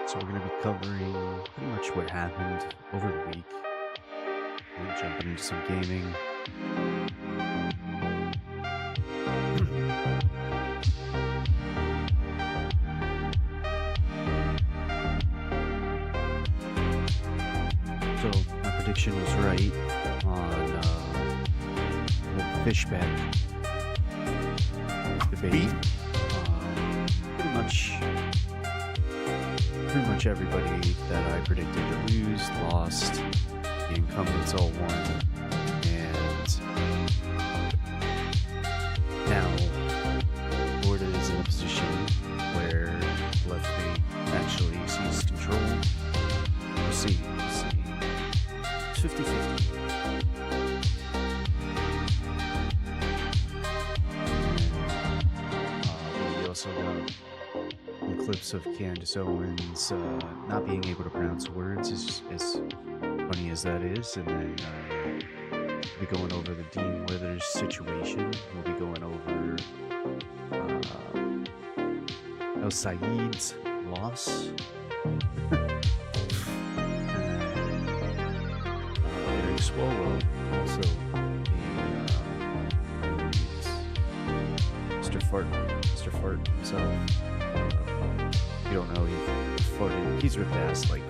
So we're going to be covering pretty much what happened over the week. And jumping into some gaming. So my prediction was right on the fishback debate. Pretty much everybody that I predicted to lose lost. The incumbents all won, and now Florida is in a position where left wing actually sees control. We'll see. It's 50-50. We also got clips of Candace Owens not being able to pronounce words, as funny as that is, and then we'll be going over the Dean Withers situation. We'll be going over El Said's loss. Eric Swallow also Mr. Fart himself. You don't know, he's ripped ass like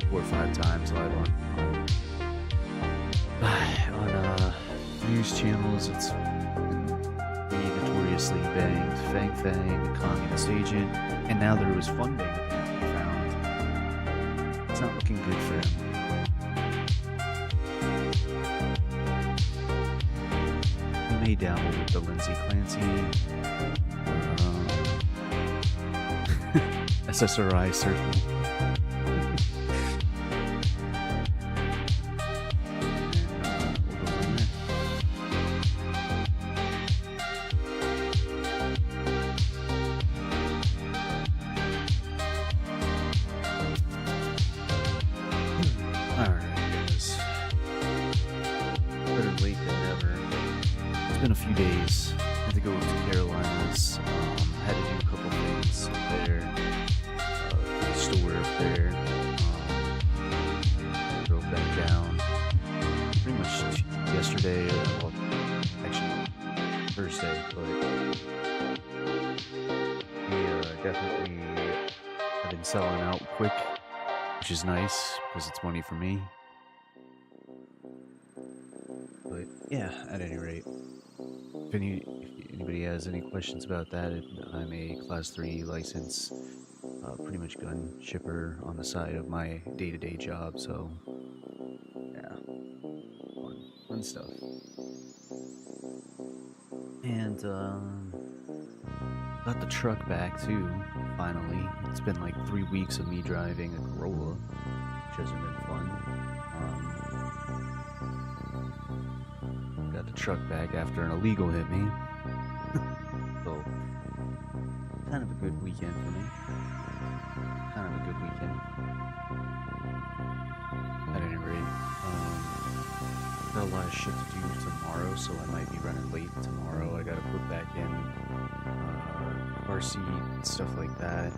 4 or 5 times live on news channels. It's been notoriously banged Fang, the communist agent, and now there was funding apparently found. It's not looking good for him. He may dabble with the Lindsay Clancy SSRI circle. Alright, guys. Better late than never. It's been a few days. Had to go to Carolinas. Had to do a couple things up there. Store up there. Drove back down pretty much yesterday, well, actually Thursday, but we definitely have been selling out quick, which is nice because it's money for me. But yeah, at any rate, if anybody has any questions about that, I'm a Class 3 license. Pretty much gun shipper on the side of my day-to-day job, so yeah, fun stuff. And got the truck back too, finally. It's been like 3 weeks of me driving a Corolla, which hasn't been fun. Got the truck back after an illegal hit me. So kind of a good weekend for me. Kind of a good weekend. At any rate, got a lot of shit to do tomorrow, so I might be running late tomorrow. I gotta put back in car seat and stuff like that.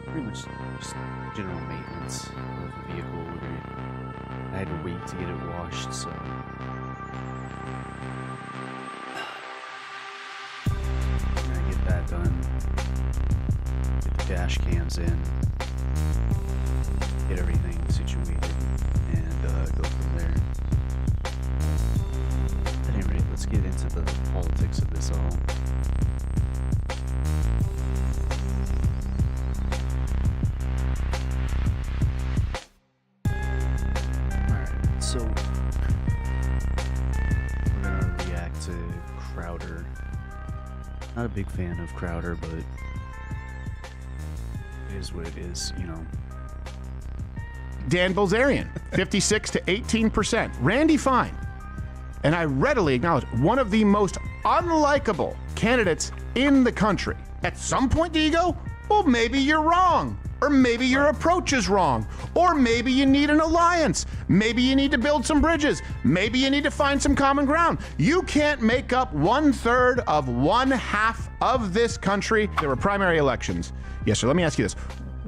Pretty much just general maintenance of the vehicle. I had to wait to get it washed, so gotta get that done. Get the dash cams in, get everything situated, and go from there. At any rate, let's get into the politics of this all. Alright, so we're gonna react to Crowder. Not a big fan of Crowder, but it is what it is, you know. Dan Bilzerian, 56 to 18%. Randy Fine, and I readily acknowledge, one of the most unlikable candidates in the country. At some point do you go, well, maybe you're wrong. Or maybe your approach is wrong. Or maybe you need an alliance. Maybe you need to build some bridges. Maybe you need to find some common ground. You can't make up 1/3 of 1/2 of this country. There were primary elections. Yes, sir. Let me ask you this.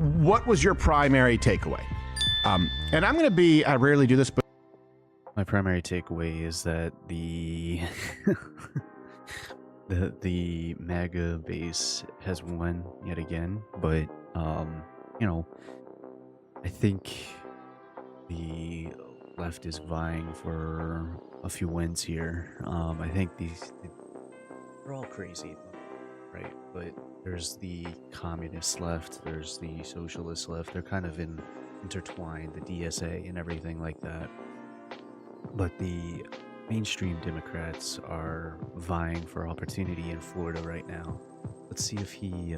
what was your primary takeaway? And I'm going to be, I rarely do this, but My primary takeaway is that the the MAGA base has won yet again, but you know, I think the left is vying for a few wins here. I think they're all crazy, right? But there's the communist left, there's the socialist left. They're kind of intertwined, the DSA and everything like that. But the mainstream Democrats are vying for opportunity in Florida right now. Let's see if he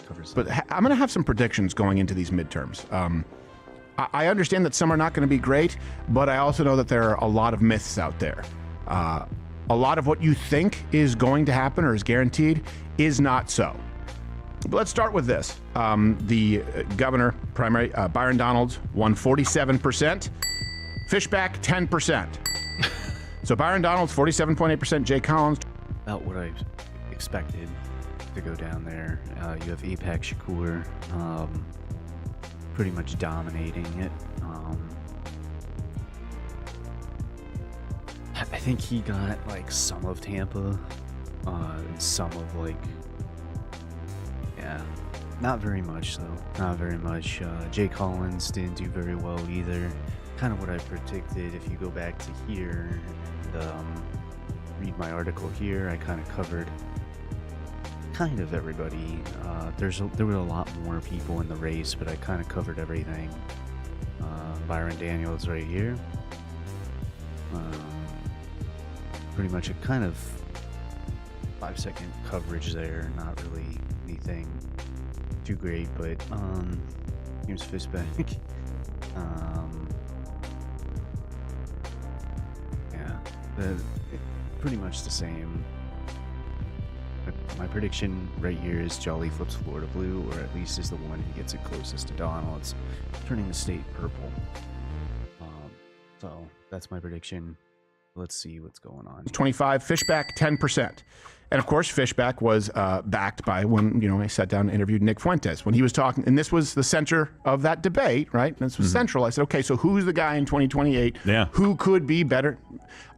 covers But that. I'm going to have some predictions going into these midterms. I understand that some are not going to be great, but I also know that there are a lot of myths out there. A lot of what you think is going to happen or is guaranteed is not so. But let's start with this. The governor primary, Byron Donalds, won 47%. Fishback, 10%. So Byron Donalds, 47.8%. Jay Collins. About what I expected to go down there. You have APAC Shakur pretty much dominating it. I think he got like some of Tampa, some of like, yeah, not very much though. Not very much. Jay Collins didn't do very well either. Kind of what I predicted. If you go back to here and read my article here, I kind of covered kind of everybody. There were a lot more people in the race, but I kind of covered everything. Byron Daniels right here. Pretty much a kind of 5-second coverage there. Not really anything too great, but here's Fishback. Pretty much the same. My prediction right here is Jolly flips Florida blue, or at least is the one who gets it closest to Donald's, turning the state purple. So that's my prediction. Let's see what's going on. 25, Fishback, 10%. And of course, Fishback was backed by when, I sat down and interviewed Nick Fuentes when he was talking, and this was the center of that debate, right? This was central. I said, okay, so who's the guy in 2028 who could be better?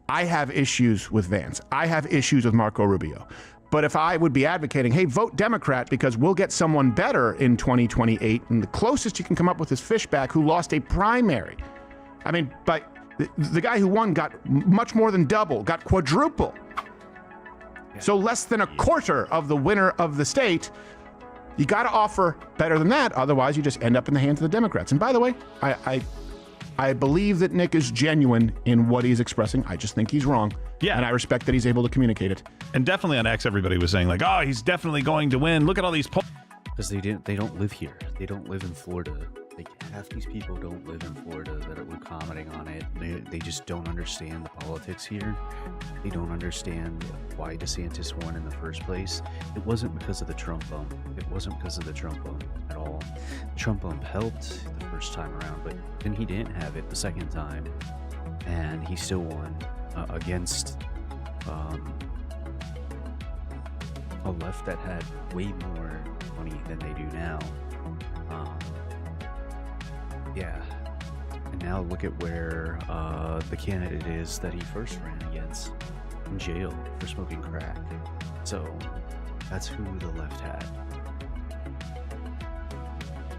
I have issues with Vance. I have issues with Marco Rubio. But if I would be advocating, hey, vote Democrat because we'll get someone better in 2028, and the closest you can come up with is Fishback, who lost a primary. I mean, but the guy who won got much more than double, got quadruple. Yeah. So less than a quarter of the winner of the state. You got to offer better than that. Otherwise, you just end up in the hands of the Democrats. And by the way, I believe that Nick is genuine in what he's expressing. I just think he's wrong. Yeah. And I respect that he's able to communicate it. And definitely on X, everybody was saying like, oh, he's definitely going to win. Look at all these polls. Because they don't live here. They don't live in Florida. Like half these people don't live in Florida that were commenting on it. They just don't understand the politics here. They don't understand why DeSantis won in the first place. It wasn't because of the Trump bump. It wasn't because of the Trump bump at all. The Trump bump helped the first time around, but then he didn't have it the second time, and he still won against a left that had way more money than they do now. Yeah, and now look at where the candidate is that he first ran against, in jail for smoking crack. So that's who the left had.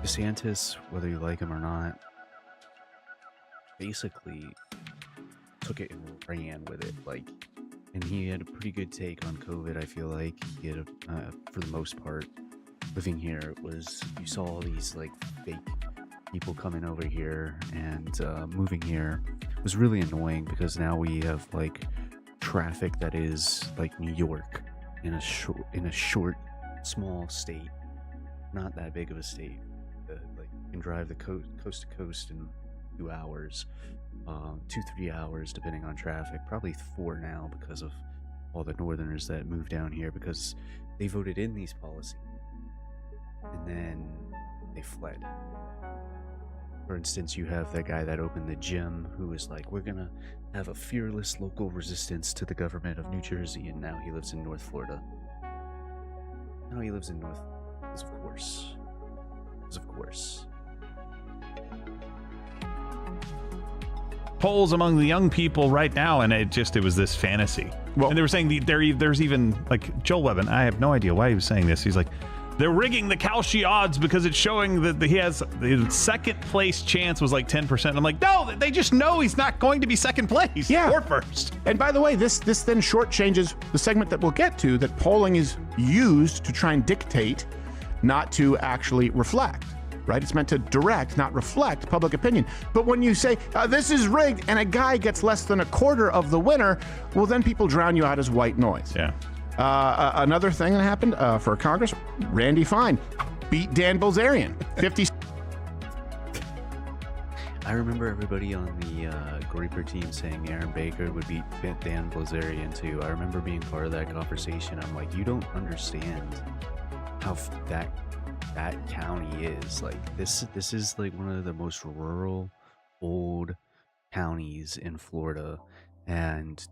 DeSantis, whether you like him or not, basically took it and ran with it. And he had a pretty good take on COVID. I feel like he had, for the most part, living here. It was, you saw all these fake people coming over here and moving here. It was really annoying because now we have traffic that is like New York in a short, small state. Not that big of a state. You can drive the coast to coast in 2 hours, 2-3 hours depending on traffic. Probably 4 now because of all the Northerners that moved down here because they voted in these policies and then they fled. For instance, you have that guy that opened the gym who was like, we're gonna have a fearless local resistance to the government of New Jersey, and now he lives in North Florida. Now he lives in North, because of course. Because of course. Polls among the young people right now, and it was this fantasy. Well- and they were saying there's even, like, Joel Webben, I have no idea why he was saying this. He's like, they're rigging the Kalshi odds because it's showing that he has the second place chance was like 10%. I'm like, no, they just know he's not going to be second place or first. And by the way, this then shortchanges the segment that we'll get to, that polling is used to try and dictate, not to actually reflect. Right? It's meant to direct, not reflect public opinion. But when you say, this is rigged, and a guy gets less than a quarter of the winner, well, then people drown you out as white noise. Yeah. Another thing that happened for Congress, Randy Fine beat Dan Bilzerian. 50. I remember everybody on the Groyper team saying Aaron Baker would beat Dan Bilzerian too. I remember being part of that conversation. I'm like, you don't understand how that county is. Like, this is like one of the most rural, old counties in Florida, and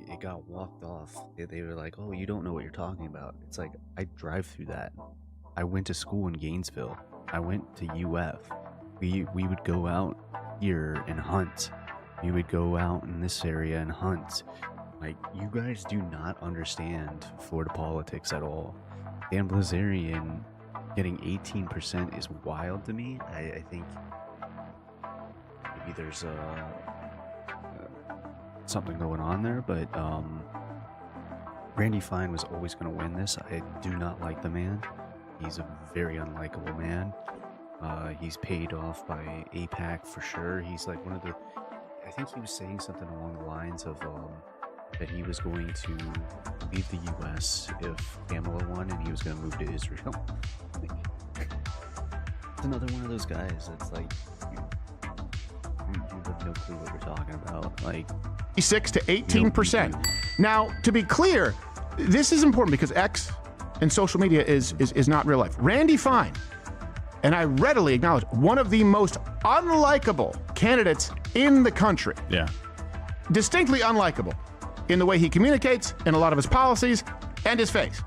it got walked off. They were like, oh, you don't know what you're talking about. It's like, I drive through that. I went to school in Gainesville. I went to UF. We would go out here and hunt. We would go out in this area and hunt. Like, you guys do not understand Florida politics at all. Dan Bilzerian getting 18% is wild to me. I think maybe there's something going on there, but Randy Fine was always going to win this. I do not like the man. He's a very unlikable man. He's paid off by AIPAC for sure. He's like one of the, I think he was saying something along the lines of that he was going to leave the U.S. if Kamala won, and he was going to move to Israel. It's another one of those guys that's like, you have no clue what you're talking about. Like, 6 to 18%. Now, to be clear, this is important because X and social media is not real life. Randy Fine, and I readily acknowledge, one of the most unlikable candidates in the country. Yeah. Distinctly unlikable in the way he communicates, in a lot of his policies, and his face.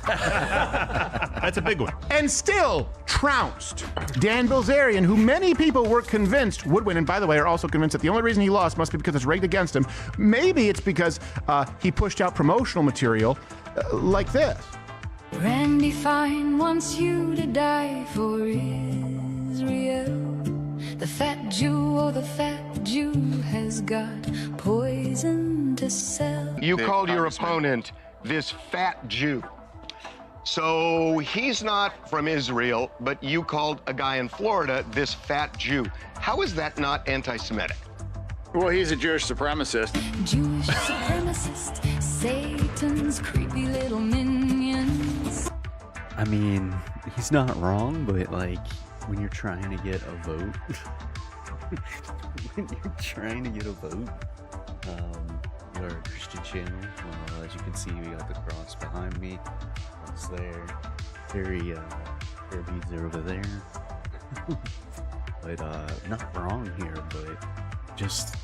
That's a big one. And still trounced Dan Bilzerian, who many people were convinced would win, and by the way, are also convinced that the only reason he lost must be because it's rigged against him. Maybe it's because he pushed out promotional material like this. Randy Fine wants you to die for Israel. The fat Jew, oh, the fat Jew has got poison to sell. You called your opponent this fat Jew. So he's not from Israel, but you called a guy in Florida this fat Jew. How is that not anti-Semitic? Well, he's a Jewish supremacist. Jewish supremacist, Satan's creepy little minions. I mean, he's not wrong, but like, when you're trying to get a vote, we are a Christian channel. As you can see, we got the cross behind me. It's there. Prayer beads are over there. But not wrong here, but just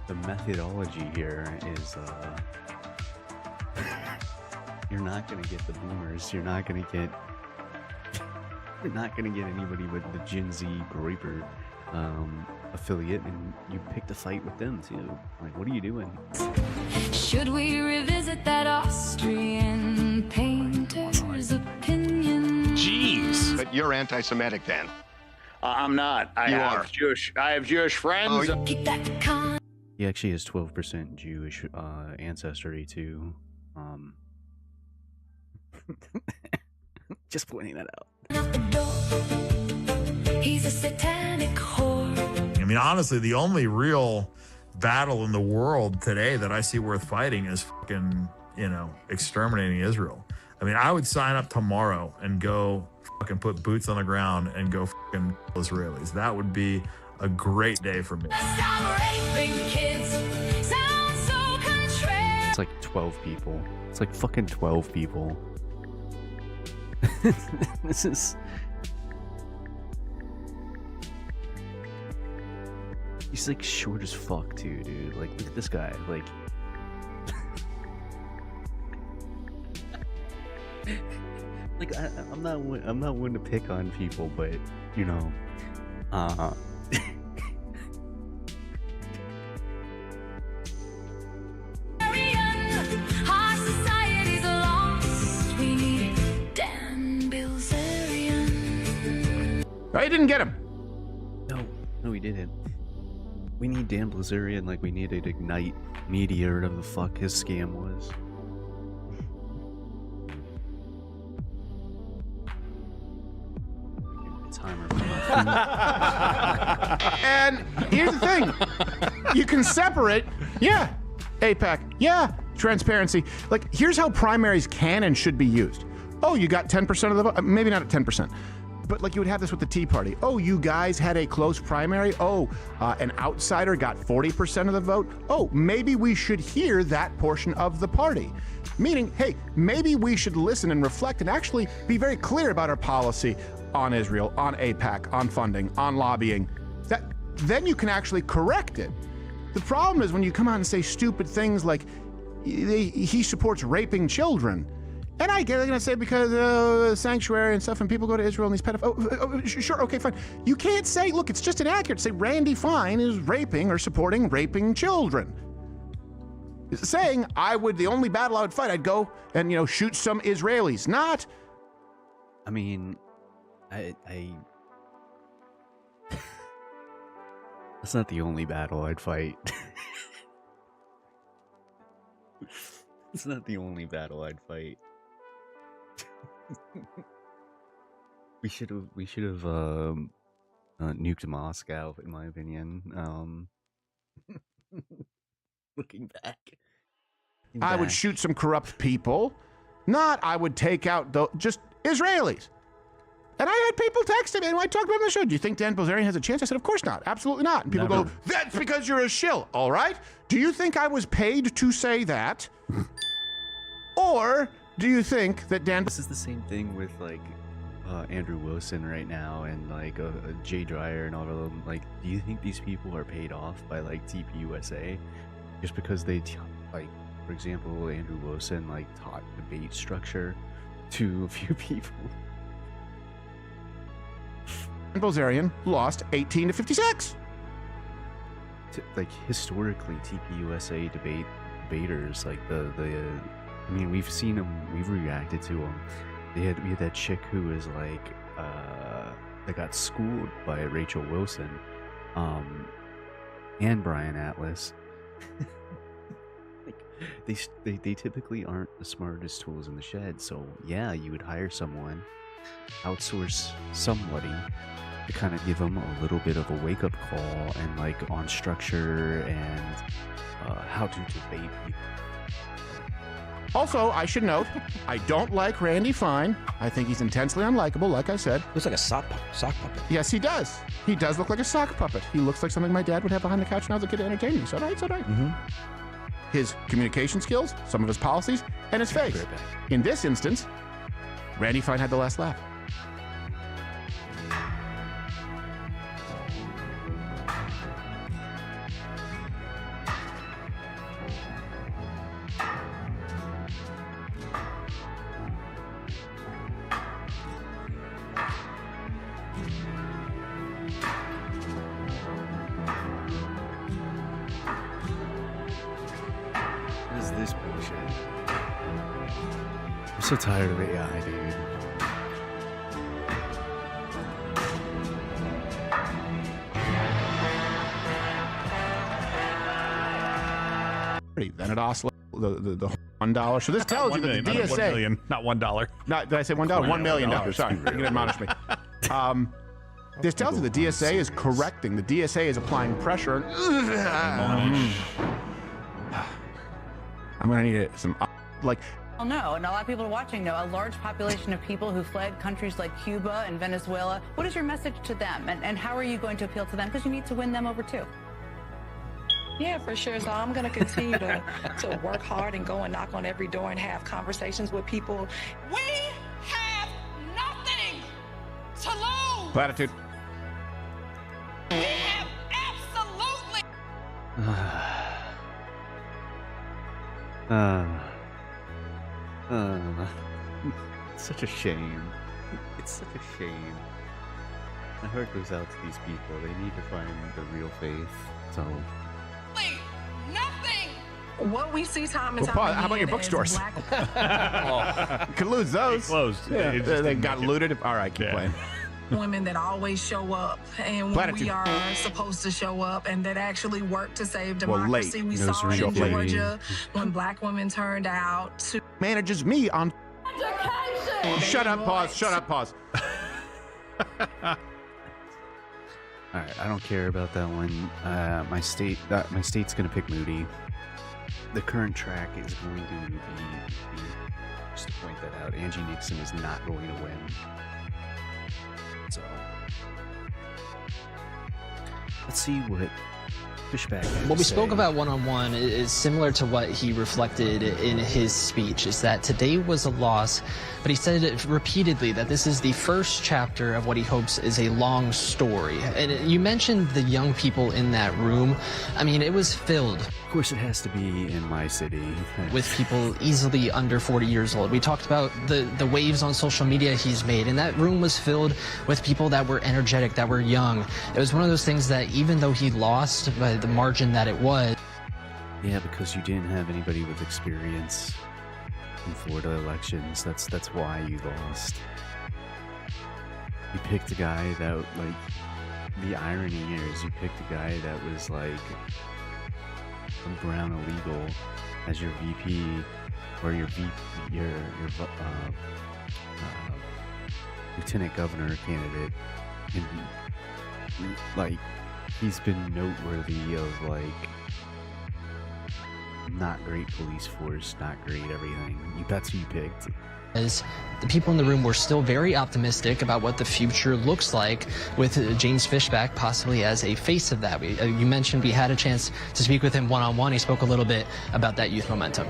the methodology here is you're not gonna get the boomers. You're not gonna get anybody with the Gen Z Groyper affiliate, and you picked a fight with them too. Like, what are you doing? Should we revisit that Austrian painter's opinion? Jeez. But you're anti-Semitic, then. I'm not. I have Jewish friends. Oh, Keep that con. He actually has 12% Jewish ancestry too. Just pointing that out. Out the door. He's a satanic whore. I mean, honestly, the only real battle in the world today that I see worth fighting is fucking, exterminating Israel. I mean, I would sign up tomorrow and go fucking put boots on the ground and go fucking kill Israelis. That would be a great day for me. Stop raping kids. Sounds so contrary. It's like 12 people. It's like fucking 12 people. This is... He's like short as fuck too, dude. Like, look at this guy. Like... Like I'm not one to pick on people, but you know, Our society's lost. We need Dan Bilzerian. I didn't get him. no, we didn't. We need Dan Bilzerian like we needed Ignite Media or whatever the fuck his scam was. Timer. And here's the thing. You can separate, yeah, APAC, yeah, transparency. Like, here's how primaries can and should be used. Oh, you got 10% of the vote? Maybe not at 10%. But like you would have this with the Tea Party. Oh, you guys had a close primary. Oh, an outsider got 40% of the vote. Oh, maybe we should hear that portion of the party. Meaning, hey, maybe we should listen and reflect and actually be very clear about our policy on Israel, on AIPAC, on funding, on lobbying. Then you can actually correct it. The problem is when you come out and say stupid things like he supports raping children. And I get they're going to say because sanctuary and stuff, and people go to Israel and these pedophiles. Sure, okay, fine. You can't say, look, it's just inaccurate to say Randy Fine is raping or supporting raping children. Saying the only battle I would fight, I'd go and, shoot some Israelis. Not. I mean, I that's not the only battle I'd fight. It's not the only battle I'd fight. we should have nuked Moscow, in my opinion. Looking back. I would shoot some corrupt people. Not I would take out just Israelis. And I had people text me, and I talked about it on the show. Do you think Dan Bilzerian has a chance? I said, of course not. Absolutely not. And people go, that's because you're a shill. All right. Do you think I was paid to say that? Or do you think that Dan... This is the same thing with, like, Andrew Wilson right now and, like, Jay Dreyer and all of them. Like, do you think these people are paid off by, like, TPUSA? Just because they, like, for example, Andrew Wilson, like, taught debate structure to a few people. Bilzerian lost 18 to 56. Like, historically, TPUSA debaters, like I mean, we've seen them, we've reacted to them. We had that chick who was like, that got schooled by Rachel Wilson, and Brian Atlas. Like, they typically aren't the smartest tools in the shed. So yeah, you would hire someone, outsource somebody to kind of give them a little bit of a wake-up call and like on structure and how to debate people. Also, I should note, I don't like Randy Fine. I think he's intensely unlikable, like I said. Looks like a sock puppet. Yes, he does. He does look like a sock puppet. He looks like something my dad would have behind the couch when I was a kid to entertain me. So right. Mm-hmm. His communication skills, some of his policies, and his face. In this instance, Randy Fine had the last laugh. What is this bullshit? I'm so tired of AI, dude. Then at Oslo, the $1. So this tells you that the DSA... $1 million, not $1. Did I say $1? $1 million. Sorry, you can admonish me. This tells you the DSA is correcting. The DSA is applying pressure. I'm going to need some, like... Well, no, and a lot of people are watching know, a large population of people who fled countries like Cuba and Venezuela. What is your message to them, and how are you going to appeal to them? Because you need to win them over, too. Yeah, for sure. So I'm going to continue to work hard and go and knock on every door and have conversations with people. We have nothing to lose. Platitude. We have absolutely. It's such a shame. It's such a shame. My heart goes out to these people. They need to find the real faith. So. Nothing. What we see time and Well, time Paul, how about your again bookstores? is black Could lose those. Closed. Yeah, It just they didn't got make it. looted. All right, keep playing. women that always show up, and when Platitude. we are supposed to show up, and that actually work to save Well, democracy. late. We Nose saw it in ring. Georgia when black women turned out to Manages me on. Education. Shut up, pause. Shut up, pause. All right, I don't care about that one. My state's gonna pick Moody. The current track is going to be just to point that out. Angie Nixon is not going to win. So let's see what Fishback had What to we spoke say. about one-on-one is similar to what he reflected in his speech, is that today was a loss, but he said it repeatedly that this is the first chapter of what he hopes is a long story. And you mentioned the young people in that room. I mean, it was filled. Of course, it has to be in my city. With people easily under 40 years old. We talked about the waves on social media he's made, and that room was filled with people that were energetic, that were young. It was one of those things that even though he lost by the margin that it was. Yeah, because you didn't have anybody with experience in Florida elections. That's why you lost. You picked a guy that, like, the irony here is you picked a guy that was like a brown illegal as your VP or your lieutenant governor candidate, and like he's been noteworthy of like not great police force, not great everything. That's who you picked. As the people in the room were still very optimistic about what the future looks like with James Fishback possibly as a face of that. You mentioned we had a chance to speak with him one-on-one. He spoke a little bit about that youth momentum.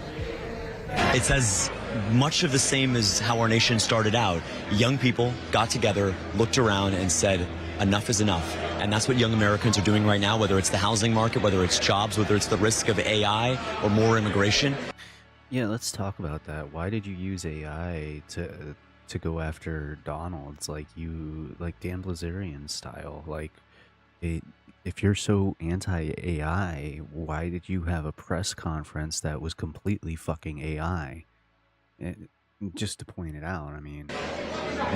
It's as much of the same as how our nation started out. Young people got together, looked around, and said, enough is enough. And that's what young Americans are doing right now, whether it's the housing market, whether it's jobs, whether it's the risk of AI or more immigration. Yeah, let's talk about that. Why did you use AI to go after Donald's, like Dan Blazarian style? Like, if you're so anti-AI, why did you have a press conference that was completely fucking AI? Just to point it out, I mean.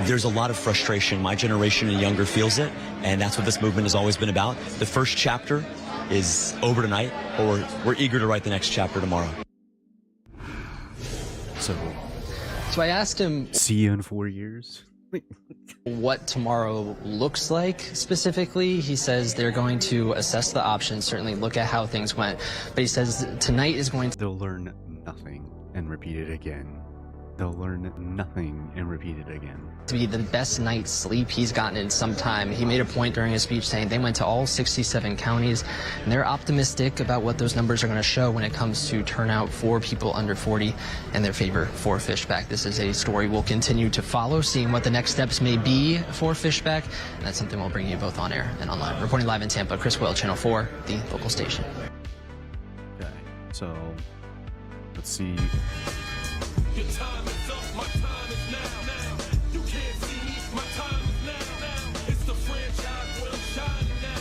There's a lot of frustration. My generation and younger feels it, and that's what this movement has always been about. The first chapter is over tonight, or we're eager to write the next chapter tomorrow. So I asked him, see you in 4 years? what tomorrow looks like specifically. He says they're going to assess the options, certainly look at how things went. But he says tonight is going to... They'll learn nothing and repeat it again. They'll learn nothing and repeat it again. To be the best night's sleep he's gotten in some time. He made a point during his speech saying they went to all 67 counties, and they're optimistic about what those numbers are going to show when it comes to turnout for people under 40 and their favor for Fishback. This is a story we'll continue to follow, seeing what the next steps may be for Fishback, and that's something we'll bring you both on air and online. Reporting live in Tampa, Chris Will, Channel 4, the local station. Okay, so let's see. Your time is up, my time is now. You can't see me, my time is now. It's the franchise where I'm shining now.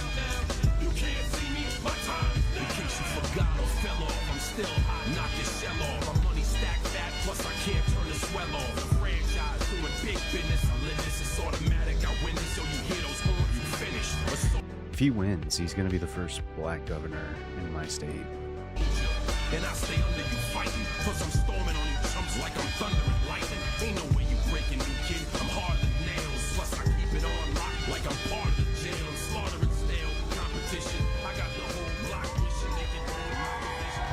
You can't see me, my time is now. In case you forgot or fell off, I'm still hot, knock your shell off. My money stacked fat, plus I can't turn the swell off. The franchise doing big business, I live this, it's automatic. I win this, so you hear those horns, you finish. If he wins, he's going to be the first black governor in my state. And I stay under you fighting, plus I'm storming on you chumps like I'm thunder and lightning. Ain't no way you breaking me, kid. I'm hard as nails, plus I keep it on lock like I'm part of the jail. I'm slaughtering stale competition. I got the whole block wishing they could do it my position.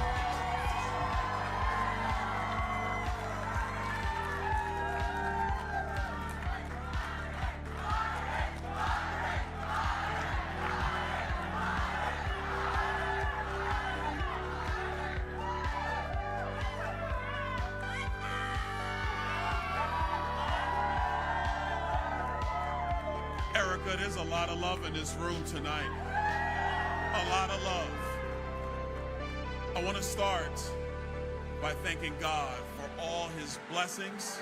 Erica, there's a lot of love in this room tonight. A lot of love. I want to start by thanking God for all his blessings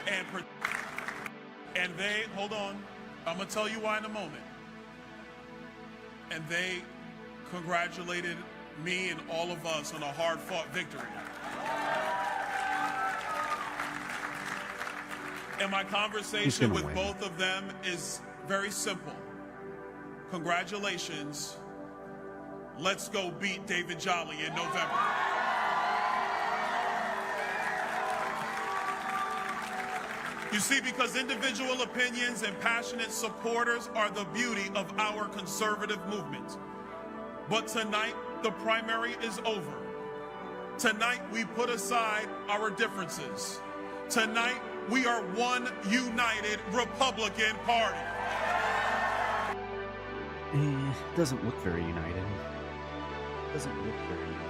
And they, hold on, I'm going to tell you why in a moment. And they congratulated me and all of us on a hard-fought victory. And my conversation with both of them is very simple. Congratulations. Let's go beat David Jolly in November. You see, because individual opinions and passionate supporters are the beauty of our conservative movement. But tonight, the primary is over. Tonight, we put aside our differences. Tonight, we are one united Republican Party. Doesn't look very united. Doesn't look very united.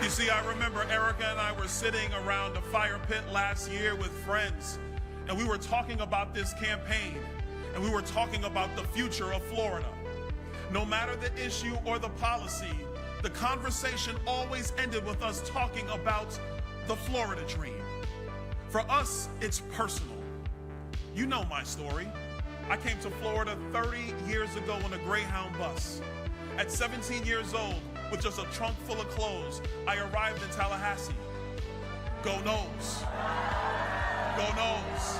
You see, I remember Erica and I were sitting around a fire pit last year with friends, and we were talking about this campaign, and we were talking about the future of Florida. No matter the issue or the policy, the conversation always ended with us talking about the Florida dream. For us, it's personal. You know my story. I came to Florida 30 years ago on a Greyhound bus. At 17 years old, with just a trunk full of clothes, I arrived in Tallahassee. Go Noles. Go Noles.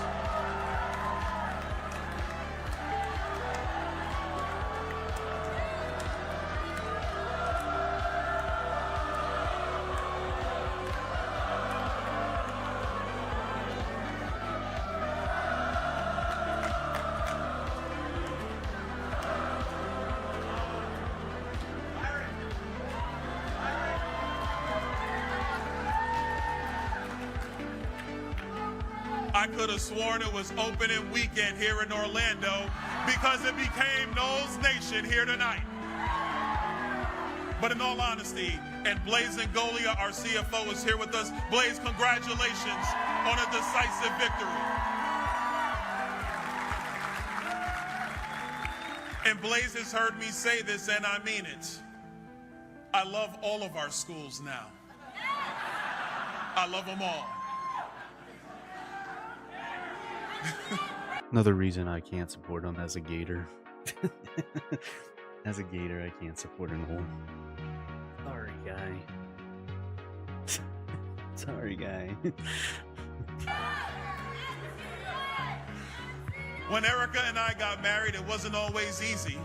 I could have sworn it was opening weekend here in Orlando because it became Noles Nation here tonight. But in all honesty, and Blaze Ngolia, our CFO, is here with us. Blaze, congratulations on a decisive victory. And Blaze has heard me say this, and I mean it. I love all of our schools now. I love them all. Another reason I can't support him as a Gator. As a Gator, I can't support him whole. Sorry, guy. Sorry, guy. When Erica and I got married, it wasn't always easy.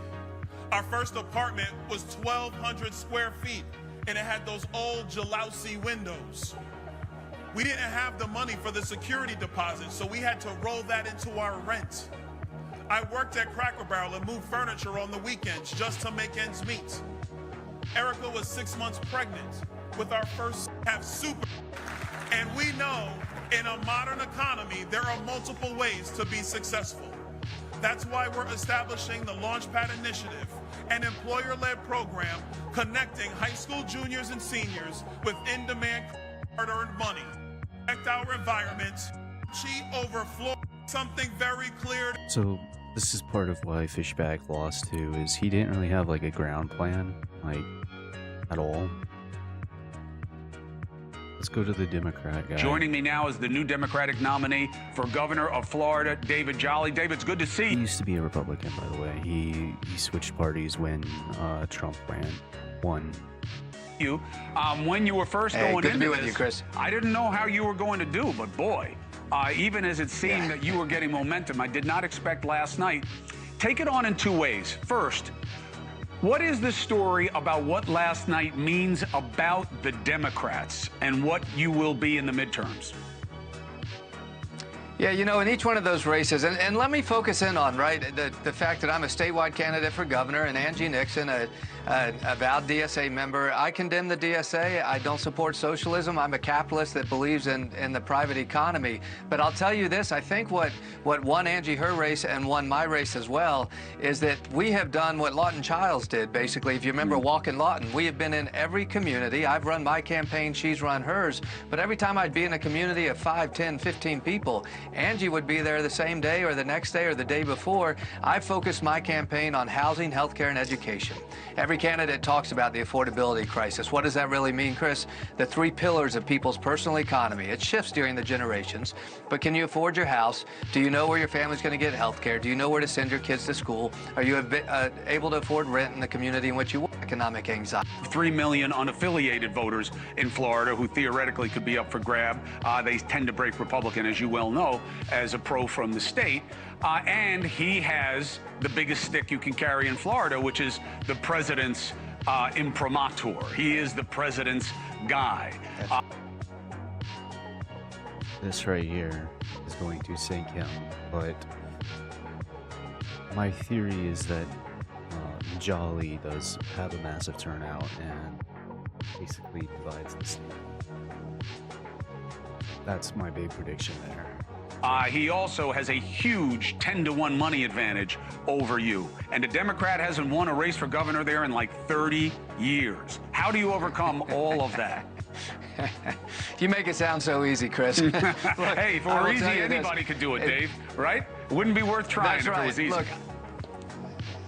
Our first apartment was 1,200 square feet, and it had those old Jalowsi windows. We didn't have the money for the security deposit, so we had to roll that into our rent. I worked at Cracker Barrel and moved furniture on the weekends just to make ends meet. Erica was 6 months pregnant with our first super. And we know in a modern economy, there are multiple ways to be successful. That's why we're establishing the Launchpad Initiative, an employer-led program connecting high school juniors and seniors with in-demand hard-earned money. Protect our environment, cheat overflow, something very clear. So this is part of why Fishback lost too, is he didn't really have like a ground plan, like, at all. Let's go to the Democrat guy. Joining me now is the new Democratic nominee for governor of Florida, David Jolly. David, it's good to see you. He used to be a Republican, by the way. He switched parties when Trump won. When you were first going good into to be with this, you, Chris. I didn't know how you were going to do, but boy, even as it seemed that you were getting momentum, I did not expect last night. Take it on in two ways. First, what is the story about what last night means about the Democrats and what you will be in the midterms? Yeah, you know, in each one of those races, and let me focus in on, right, the fact that I'm a statewide candidate for governor, and Angie Nixon, a vowed DSA member. I condemn the DSA. I don't support socialism. I'm a capitalist that believes in the private economy. But I'll tell you this, I think what won Angie her race and won my race as well is that we have done what Lawton Childs did, basically. If you remember Walking Lawton, we have been in every community. I've run my campaign, she's run hers. But every time I'd be in a community of 5, 10, 15 people, Angie would be there the same day or the next day or the day before. I focused my campaign on housing, healthcare, and education. Every candidate talks about the affordability crisis. What does that really mean, Chris? The three pillars of people's personal economy. It shifts during the generations, but can you afford your house? Do you know where your family's going to get health care? Do you know where to send your kids to school? Are you able to afford rent in the community in which you work? Economic anxiety. 3 million unaffiliated voters in Florida who theoretically could be up for grab. They tend to break Republican, as you well know, as a pro from the state. And he has the biggest stick you can carry in Florida, which is the president's imprimatur. He is the president's guy. This right here is going to sink him, but my theory is that Jolly does have a massive turnout and basically divides the state. That's my big prediction there. He also has a huge 10-to-1 money advantage over you. And a Democrat hasn't won a race for governor there in like 30 years. How do you overcome all of that? You make it sound so easy, Chris. Look, hey, if it were easy, anybody could do it, Dave, right? It wouldn't be worth trying if it was easy. Look,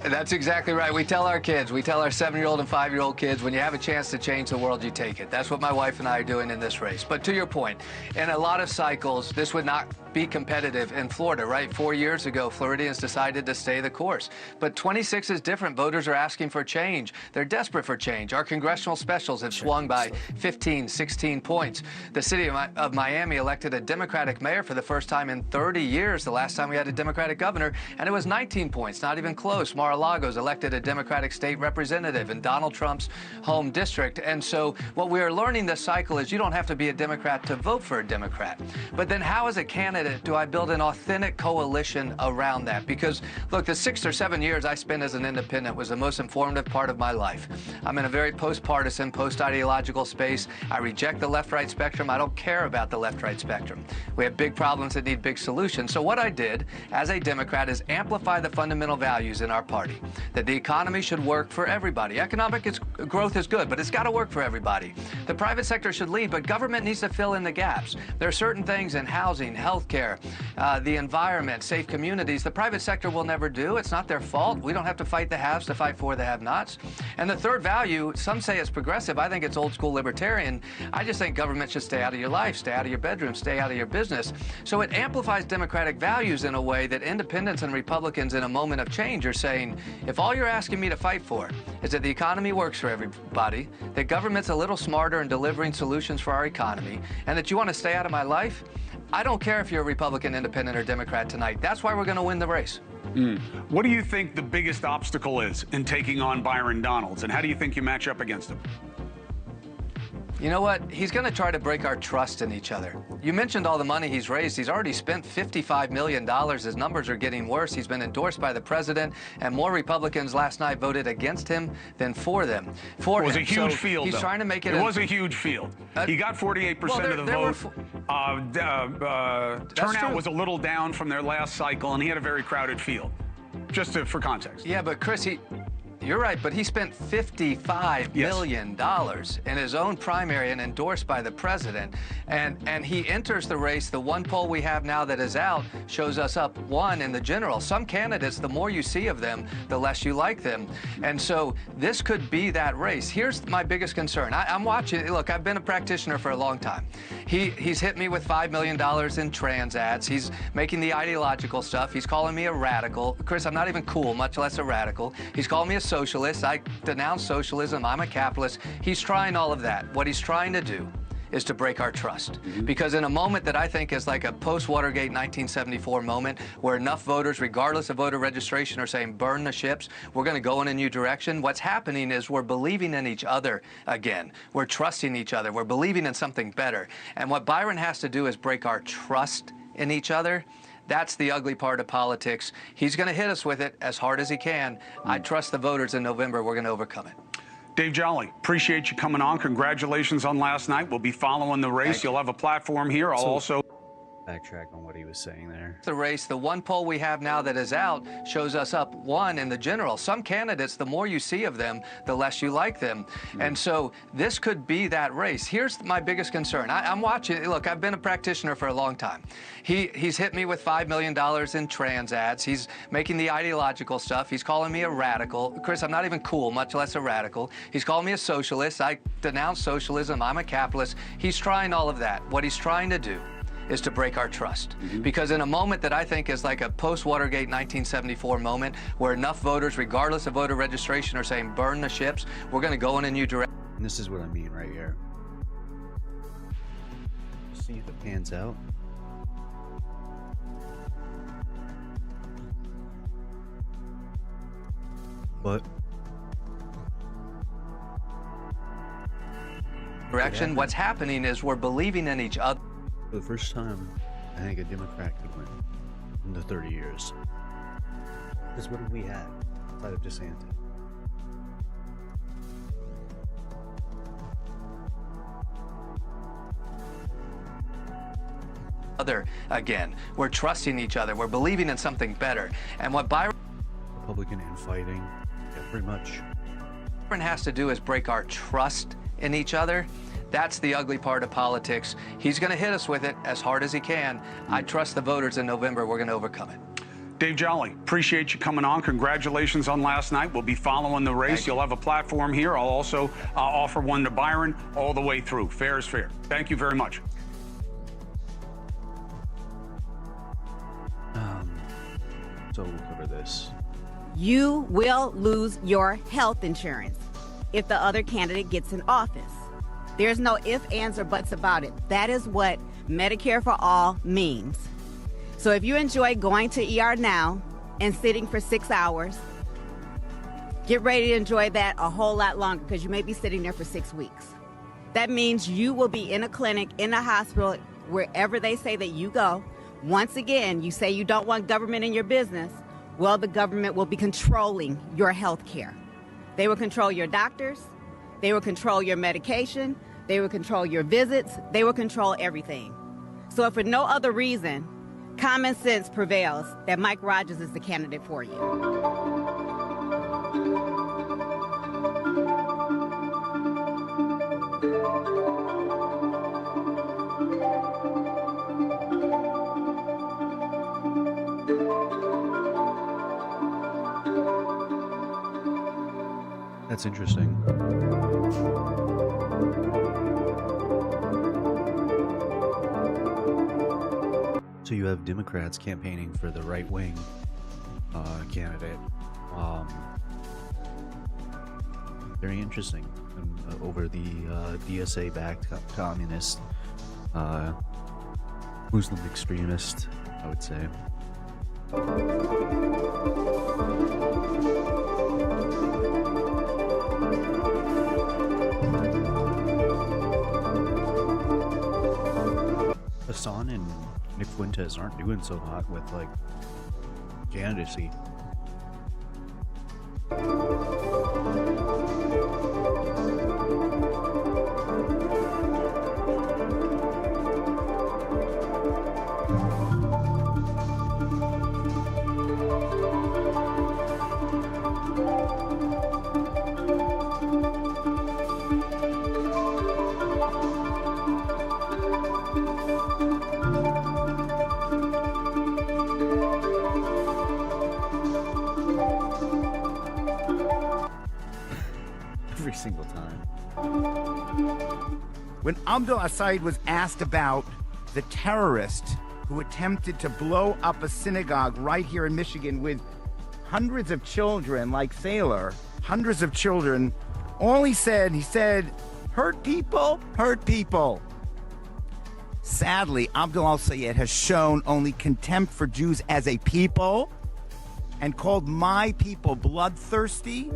that's exactly right. We tell our kids, we tell our 7-year-old and 5-year-old kids, when you have a chance to change the world, you take it. That's what my wife and I are doing in this race. But to your point, in a lot of cycles, this would not be competitive in Florida, right? 4 years ago, Floridians decided to stay the course. But 26 is different. Voters are asking for change. They're desperate for change. Our congressional specials have swung by 15, 16 points. The city of Miami elected a Democratic mayor for the first time in 30 years. The last time we had a Democratic governor, and it was 19 points, not even close. Mar-a-Lago's elected a Democratic state representative in Donald Trump's home district. And so what we are learning this cycle is you don't have to be a Democrat to vote for a Democrat. But then how, as a candidate, do I build an authentic coalition around that? Because, look, the 6 or 7 years I spent as an independent was the most informative part of my life. I'm in a very post-partisan, post-ideological space. I reject the left-right spectrum. I don't care about the left-right spectrum. We have big problems that need big solutions. So what I did as a Democrat is amplify the fundamental values in our party, that the economy should work for everybody. Economic growth is good, but it's got to work for everybody. The private sector should lead, but government needs to fill in the gaps. There are certain things in housing, healthcare, the environment, safe communities, the private sector will never do. It's not their fault. We don't have to fight the haves to fight for the have-nots. And the third value, some say it's progressive. I think it's old school libertarian. I just think government should stay out of your life, stay out of your bedroom, stay out of your business. So it amplifies democratic values in a way that independents and Republicans in a moment of change are saying, if all you're asking me to fight for is that the economy works for everybody, that government's a little smarter in delivering solutions for our economy, and that you want to stay out of my life, I don't care if you're a Republican, Independent, or Democrat tonight. That's why we're going to win the race. What do you think the biggest obstacle is in taking on Byron Donalds, and how do you think you match up against him? You know what? He's going to try to break our trust in each other. You mentioned all the money he's raised. He's already spent $55 million. His numbers are getting worse. He's been endorsed by the president, and more Republicans last night voted against him than for them. It was a huge field, He's though. trying to make it. It was a huge field. He got 48% of the vote. Turnout was a little down from their last cycle, and he had a very crowded field. Just for context. Yeah, but Chris, you're right, but he spent $55 million in his own primary and endorsed by the president. And he enters the race. The one poll we have now that is out shows us up 1 in the general. Some candidates, the more you see of them, the less you like them. And so this could be that race. Here's my biggest concern. I'm watching. Look, I've been a practitioner for a long time. He's hit me with $5 million in trans ads. He's making the ideological stuff. He's calling me a radical. Chris, I'm not even cool, much less a radical. He's calling me a socialist. I denounce socialism. I'm a capitalist. He's trying all of that. What he's trying to do is to break our trust. Because in a moment that I think is like a post-Watergate 1974 moment where enough voters, regardless of voter registration, are saying burn the ships, we're going to go in a new direction. What's happening is we're believing in each other again. We're trusting each other. We're believing in something better. And what Byron has to do is break our trust in each other. That's the ugly part of politics. He's going to hit us with it as hard as he can. I trust the voters in November. We're going to overcome it. Dave Jolly, appreciate you coming on. Congratulations on last night. We'll be following the race. You'll have a platform here. I'll also backtrack on what he was saying there. The race, the one poll we have now that is out shows us up one in the general. Some candidates, the more you see of them, the less you like them. And so this could be that race. Here's my biggest concern. I'm watching, look, I've been a practitioner for a long time. He's hit me with $5 million in trans ads. He's making the ideological stuff. He's calling me a radical. Chris, I'm not even cool, much less a radical. He's calling me a socialist. I denounce socialism. I'm a capitalist. He's trying all of that. What he's trying to do is to break our trust. Because in a moment that I think is like a post-Watergate 1974 moment, where enough voters, regardless of voter registration, are saying burn the ships, we're going to go in a new direction. And this is what I mean right here. See if it pans out. But direction. What's happening is we're believing in each other. For the first time, I think a Democrat could win in the 30 years. Because what have we had outside of DeSantis? Again, we're trusting each other. We're believing in something better. And what Byron Republican infighting, yeah, pretty much. Has to do is break our trust in each other. That's the ugly part of politics. He's going to hit us with it as hard as he can. I trust the voters in November. We're going to overcome it. Dave Jolly, appreciate you coming on. Congratulations on last night. We'll be following the race. You'll have a platform here. I'll also offer one to Byron all the way through. Fair is fair. Thank you very much. So we'll cover this. You will lose your health insurance if the other candidate gets in office. There's no ifs, ands, or buts about it. That is what Medicare for All means. So if you enjoy going to ER now and sitting for 6 hours, get ready to enjoy that a whole lot longer, because you may be sitting there for 6 weeks. That means you will be in a clinic, in a hospital, wherever they say that you go. Once again, you say you don't want government in your business. Well, the government will be controlling your health care. They will control your doctors. They will control your medication. They will control your visits. They will control everything. So if for no other reason, common sense prevails that Mike Rogers is the candidate for you. That's interesting. So you have Democrats campaigning for the right-wing candidate. Very interesting. Over the DSA-backed communist, Muslim extremist, I would say. Hassan and Nick Fuentes aren't doing so hot with, like, candidacy. Every single time. When Abdul Assaid was asked about the terrorist who attempted to blow up a synagogue right here in Michigan with hundreds of children, like Sailor, hundreds of children, all he said, hurt people, hurt people. Sadly, Abdul Assaid has shown only contempt for Jews as a people and called my people bloodthirsty.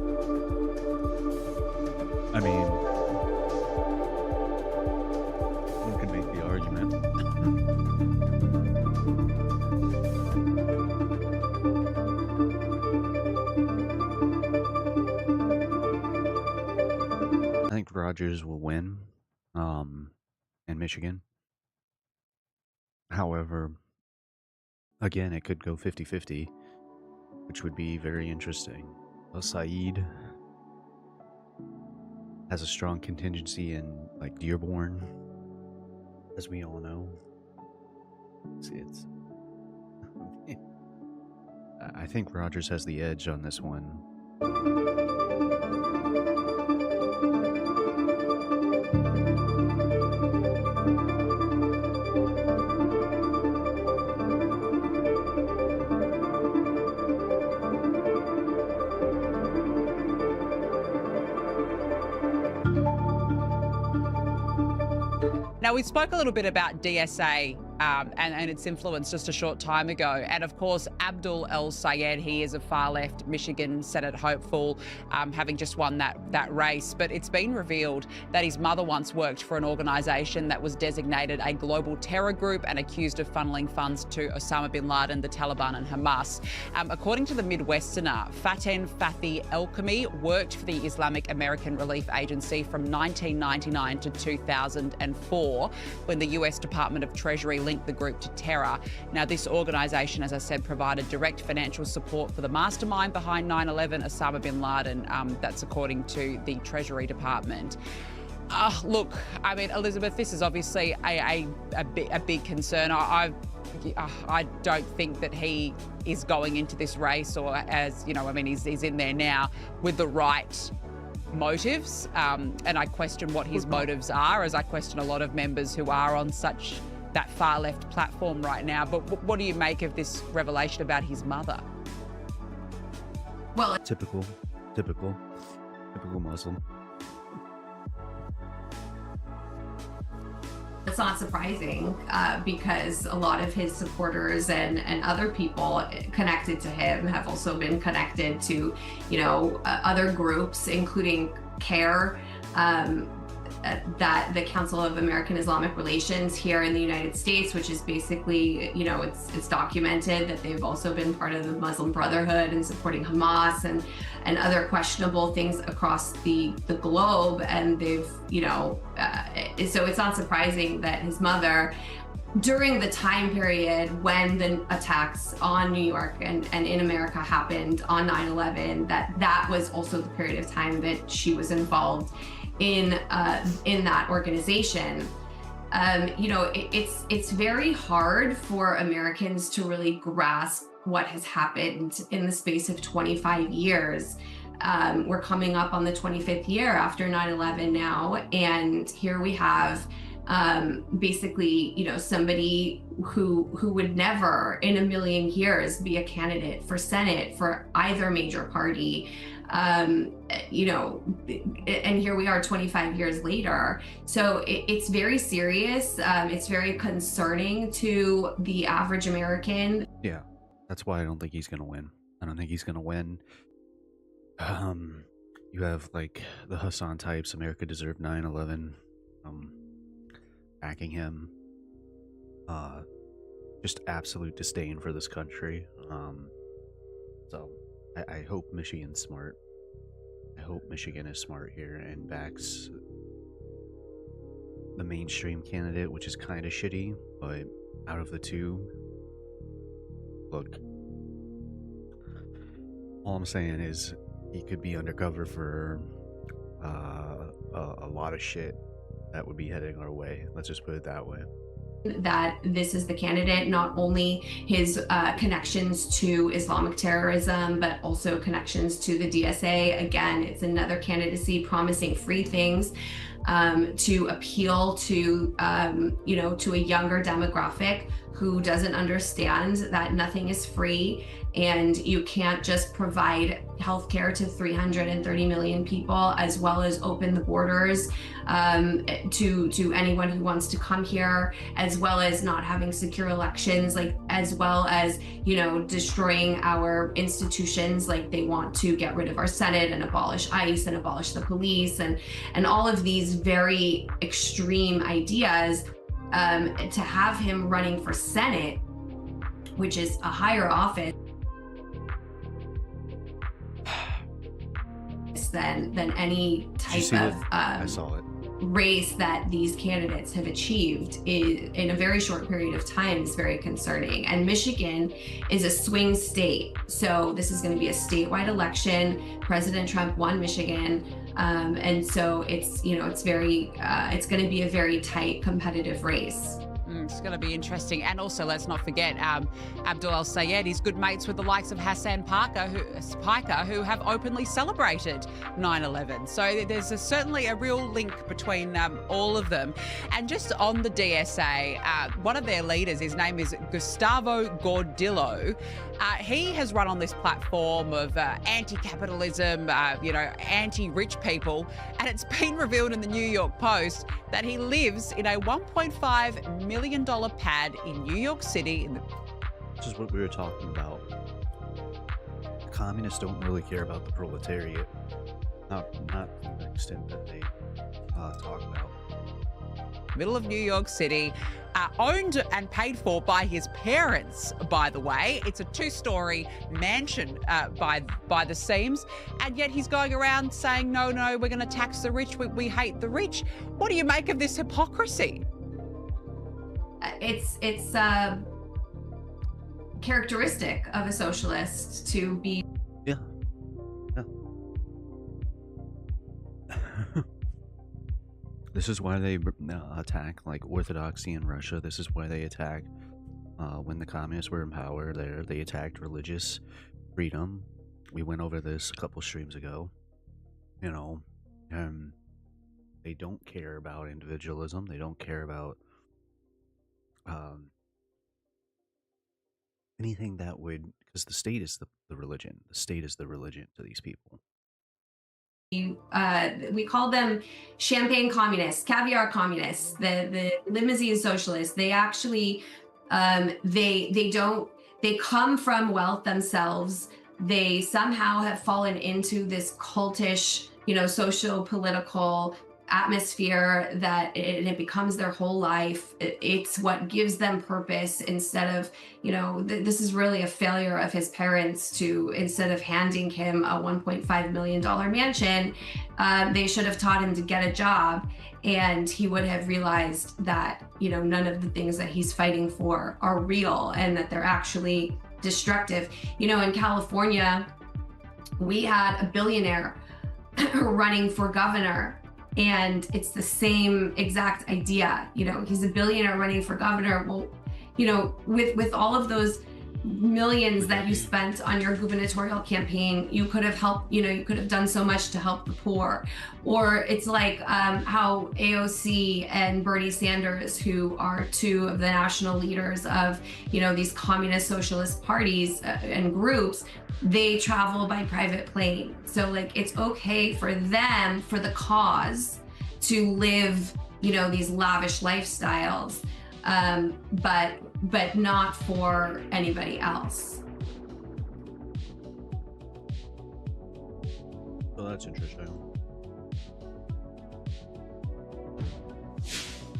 I mean, one could make the argument. I think Rogers will win in Michigan. However, again, it could go 50-50, which would be very interesting. Al-Said has a strong contingency in, like, Dearborn, as we all know. It's I think Rogers has the edge on this one. Now, we spoke a little bit about DSA and its influence just a short time ago. And of course, Abdul El-Sayed, he is a far-left Michigan Senate hopeful, having just won that race. But it's been revealed that his mother once worked for an organisation that was designated a global terror group and accused of funneling funds to Osama bin Laden, the Taliban and Hamas. According to the Midwesterner, Faten Fathi Elkami worked for the Islamic American Relief Agency from 1999 to 2004, when the US Department of Treasury linked the group to terror. Now, this organisation, as I said, provided direct financial support for the mastermind behind 9/11, Osama bin Laden. That's according to the Treasury Department. Look, I mean, Elizabeth, this is obviously a big concern. I don't think that he is going into this race, or as you know, I mean, he's in there now with the right motives, and I question what his motives are, as I question a lot of members who are on that far left platform right now. But what do you make of this revelation about his mother? Well, typical Muslim. It's not surprising because a lot of his supporters and other people connected to him have also been connected to, other groups, including CARE, that the Council of American Islamic Relations here in the United States, which is basically, it's documented that they've also been part of the Muslim Brotherhood and supporting Hamas and other questionable things across the globe. And they've, so it's not surprising that his mother, during the time period when the attacks on New York and in America happened on 9/11, that was also the period of time that she was involved in that organization. It's very hard for Americans to really grasp what has happened in the space of 25 years. We're coming up on the 25th year after 9/11 now, and here we have basically, somebody who would never in a million years be a candidate for Senate for either major party. And here we are 25 years later. So it's very serious. It's very concerning to the average American. Yeah, that's why I don't think he's going to win. I don't think he's going to win. You have like the Hassan types, America Deserved 9/11, backing him. Just absolute disdain for this country. So I hope Michigan's smart. I hope Michigan is smart here and backs the mainstream candidate, which is kind of shitty, but out of the two, look, all I'm saying is he could be undercover for a lot of shit that would be heading our way. Let's just put it that way. That this is the candidate, not only his connections to Islamic terrorism, but also connections to the DSA. Again, it's another candidacy promising free things to appeal to, to a younger demographic who doesn't understand that nothing is free, and you can't just provide healthcare to 330 million people, as well as open the borders to anyone who wants to come here, as well as not having secure elections, as well as, destroying our institutions. Like, they want to get rid of our Senate and abolish ICE and abolish the police and all of these very extreme ideas. To have him running for Senate, which is a higher office than any type of I saw it. race that these candidates have achieved in a very short period of time is very concerning. And Michigan is a swing state. So this is going to be a statewide election. President Trump won Michigan. And so it's, you know, it's going to be a very tight competitive race. It's going to be interesting. And also, let's not forget, Abdul El-Sayed is good mates with the likes of Hassan Piker, who have openly celebrated 9/11. So there's certainly a real link between all of them. And just on the DSA, one of their leaders, his name is Gustavo Gordillo. He has run on this platform of anti-capitalism, anti-rich people. And it's been revealed in the New York Post that he lives in a $1.5 million pad in New York City. Which is what we were talking about. Communists don't really care about the proletariat. Not to the extent that they talk about. Middle of New York City, owned and paid for by his parents, by the way. It's a 2-story mansion by the seams, and yet he's going around saying, no, we're going to tax the rich, we hate the rich. What do you make of this hypocrisy? It's characteristic of a socialist to be. Yeah. This is why they attack like orthodoxy in Russia. This is why they attack when the communists were in power there. They attacked religious freedom. We went over this a couple streams ago. They don't care about individualism. They don't care about anything that would, because the state is the religion. The state is the religion to these people. We call them champagne communists, caviar communists, the limousine socialists. They actually, they come from wealth themselves. They somehow have fallen into this cultish, social political atmosphere that it becomes their whole life. It's what gives them purpose instead of, this is really a failure of his parents to, instead of handing him a $1.5 million mansion, they should have taught him to get a job, and he would have realized that, none of the things that he's fighting for are real and that they're actually destructive. In California, we had a billionaire running for governor. And it's the same exact idea. He's a billionaire running for governor. Well, with all of those millions that you spent on your gubernatorial campaign, you could have helped, you could have done so much to help the poor. Or it's like how AOC and Bernie Sanders, who are two of the national leaders of, these communist socialist parties and groups, they travel by private plane. So it's okay for them, for the cause, to live, these lavish lifestyles, but not for anybody else. Well, that's interesting.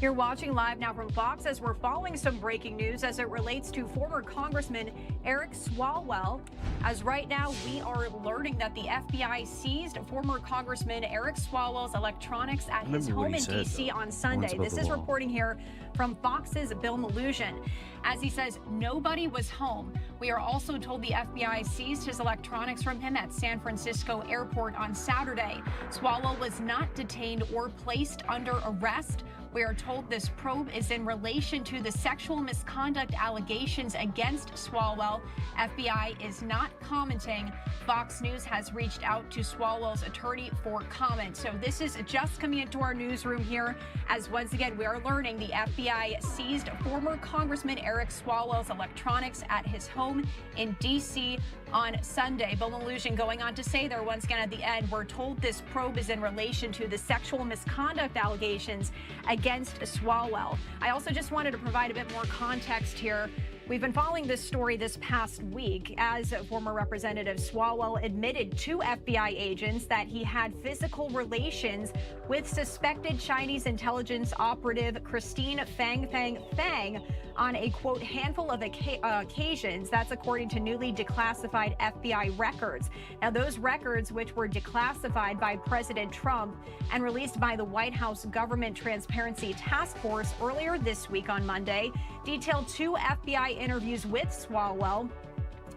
You're watching live now from Fox as we're following some breaking news as it relates to former Congressman Eric Swalwell. As right now, we are learning that the FBI seized former Congressman Eric Swalwell's electronics at his home in D.C. on Sunday. This is reporting here from Fox's Bill Mallusion. As he says, nobody was home. We are also told the FBI seized his electronics from him at San Francisco Airport on Saturday. Swalwell was not detained or placed under arrest. We are told this probe is in relation to the sexual misconduct allegations against Swalwell. FBI is not commenting. Fox News has reached out to Swalwell's attorney for comment. So this is just coming into our newsroom here, as once again we are learning the FBI seized former Congressman Eric Swalwell's electronics at his home in D.C. on Sunday. Bill Mallusion going on to say there once again at the end, we're told this probe is in relation to the sexual misconduct allegations against Swalwell. I also just wanted to provide a bit more context here. We've been following this story this past week as former Representative Swalwell admitted to FBI agents that he had physical relations with suspected Chinese intelligence operative Christine Fang on a, quote, handful of occasions. That's according to newly declassified FBI records. Now, those records, which were declassified by President Trump and released by the White House Government Transparency Task Force earlier this week on Monday, detailed 2 FBI interviews with Swalwell,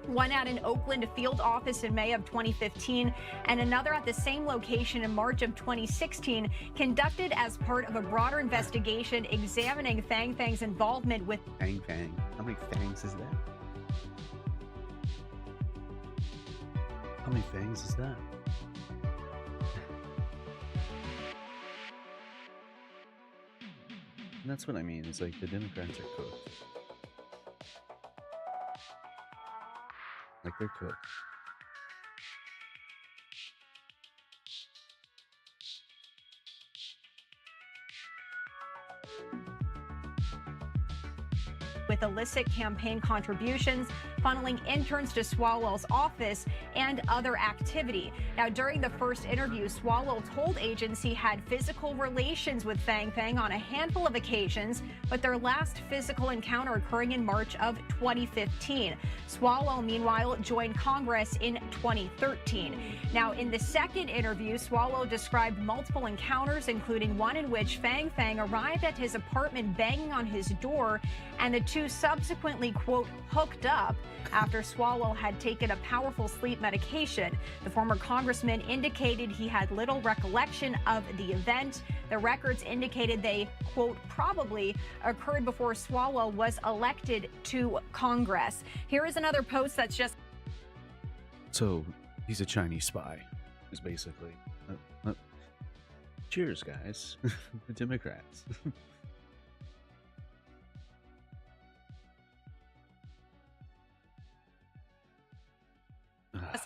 one at an Oakland field office in May of 2015 and another at the same location in March of 2016, conducted as part of a broader investigation examining Fang Fang's involvement with Fang Fang. How many fangs is that? How many fangs is that? And that's what I mean. It's like the Democrats are cooked. Like they're cooked. with illicit campaign contributions, funneling interns to Swalwell's office, and other activity. Now, during the first interview, Swalwell told agents he had physical relations with Fang Fang on a handful of occasions, but their last physical encounter occurring in March of 2015. Swalwell, meanwhile, joined Congress in 2013. Now, in the second interview, Swalwell described multiple encounters, including one in which Fang Fang arrived at his apartment banging on his door, and the two subsequently, quote, hooked up after Swalwell had taken a powerful sleep medication. The former congressman indicated he had little recollection of the event. The records indicated they, quote, probably occurred before Swalwell was elected to Congress. Here is another post that's just... So, he's a Chinese spy, is basically. Cheers, guys. The Democrats.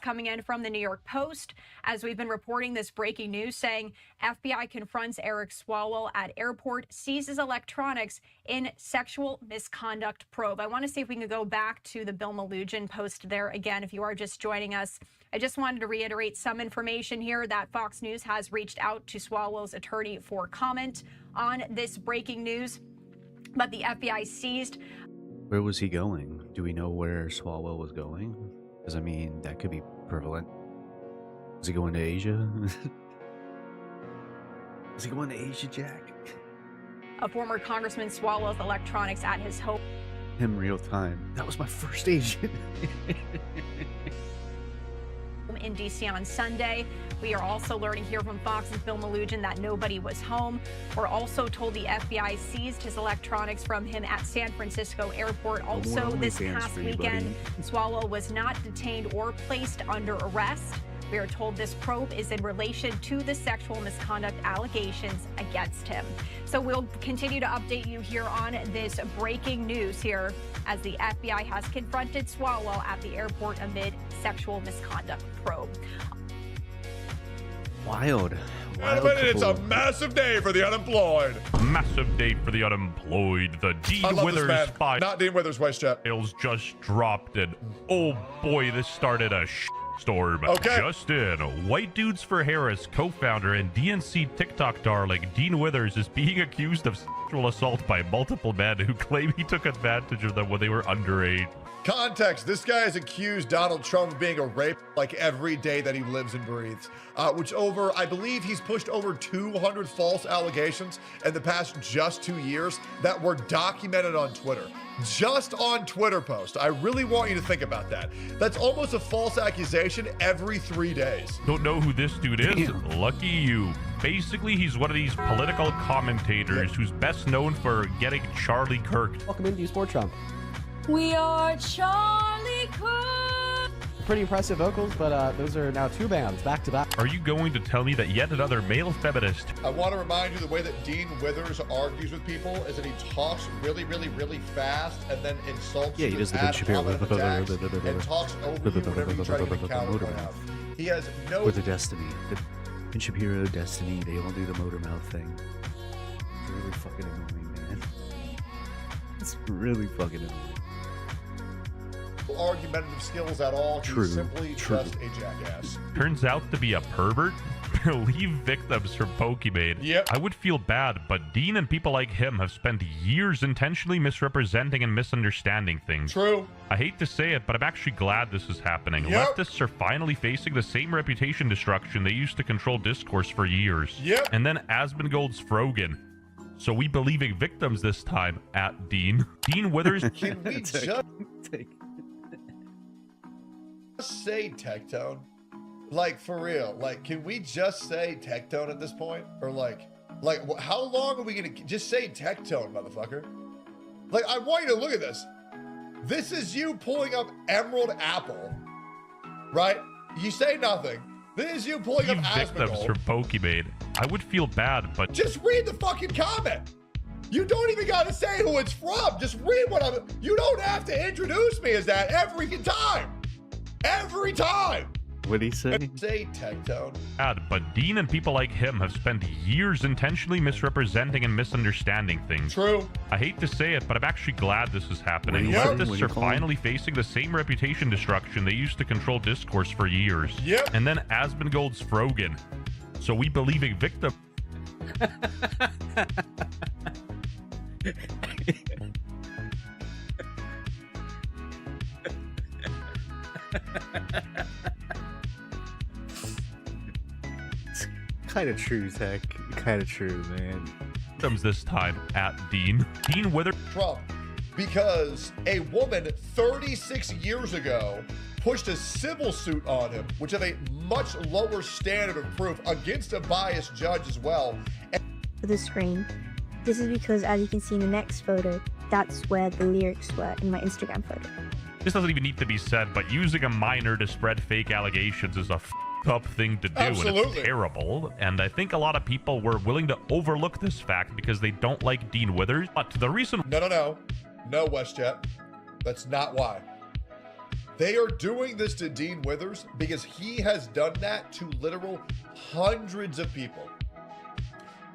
Coming in from the New York Post, as we've been reporting this breaking news saying FBI confronts Eric Swalwell at airport, seizes electronics in sexual misconduct probe. I want to see if we can go back to the Bill Malugin post there again, if you are just joining us. I just wanted to reiterate some information here that Fox News has reached out to Swalwell's attorney for comment on this breaking news, but the FBI seized. Where was he going? Do we know where Swalwell was going? Because, I mean, that could be prevalent. Is he going to Asia? Is he going to Asia, Jack? A former Congressman Swalwell's electronics at his home. Him real time. That was my first Asian. In D.C. on Sunday. We are also learning here from Fox's Bill Malugin that nobody was home. We're also told the FBI seized his electronics from him at San Francisco Airport. Also, this past weekend, Swalwell was not detained or placed under arrest. We are told this probe is in relation to the sexual misconduct allegations against him. So we'll continue to update you here on this breaking news here as the FBI has confronted Swalwell at the airport amid sexual misconduct probe. Wild. It's a massive day for the unemployed. Massive day for the unemployed. The Dean Withers files. Not Dean Withers, waste chat. Just dropped it. Oh boy, this started a storm. Okay. Just in, White Dudes for Harris co-founder and DNC TikTok darling Dean Withers is being accused of sexual assault by multiple men who claim he took advantage of them when they were underage. Context, this guy has accused Donald Trump of being a rape like every day that he lives and breathes, which I believe he's pushed over 200 false allegations in the past just 2 years that were documented on Twitter. Just on Twitter post. I really want you to think about that. That's almost a false accusation every 3 days. Don't know who this dude is? Lucky you. Basically, he's one of these political commentators who's best known for getting Charlie Kirk. Welcome into Sport Trump. We are Charlie Kirk. Pretty impressive vocals, but those are now 2 bands back to back. Are you going to tell me that yet another male feminist? I want to remind you the way that Dean Withers argues with people is that he talks really, really, really fast and then insults he does the Ben Shapiro. and talks over you whenever you try to get a counterpoint out. He has no... Or the Destiny. The Ben Shapiro, Destiny, they all do the motor mouth thing. It's really fucking annoying, man. It's really fucking annoying. Argumentative skills at all. True. He's simply just a jackass. Turns out to be a pervert. believe victims from Pokemon. Yep. I would feel bad, but Dean and people like him have spent years intentionally misrepresenting and misunderstanding things. True. I hate to say it, but I'm actually glad this is happening. Yep. Leftists are finally facing the same reputation destruction they used to control discourse for years. Yep. And then Asmongold's Frogan. So we believing victims this time at Dean. Dean Withers. Can we just say Tectone? Like, for real. Like, can we just say Tectone at this point? Or like how long are we gonna just say Tectone, motherfucker? Like, I want you to look at this. This is you pulling up Emerald Apple, right? You say nothing. This is you pulling up victims Asmongold. from Pokemon. I would feel bad, but Just read the fucking comment. You don't even gotta say who it's from. Just read what I'm. You don't have to introduce me as that every time. Every time. What'd he say? Say Tectone. But Dean and people like him have spent years intentionally misrepresenting and misunderstanding things. True. I hate to say it, but I'm actually glad this is happening. Yep. Leftists are finally facing the same reputation destruction they used to control discourse for years. Yep. And then Asmongold's Frogan. So we believing victim. Kind of true, Tech. Kind of true, man. Victims this time at Dean. Dean Withers. Trump, because a woman 36 years ago pushed a civil suit on him, which have a much lower standard of proof against a biased judge as well. For the screen. This is because, as you can see in the next photo, that's where the lyrics were in my Instagram photo. This doesn't even need to be said, but using a minor to spread fake allegations is a up thing to do, and Absolutely. it's terrible. And I think a lot of people were willing to overlook this fact because they don't like Dean Withers. But the reason No, WestJet. That's not why. They are doing this to Dean Withers because he has done that to literal hundreds of people.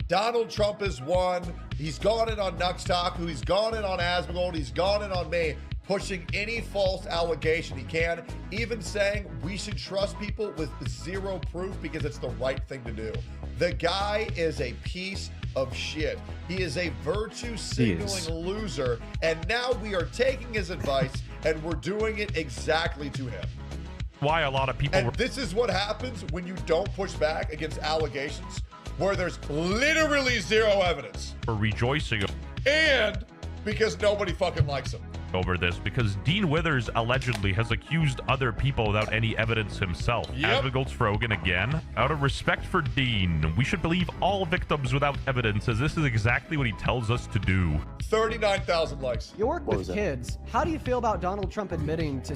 Donald Trump is one. He's gone in on Nuxtaku. He's gone in on Asmongold. He's gone in on me, pushing any false allegation he can, even saying we should trust people with zero proof because it's the right thing to do. The guy is a piece of shit. He is a virtue signaling loser, and now we are taking his advice and we're doing it exactly to him. why a lot of people And this is what happens when you don't push back against allegations where there's literally zero evidence. were rejoicing And because nobody fucking likes him. over this, because Dean Withers allegedly has accused other people without any evidence himself. Yep. Asmongold's Frogan again. Out of respect for Dean, we should believe all victims without evidence, as this is exactly what he tells us to do. 39,000 likes. You work with kids. How do you feel about Donald Trump admitting to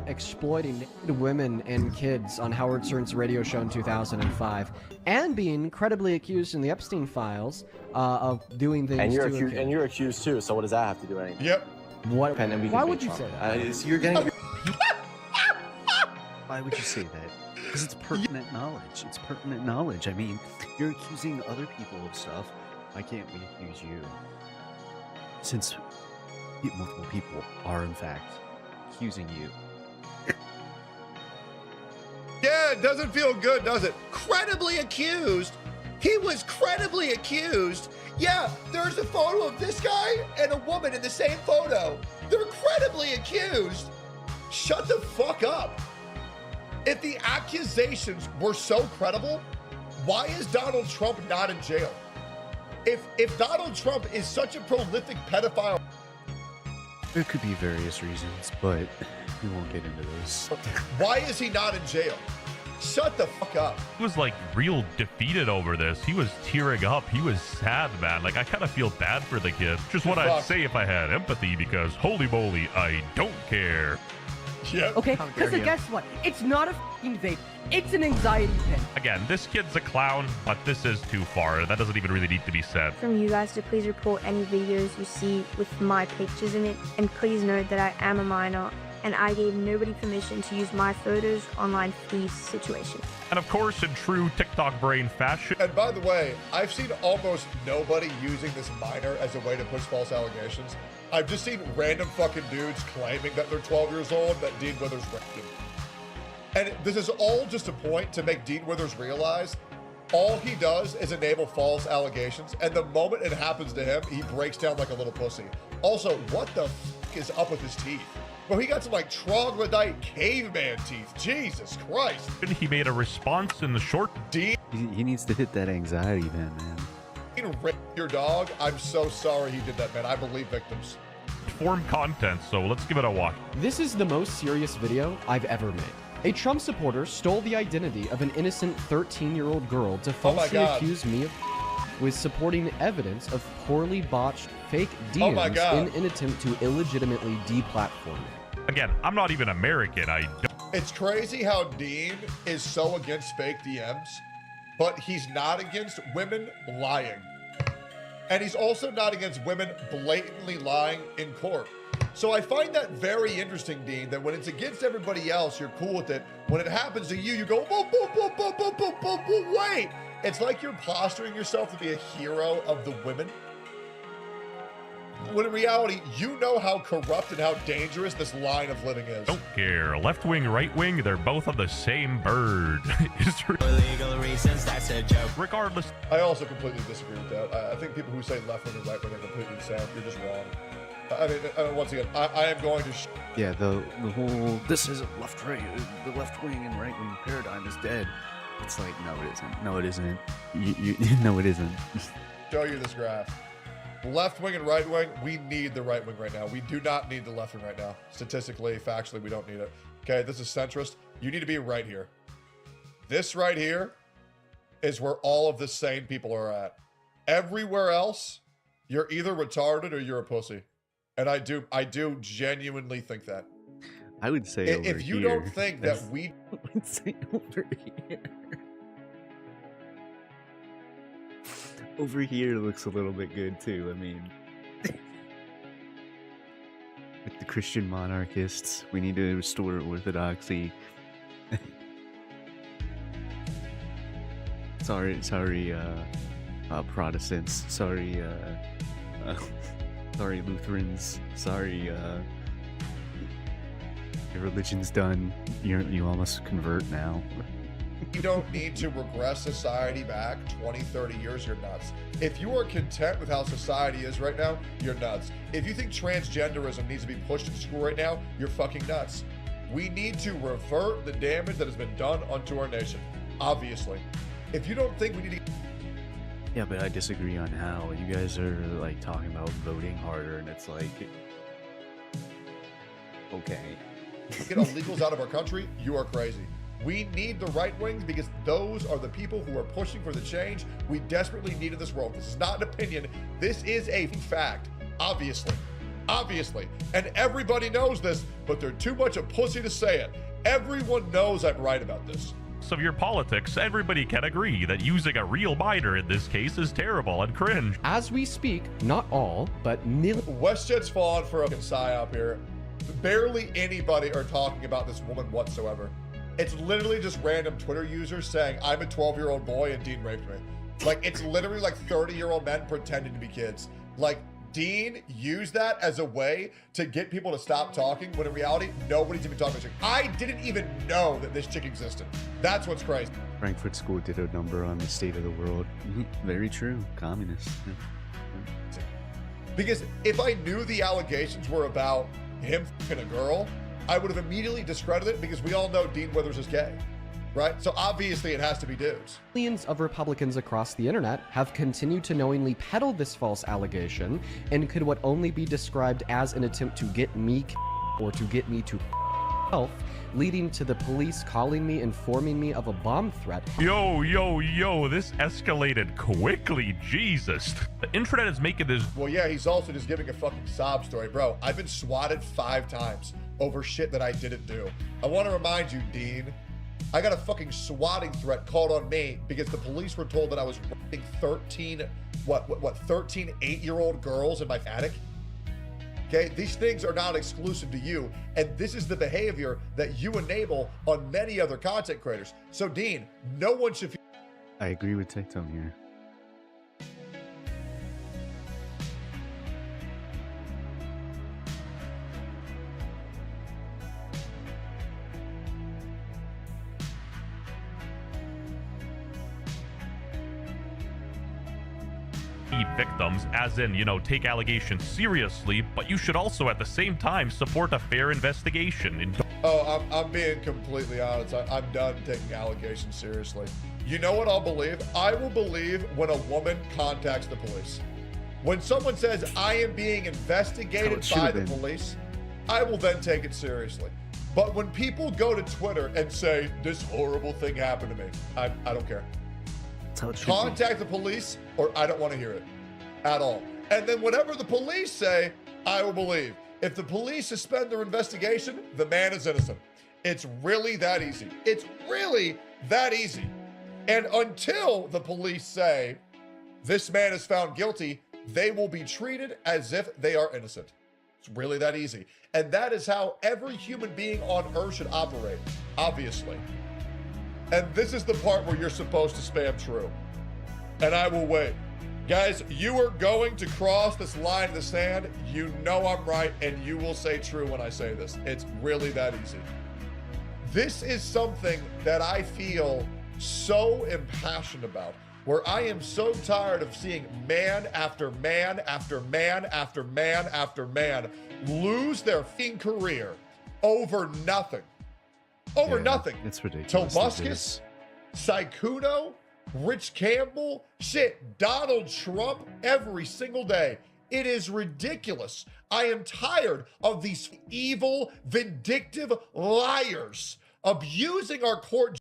exploiting women and kids on Howard Stern's radio show in 2005, and being credibly accused in the Epstein files of doing things And you're to a accused, kid? and you're accused too. So what does that have to do with anything? Yep. What? And we Why can would beat you Trump. say that? You're getting. Why would you say that? Because it's pertinent knowledge. It's pertinent knowledge. I mean, you're accusing other people of stuff. Why can't we accuse you? Since multiple people are, in fact, accusing you. Yeah, it doesn't feel good, does it? Credibly accused. He was credibly accused. Yeah, there's a photo of this guy and a woman in the same photo. They're credibly accused. Shut the fuck up. If the accusations were so credible, why is Donald Trump not in jail? If Donald Trump is such a prolific pedophile, There could be various reasons, but we won't get into this. why is he not in jail? Shut the fuck up. He was like real defeated over this. He was tearing up. He was sad, man. Like, I kind of feel bad for the kid. Just what I'd say if I had empathy, because holy moly, I don't care. Yep. Okay, because guess what? It's not a f***ing vape. It's an anxiety pin. Again, this kid's a clown, but this is too far. That doesn't even really need to be said. From you guys to please report any videos you see with my pictures in it, and please note that I am a minor and I gave nobody permission to use my photos online for these situations. And of course, in true TikTok brain fashion. And by the way, I've seen almost nobody using this minor as a way to push false allegations. I've just seen random fucking dudes claiming that they're 12 years old that Dean Withers raped them. And this is all just a point to make Dean Withers realize all he does is enable false allegations, and the moment it happens to him, he breaks down like a little pussy. Also, what the f is up with his teeth? Bro, he got some like troglodyte caveman teeth. Jesus Christ. He made a response in the short. Dean He needs to hit that anxiety man. raped your dog. I'm so sorry he did that, man. I believe victims. Form content, so let's give it a watch. This is the most serious video I've ever made. A Trump supporter stole the identity of an innocent 13-year-old girl to falsely accuse me of with supporting evidence of poorly botched fake DMs in an attempt to illegitimately deplatform me. Again, I'm not even American. It's crazy how Dean is so against fake DMs, but he's not against women lying. And he's also not against women blatantly lying in court. So I find that very interesting, Dean, that when it's against everybody else, you're cool with it. When it happens to you, you go, boom, boom, boom, boom, boom, boom, boom, boom, wait. It's like you're posturing yourself to be a hero of the women. When in reality, you know how corrupt and how dangerous this line of living is. Don't care. Left wing, right wing, they're both on the same bird. For legal reasons, that's a joke. Regardless. I also completely disagree with that. I think people who say left wing and right wing are completely the same. You're just wrong. I mean, once again, I am going to. Yeah, the whole this isn't left right, the left wing and right wing paradigm is dead. It's like no, it isn't. No, it isn't. No, it isn't. Show you this graph. Left wing and right wing, we need the right wing right now. We do not need the left wing right now. Statistically, factually, we don't need it. Okay, this is centrist. You need to be right here. This right here is where all of the sane people are at. Everywhere else, you're either retarded or you're a pussy. And I do genuinely think that. I would say if you don't think that we I would say over here. Over here looks a little bit good too. I mean, with the Christian monarchists, we need to restore orthodoxy. sorry, Protestants. Sorry, sorry, Lutherans. Sorry, your religion's done. You almost convert now. You don't need to regress society back 20, 30 years, you're nuts. If you are content with how society is right now, you're nuts. If you think transgenderism needs to be pushed in school right now, you're fucking nuts. We need to revert the damage that has been done unto our nation, obviously. If you don't think we need to... Yeah, but I disagree on how. You guys are like talking about voting harder, and it's like... Okay. Get illegals out of our country, you are crazy. We need the right wings because those are the people who are pushing for the change we desperately need in this world. This is not an opinion. This is a fact. Obviously. Obviously. And everybody knows this, but they're too much a pussy to say it. Everyone knows I'm right about this. Of your politics, everybody can agree that using a real minor in this case is terrible and cringe. As we speak, not all, but WestJet's fallen for a psyop here. Barely anybody are talking about this woman whatsoever. It's literally just random Twitter users saying, I'm a 12-year-old boy and Dean raped me. Like, it's literally like 30-year-old men pretending to be kids. Like, Dean used that as a way to get people to stop talking, when in reality, nobody's even talking about chick. I didn't even know that this chick existed. That's what's crazy. Frankfurt School did a number on the state of the world. Very true. Communists. Because if I knew the allegations were about him fucking a girl, I would have immediately discredited it because we all know Dean Withers is gay, right? So obviously it has to be dudes. Millions of Republicans across the internet have continued to knowingly peddle this false allegation and could what only be described as an attempt to get me or to get me to health, leading to the police calling me, informing me of a bomb threat. Yo, this escalated quickly, Jesus. The internet is making this... Well, yeah, he's also just giving a fucking sob story. Bro, I've been swatted 5 times over shit that I didn't do. I want to remind you, Dean, I got a fucking swatting threat called on me because the police were told that I was raping 13 8-year-old girls in my attic. Okay, these things are not exclusive to you, and this is the behavior that you enable on many other content creators. So, Dean, no one should feel... I agree with TikTok here. victims, as in, take allegations seriously, but you should also at the same time support a fair investigation. I'm being completely honest. I'm done taking allegations seriously. You know what I'll believe? I will believe when a woman contacts the police. When someone says, I am being investigated by the police, I will then take it seriously. But when people go to Twitter and say, this horrible thing happened to me, I don't care. Contact the police or I don't want to hear it at all. And then whatever the police say, I will believe. If the police suspend their investigation, the man is innocent. It's really that easy. It's really that easy. And until the police say, this man is found guilty, they will be treated as if they are innocent. It's really that easy. And that is how every human being on earth should operate, obviously. And this is the part where you're supposed to spam true. And I will wait. Guys, you are going to cross this line in the sand. You know I'm right, and you will say true when I say this. It's really that easy. This is something that I feel so impassioned about, where I am so tired of seeing man after man after man after man after man lose their f***ing career over nothing. Over nothing. It's ridiculous. Tobuscus, Saikuno, Rich Campbell, Donald Trump every single day. It is ridiculous. I am tired of these evil, vindictive liars abusing our court.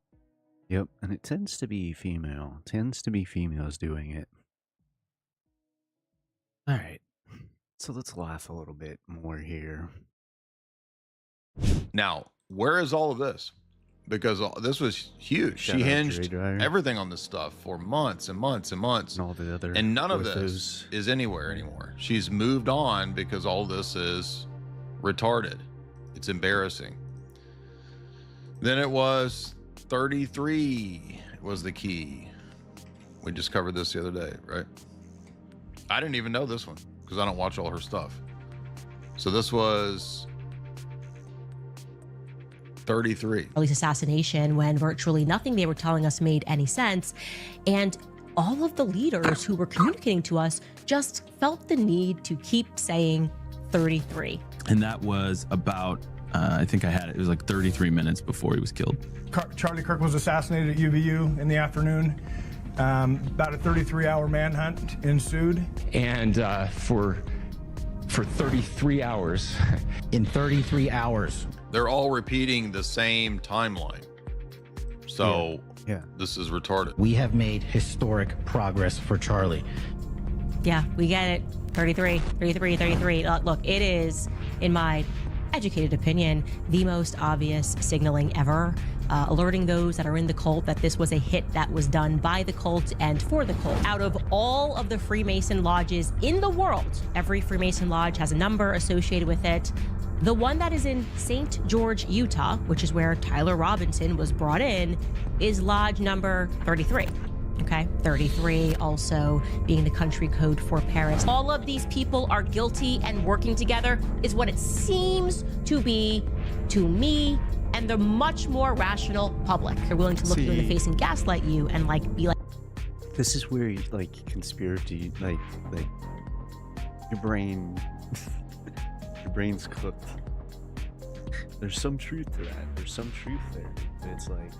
Yep, and it tends to be female. Tends to be females doing it. All right, so let's laugh a little bit more here. Now, where is all of this? Because this was huge. She hinged everything on this stuff for months and months and months. And all the other and none of this is anywhere anymore. She's moved on because all this is retarded. It's embarrassing. Then it was 33 was the key. We just covered this the other day, right? I didn't even know this one because I don't watch all her stuff. So this was 33. Police assassination, when virtually nothing they were telling us made any sense. And all of the leaders who were communicating to us just felt the need to keep saying 33. And that was about, I think I had it was like 33 minutes before he was killed. Charlie Kirk was assassinated at UVU in the afternoon. About a 33-hour manhunt ensued. And for 33 hours. In 33 hours. They're all repeating the same timeline. So this is retarded. We have made historic progress for Charlie. Yeah, we get it. 33, 33, 33. Look, it is, in my educated opinion, the most obvious signaling ever. Alerting those that are in the cult that this was a hit that was done by the cult and for the cult. Out of all of the Freemason lodges in the world, every Freemason lodge has a number associated with it. The one that is in St. George, Utah, which is where Tyler Robinson was brought in, is lodge number 33. Okay, 33 also being the country code for Paris. All of these people are guilty and working together is what it seems to be to me and the much more rational public. They're willing to look you in the face and gaslight you and be like. This is where conspiracy, like your brain, your brain's cooked. There's some truth to that. There's some truth there. And it's like,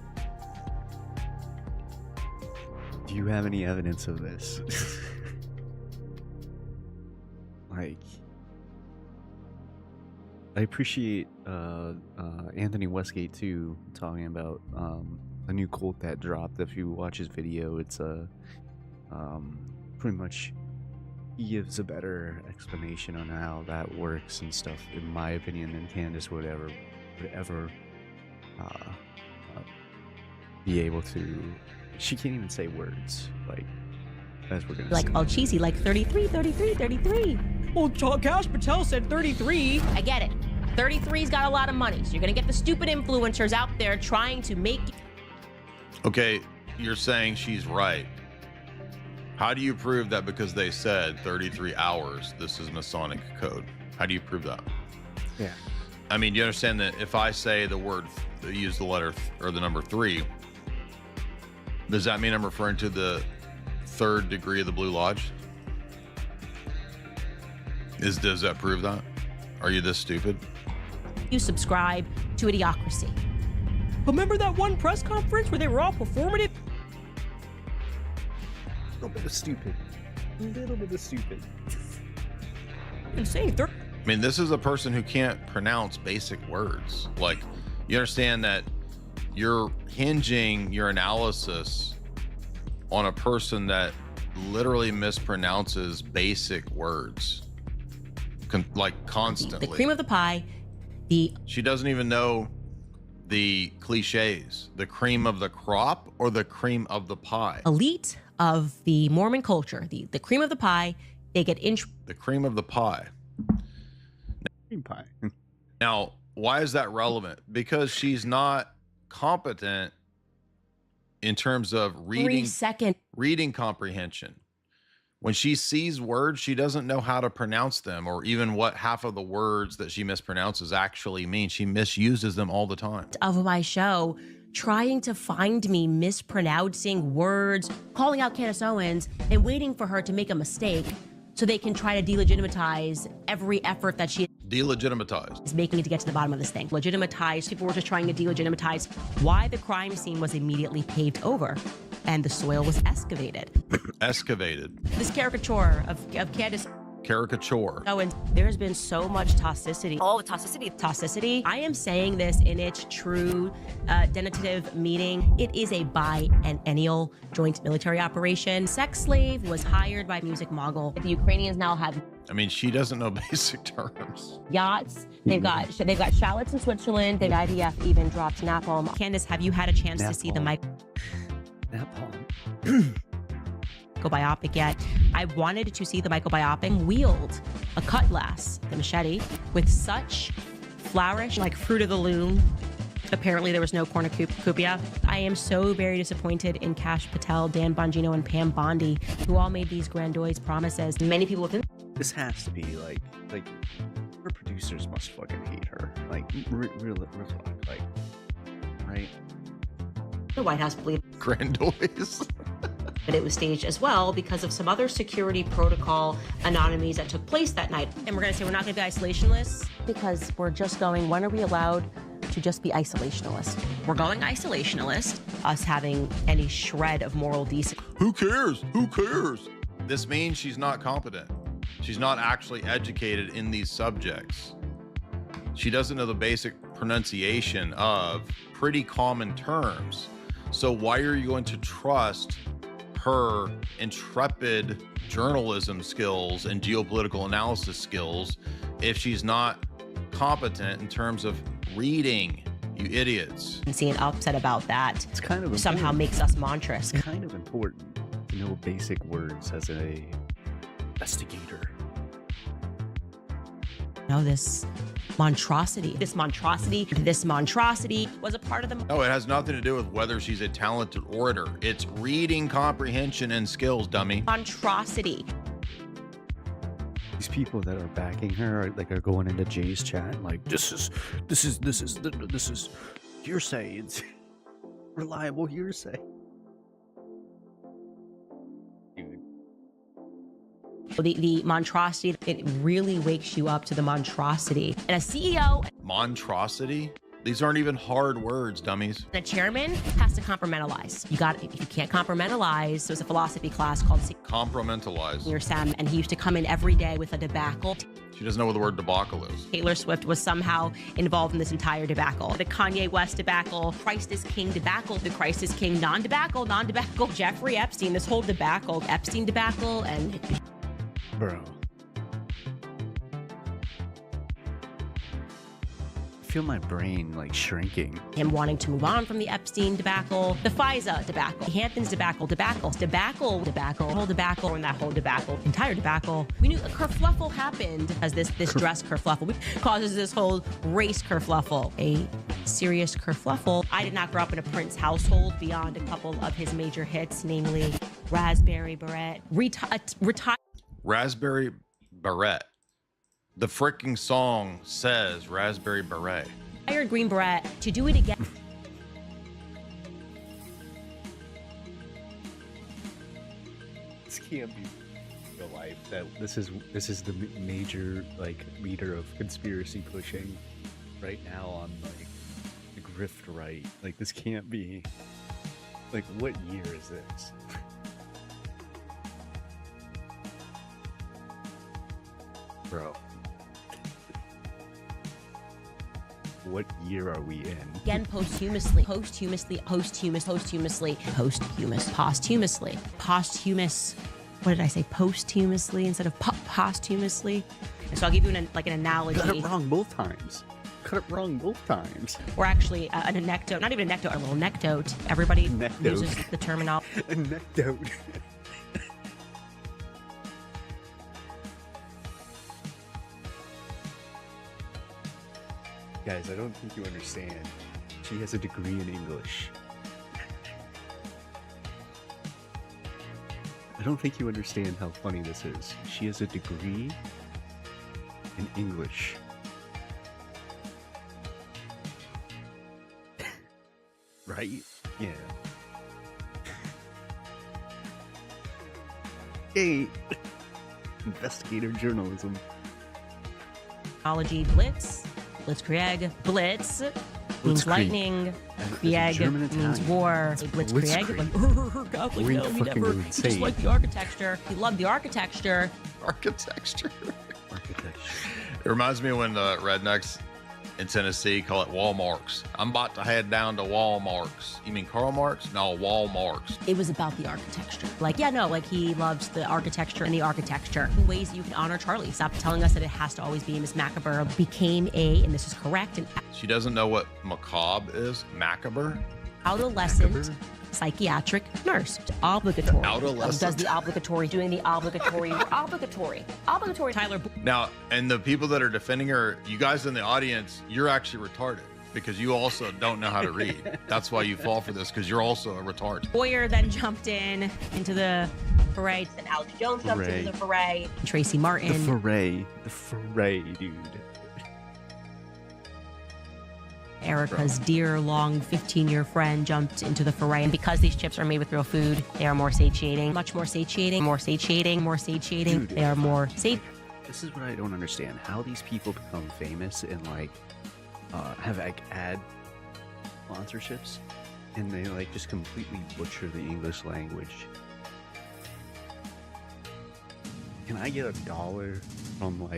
do you have any evidence of this? I appreciate Anthony Westgate too, talking about a new cult that dropped. If you watch his video, it's pretty much he gives a better explanation on how that works and stuff, in my opinion, than Candace would ever be able to. She can't even say words, as we're gonna say. All cheesy, 33, 33, 33. Well, Cash Patel said 33. I get it. 33's got a lot of money, so you're gonna get the stupid influencers out there trying to make. Okay, you're saying she's right. How do you prove that because they said 33 hours, this is Masonic code? How do you prove that? Yeah. I mean, you understand that if I say the word, use the letter or the number 3, does that mean I'm referring to the 3rd degree of the Blue Lodge? Does that prove that? Are you this stupid? You subscribe to Idiocracy. Remember that one press conference where they were all performative? A little bit of stupid. Insane. I mean, this is a person who can't pronounce basic words. Like, you understand that you're hinging your analysis on a person that literally mispronounces basic words, constantly. The cream of the pie. She doesn't even know the cliches. The cream of the crop or the cream of the pie? Elite of the Mormon culture, the cream of the pie. They get the cream of the pie. Cream pie. Now, why is that relevant? Because she's not competent in terms of reading comprehension. When she sees words, she doesn't know how to pronounce them, or even what half of the words that she mispronounces actually mean. She misuses them all the time. Of my show, trying to find me mispronouncing words, calling out Candace Owens, and waiting for her to make a mistake so they can try to delegitimize every effort that she is making to get to the bottom of this thing. Legitimatize. People were just trying to delegitimize why the crime scene was immediately paved over and the soil was excavated. This caricature of Candace Owens, there's been so much toxicity. Oh, toxicity. I am saying this in its true denotative meaning. It is a biennial joint military operation. Sex slave was hired by music mogul. The Ukrainians now have. I mean, she doesn't know basic terms. Yachts. They've got shallots in Switzerland. The IDF even dropped napalm. Candace, have you had a chance to see the napalm biopic yet? I wanted to see the Michael biopic wield a cutlass, the machete, with such flourish, like Fruit of the Loom. Apparently there was no cornucopia. I am so very disappointed in Kash Patel, Dan Bongino, and Pam Bondi, who all made these grandiose promises. Many people within this has to be like her producers must fucking hate her. Like real talk, like, right? The White House believed grandiose. But it was staged as well because of some other security protocol anomalies that took place that night. And we're gonna say we're not gonna be isolationalists because we're just going, when are we allowed to just be isolationalist? We're going isolationalist, us having any shred of moral decency. Who cares? Who cares? This means she's not competent. She's not actually educated in these subjects. She doesn't know the basic pronunciation of pretty common terms. So why are you going to trust her intrepid journalism skills and geopolitical analysis skills if she's not competent in terms of reading, you idiots? And seeing upset about that, it's kind of somehow makes us monstrous. It's kind of important to know basic words as a investigator. No, this monstrosity was a part of the. No, it has nothing to do with whether she's a talented orator. It's reading comprehension and skills, dummy. Monstrosity. These people that are backing her are going into Jay's chat like this is hearsay. It's reliable hearsay. The monstrosity, it really wakes you up to the monstrosity. And a CEO. Monstrosity? These aren't even hard words, dummies. The chairman has to compartmentalize. If you can't compartmentalize, there's a philosophy class called Compartmentalize. Near Sam, and he used to come in every day with a debacle. She doesn't know what the word debacle is. Taylor Swift was somehow involved in this entire debacle. The Kanye West debacle, Christ is King debacle, the Christ is King non-debacle, Jeffrey Epstein, this whole debacle, Epstein debacle, and... Bro. I feel my brain shrinking. Him wanting to move on from the Epstein debacle, the FISA debacle, Hamptons debacle, whole debacle, and that whole debacle, entire debacle. We knew a kerfluffle happened as this dress kerfluffle causes this whole race kerfluffle, a serious kerfluffle. I did not grow up in a Prince household beyond a couple of his major hits, namely Raspberry Beret, Raspberry Beret. The freaking song says Raspberry Beret. Retired Green Beret to do it again. This can't be. real life that this is the major like leader of conspiracy pushing right now on like the grift right. Like this can't be. Like what year is this? Bro. What year are we in? Again, posthumously, posthumous. What did I say? Posthumously instead of posthumously. And so I'll give you an analogy. Got it wrong both times. Or actually, an anecdote, not even an anecdote, a little necdote. Everybody uses the terminology. Anecdote. Guys, I don't think you understand. She has a degree in English. I don't think you understand how funny this is. She has a degree in English. Right? Yeah. Hey! Investigative journalism. Blitz. Blitzkrieg. Blitz means lightning. Krieg means war. Blitzkrieg. God, like, no, he never. He just liked the architecture. He loved the architecture. Architecture. It reminds me of when the rednecks in Tennessee call it Walmarts. I'm about to head down to Walmarts. You mean Karl Marx? No, Walmarts. It was about the architecture. He loves the architecture and the architecture. Ways you can honor Charlie. Stop telling us that it has to always be Miss Macabre. Became and this is correct, She doesn't know what macabre is? Macabre? Adolescent psychiatric nurse. Obligatory. Adolescent. Does the obligatory, doing the obligatory. Obligatory. Tyler. Now, and the people that are defending her, you guys in the audience, you're actually retarded because you also don't know how to read. That's why you fall for this, because you're also a retard. Boyer then jumped into the foray. Then Alex Jones jumped into the foray. Tracy Martin. The foray, dude. Erica's dear, long, 15-year friend jumped into the foray. And because these chips are made with real food, they are more satiating. Much more satiating. Dude, they are more satiating. This is what I don't understand. How these people become famous and have ad sponsorships, and they just completely butcher the English language. Can I get $1 from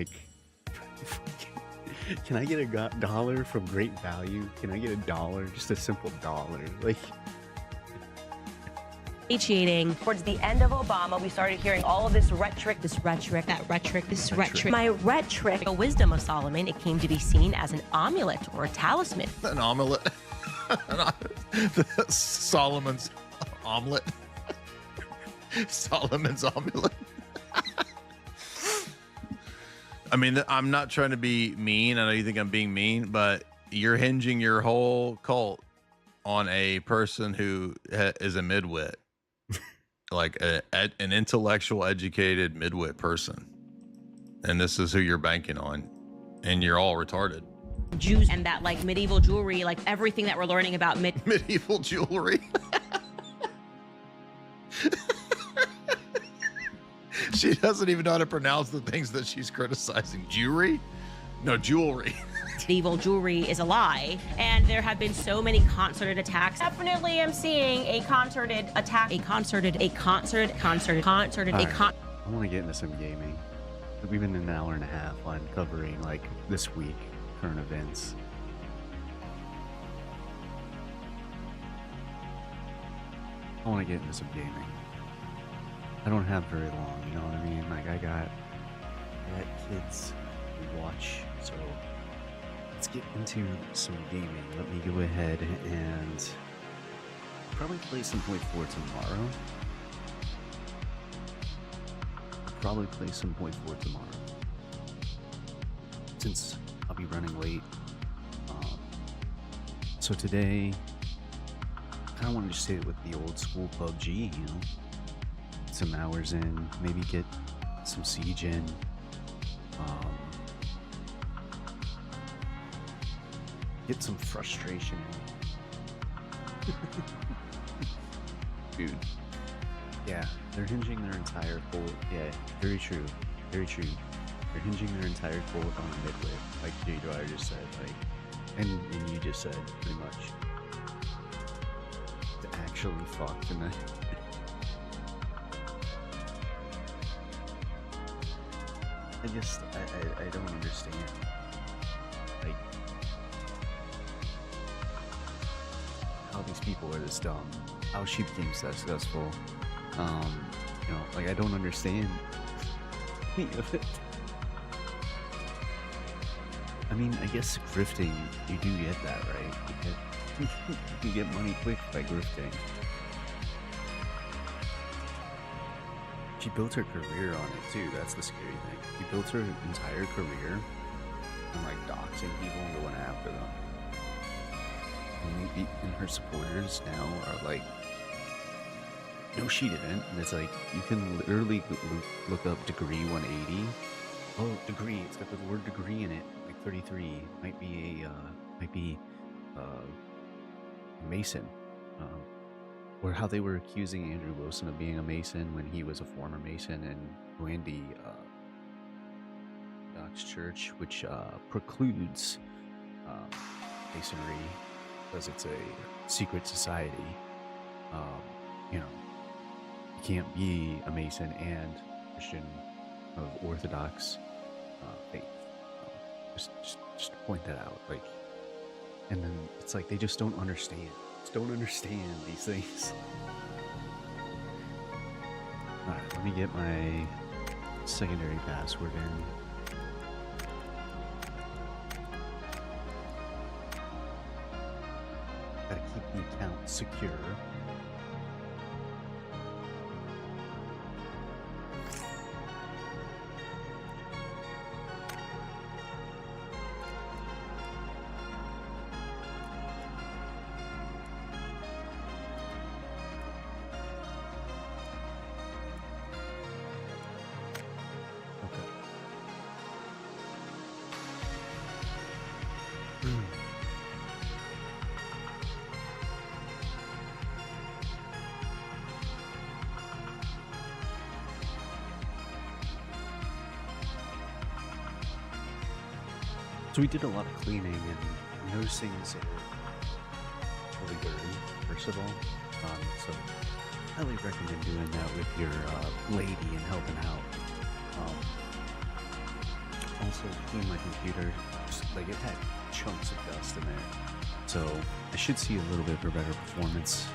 Can I get $1 from Great Value? Can I get $1? Just a simple $1. Satiating. Towards the end of Obama, we started hearing all of this rhetoric. My rhetoric. The wisdom of Solomon, it came to be seen as an amulet or a talisman. An omelet. Solomon's omelet. Solomon's omelet. I mean, I'm not trying to be mean. I know you think I'm being mean, but you're hinging your whole cult on a person who is a midwit, an intellectual, educated midwit person. And this is who you're banking on. And you're all retarded. Jews and that medieval jewelry, everything that we're learning about medieval jewelry. She doesn't even know how to pronounce the things that she's criticizing. Jewelry? No, jewelry. Medieval jewelry is a lie, and there have been so many concerted attacks. Definitely am seeing a concerted attack. I want to get into some gaming. We've been an hour and a half on covering this week, current events. I want to get into some gaming. I don't have very long, you know what I mean? I got kids to watch, so let's get into some gaming. Let me go ahead and probably play some Point 4 tomorrow. Since I'll be running late. So today, I kind of want to just stay with the old school PUBG, you know? Some hours in, maybe get some siege in. Get some frustration in. Dude. Yeah. They're hinging their entire cult. Yeah, very true. Very true. They're hinging their entire cult on a midwit, like Jay Dwyer just said, like, and you just said, pretty much. To actually fuck tonight. I don't understand. Like, how these people are this dumb. How she became successful. You know, like, I don't understand any of it. I mean, I guess grifting, you do get that, right? You get money quick by grifting. She built her career on it too, that's the scary thing. She built her entire career on like doxing people and going after them. And her supporters now are like, no, she didn't. And it's like, you can literally look up degree 180. Oh, degree, it's got the word degree in it, like 33. Might be a Mason. Or how they were accusing Andrew Wilson of being a Mason when he was a former Mason and joined the Orthodox Church, which precludes Masonry because it's a secret society. You know, you can't be a Mason and Christian of Orthodox faith. Just to point that out, like, and then it's like they just don't understand. Don't understand these things. Alright, let me get my secondary password in. Gotta keep the account secure. So we did a lot of cleaning and noticing things really dirty, first of all. So I highly recommend doing that with your lady and helping out. Also, clean my computer, just, like, it had chunks of dust in there. So I should see a little bit for better performance.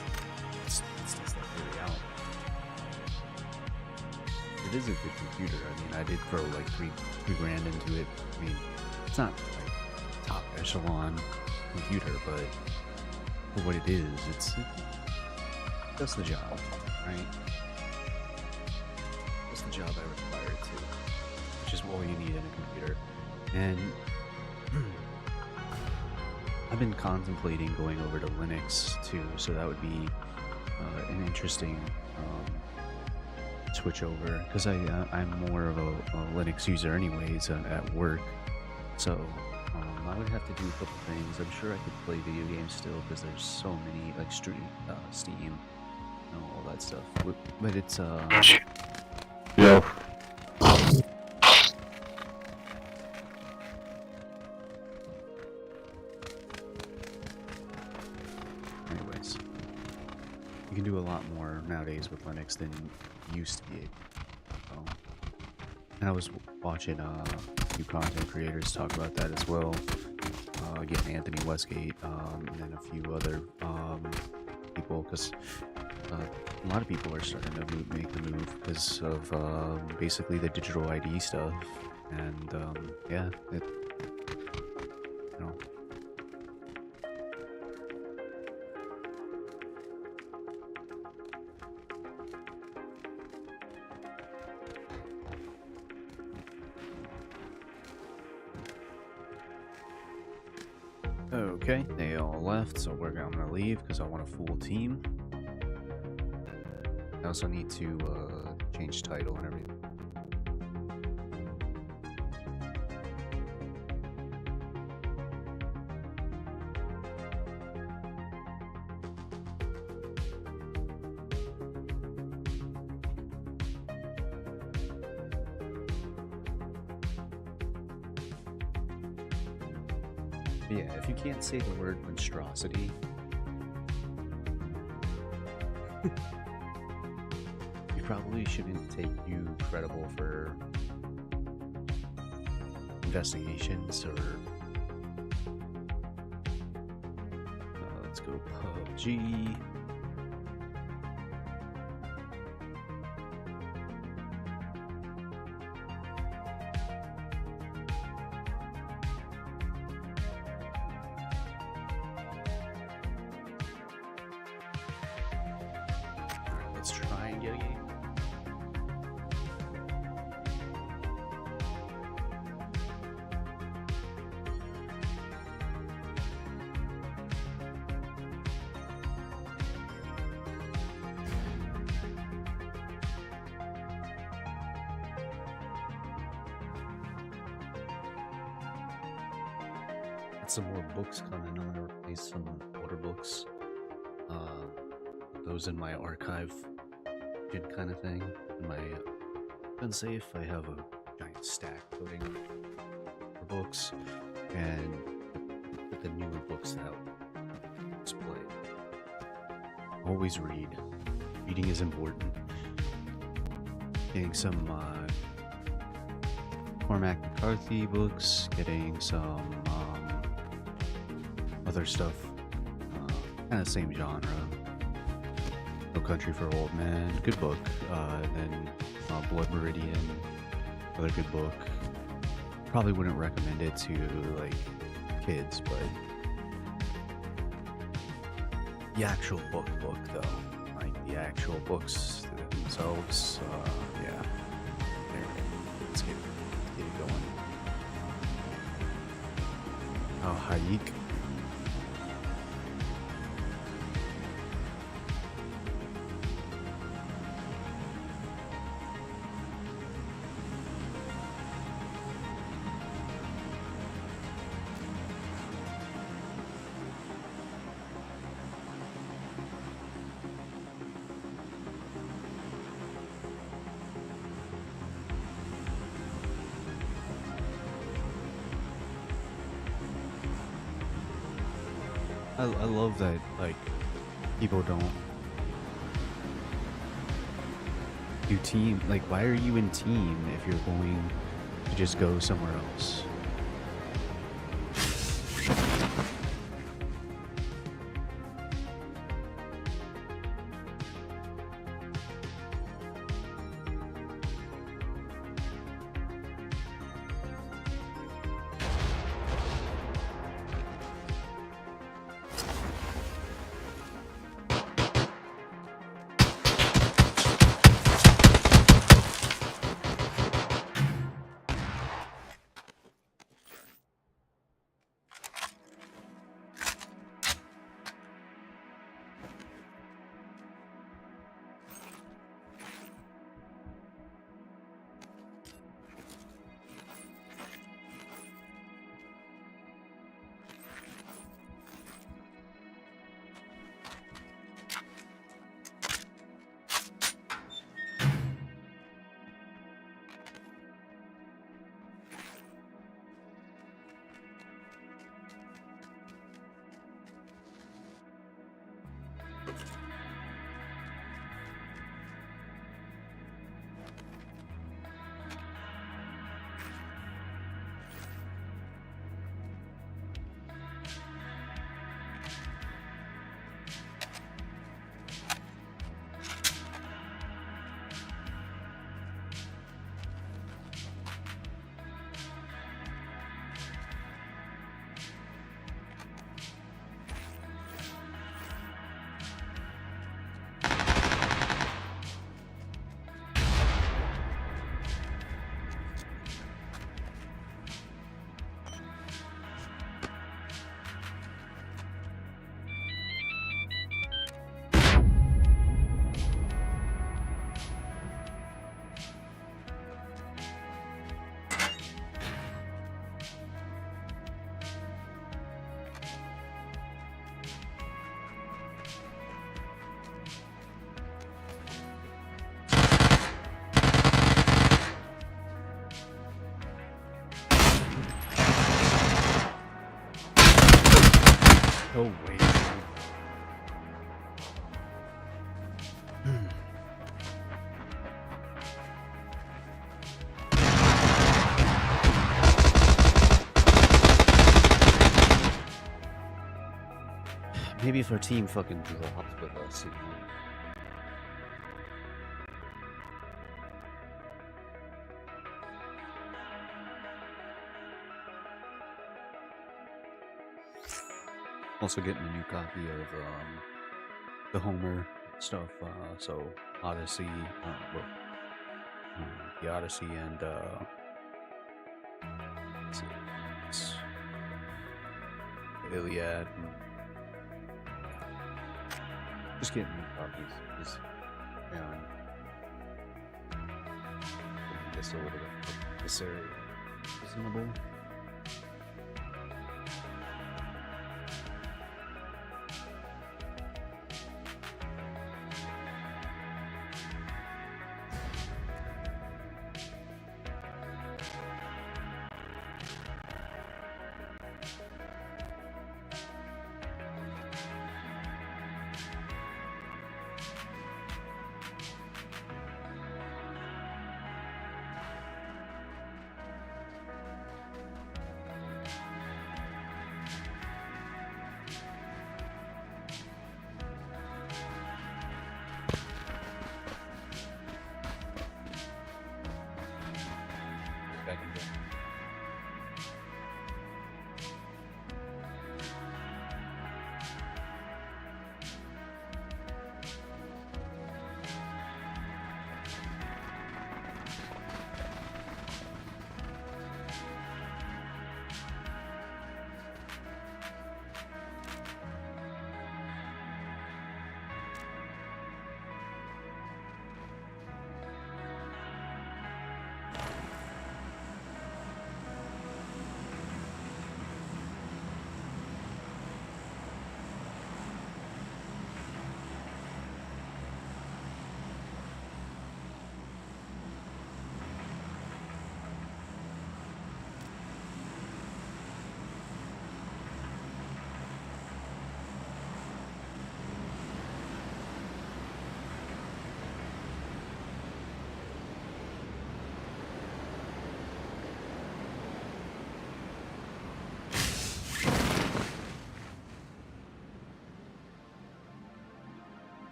It's just that really out. It is a good computer. I mean, I did throw like three grand into it. I mean, it's not like top echelon computer, but for what it is, it does the job, right? Does the job I require it to, which is all you need in a computer. And I've been contemplating going over to Linux too, so that would be an interesting switch over, because I'm more of a Linux user anyways at work. So I would have to do a couple things. I'm sure I could play video games still because there's so many, like Steam, all that stuff. But it's yeah. Anyways, you can do a lot more nowadays with Linux than you used to be able. And I was watching a few content creators talk about that as well. Getting Anthony Westgate and then a few other people, because a lot of people are starting to make the move because of basically the digital ID stuff. And yeah, it, you know. Okay, they all left, so I'm gonna leave because I want a full team. I also need to change title and everything. Yeah, if you can't say the word monstrosity, you probably shouldn't take you credible for investigations or let's go PUBG. Let's try and get a game. Some more books coming. I'm gonna replace some older books. Those in my archive kind of thing. In my gun safe, I have a giant stack loading for books, and put the newer books out display. Always read. Reading is important. Getting some Cormac McCarthy books. Getting some other stuff, kind of same genre. No Country for Old Men, good book. And then Blood Meridian, another good book. Probably wouldn't recommend it to like kids, but the actual book though, like the actual books themselves, yeah. There, let's get it going. Oh, Hayek. I love that, like, people don't do team. Like, why are you in team if you're going to just go somewhere else? Maybe if our team fucking dropped with us, you know. Also getting a new copy of the Homer stuff. So Odyssey, the Odyssey and it's the Iliad. And just getting new copies. Just, you know, just a little bit necessary, reasonable.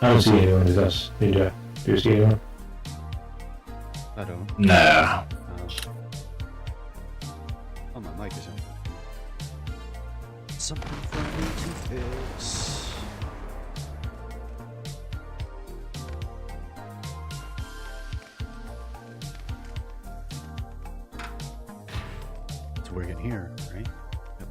I don't see anyone with us, Ninja. Do you see anyone? I don't. Nah. Oh, my mic is on. Something for me to fix. It's working here, right? Yep.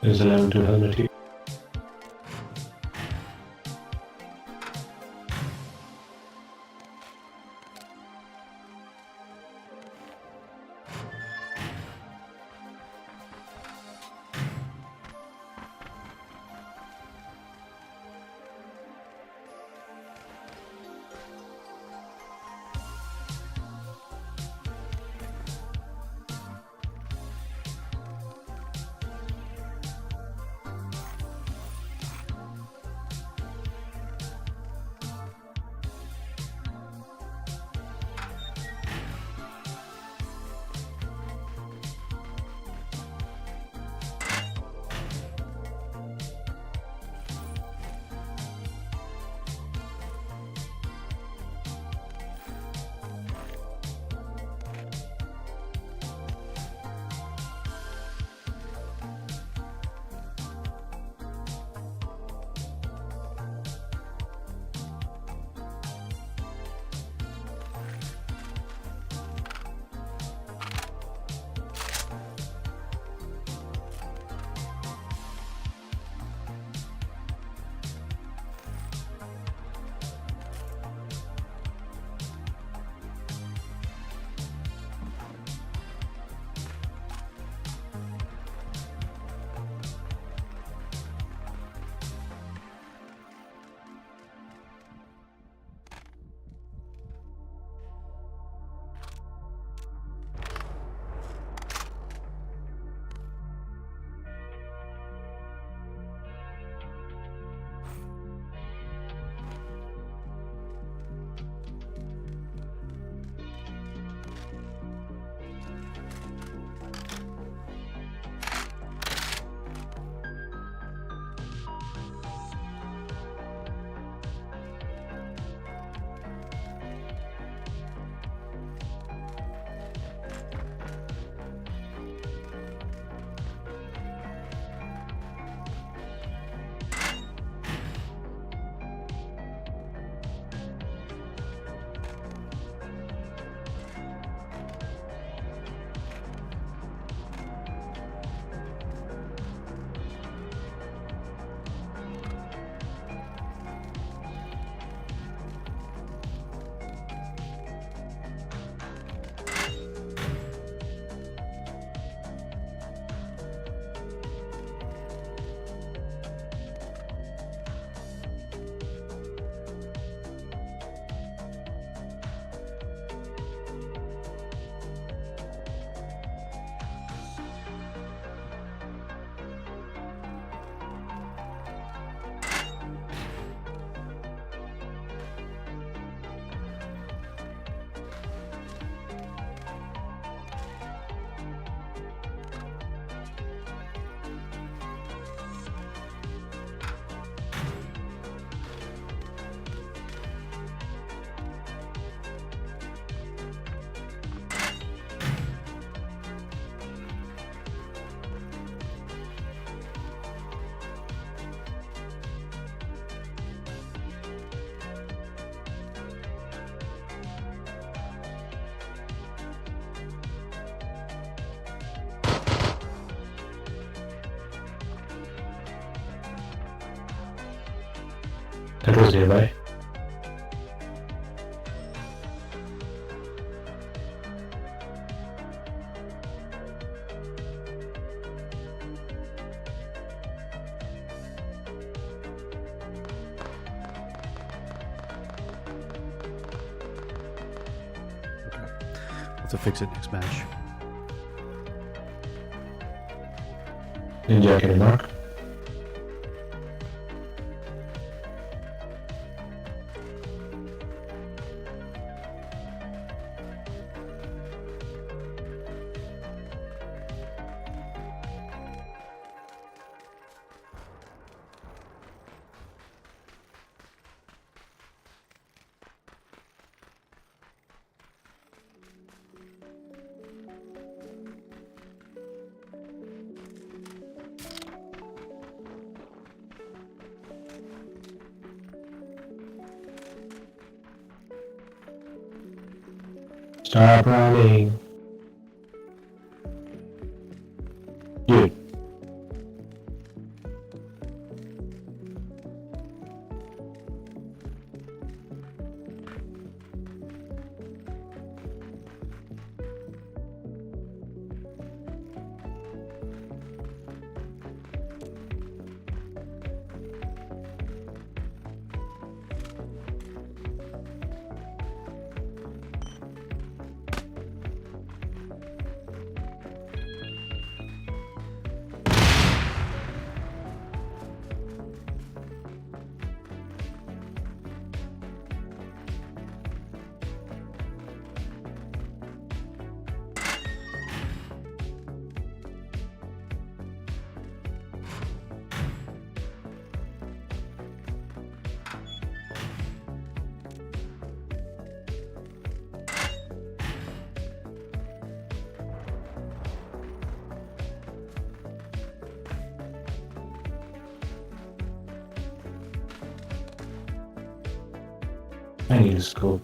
There's an M200 here. That was nearby. To fix it next match. Ninja, can you mark? Stop running. Dude. I need a scope.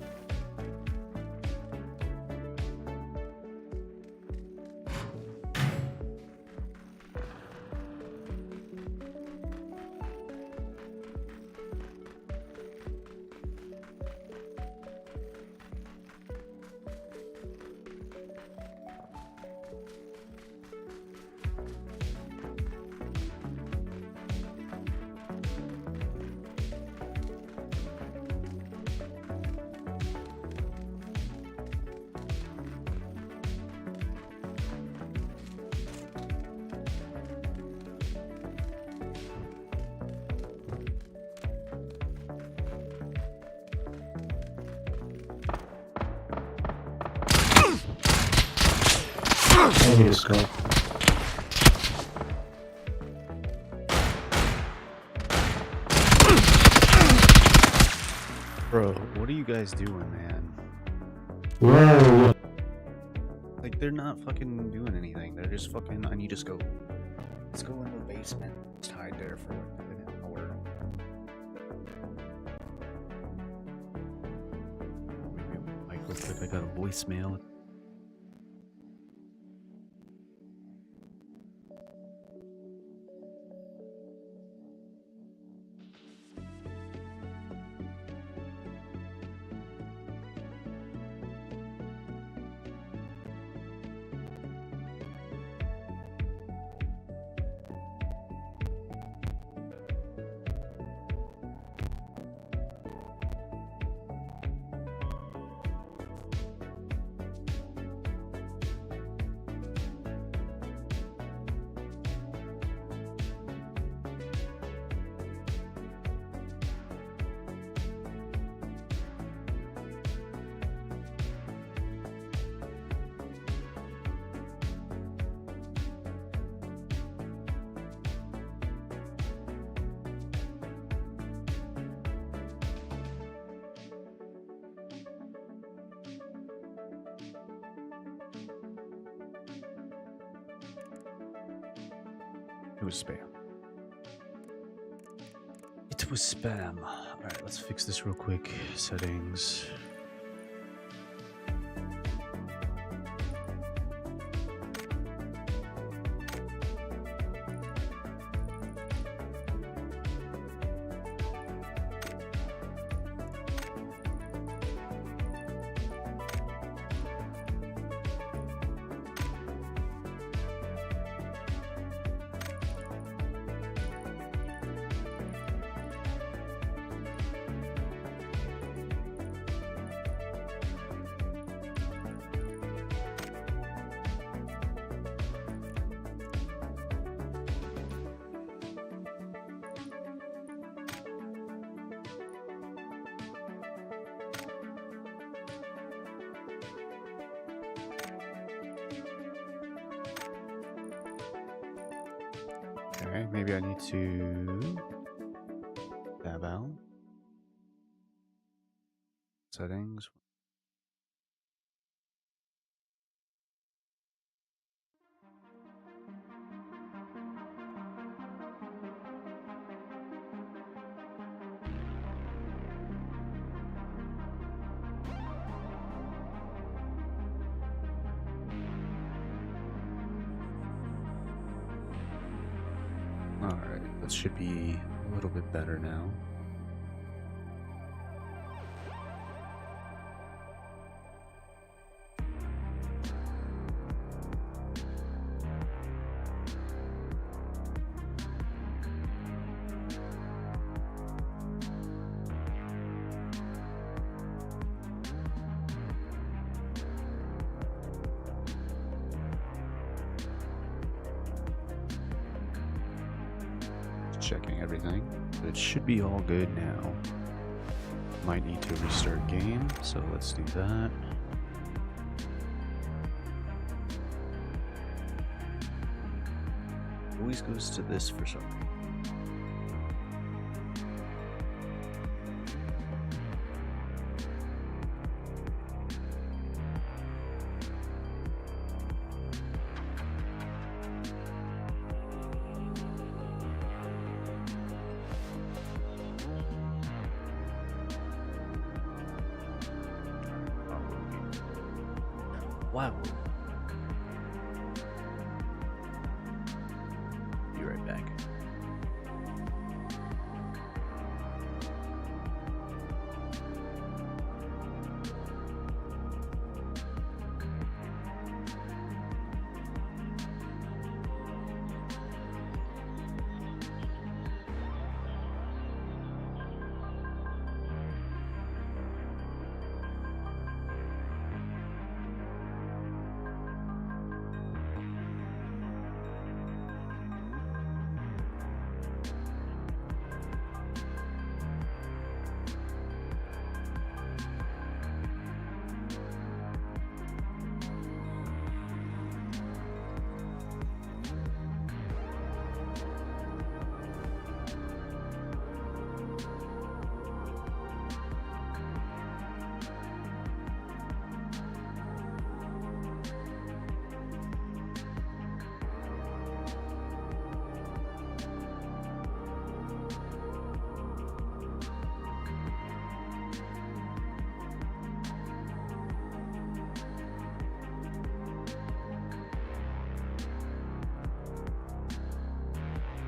I need a scope. Bro, what are you guys doing, man? Whoa! Like, they're not fucking doing anything. They're just fucking, I need a scope. Let's go in the basement. Just hide there for like an hour. Like, looks like I got a voicemail. It was spam. It was spam. Alright, let's fix this real quick. Settings. Okay, maybe I need to tab out. Settings. Alright, that should be a little bit better now. Checking everything, but it should be all good now. Might need to restart game, so let's do that. Always goes to this for some reason. Wow. Be right back.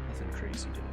Nothing crazy today.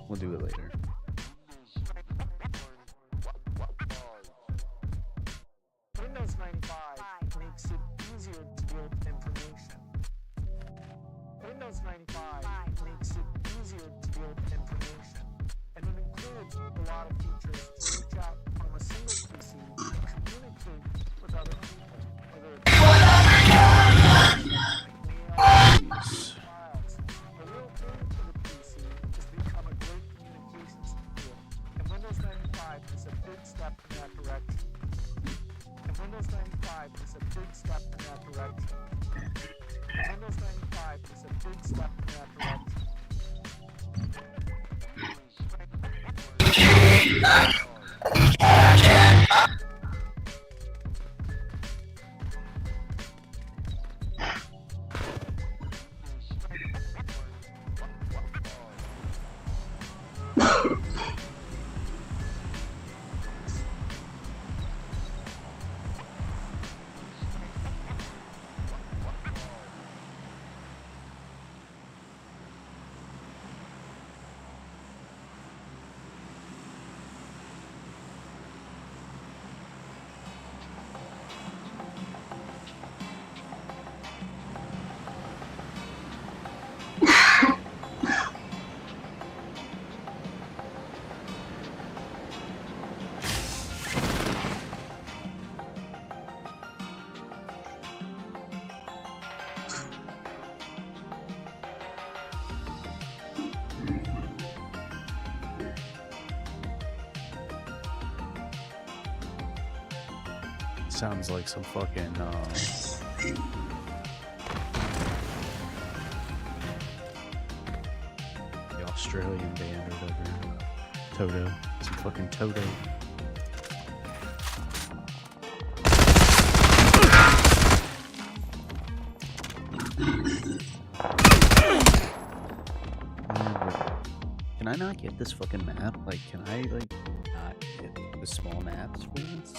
We'll do it later. Windows 95 makes it easier to deal with information. Windows 95 makes it easier to deal with information, and it includes a lot of features to reach out from a single PC and communicate with other people, whether it's files. A real thing for the PC has become a great communications tool, and Windows 95 is a big step in that direction. Windows 95 is a big step in that direction. Windows 95 is a big step in that direction. Sounds like some fucking the Australian band or whatever. Toto. Some fucking Toto. Can I not get this fucking map? Like, can I, like, not get the small maps for this?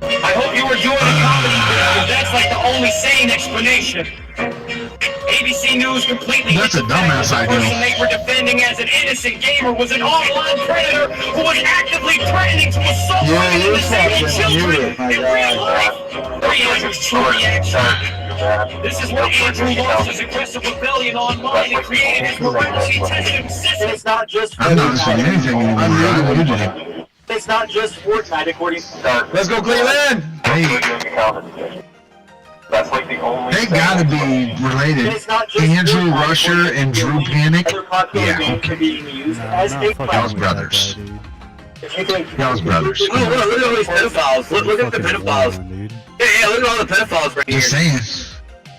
I hope you were doing a comedy because that's like the only sane explanation. ABC News completely. That's a dumbass the idea. person they were defending as an innocent gamer was an online predator who was actively threatening to assault women and disable children in real life. Andrew's true reaction. This is where Andrew launched his aggressive rebellion online and created his morality testing system. It's not just. I'm not saying anything anymore. It's not just Fortnite, according to Let's go, Cleveland! Hey. That's like the only. They gotta be related. Andrew Rusher and DrewPanic. Yeah, okay. Y'all's brothers. Y'all's brothers. Look at all these pedophiles. Look at the pedophiles. Yeah, look at all the pedophiles right here. Just saying.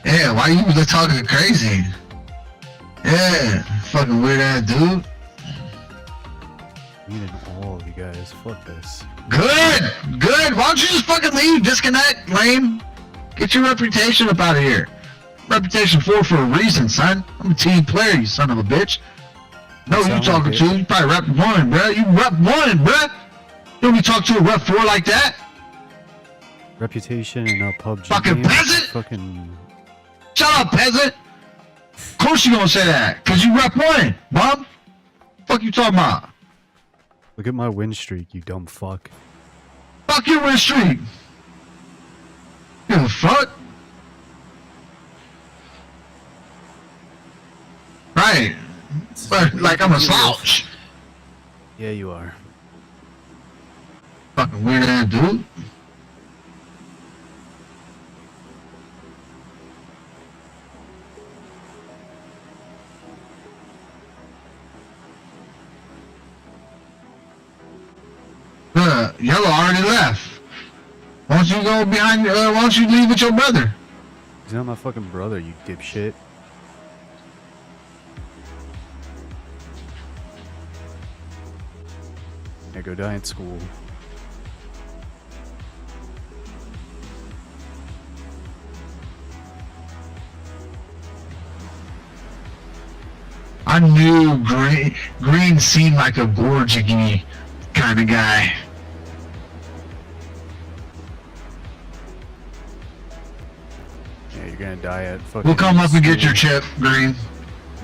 Yeah, why you talking crazy? Yeah, fucking weird ass dude. Meaning all of you guys. Fuck this. Good! Good! Why don't you just fucking leave? Disconnect, lame. Get your reputation up out of here. Reputation for a reason, son. I'm a team player, you son of a bitch. No, you talking to? You probably rep 1, bruh. You rep 1, bruh. You don't be talking to a rep 4 like that. Reputation in a PUBG fucking game. Peasant! Fucking... Shut up, peasant! Of course you gonna say that, cause you rep 1, bum. Fuck you talking about? Look at my win streak, you dumb fuck. Fuck your win streak. Give a fuck. Right. But like I'm a slouch. Yeah, you are. Fucking weird ass dude. Yellow already left. Why don't you go behind? Why don't you leave with your brother? He's not my fucking brother, you dipshit. Yeah, go die at school. I knew Green seemed like a gorgy kind of guy. Yeah, you're gonna die at fucking We'll come up and get your school. chip, Green.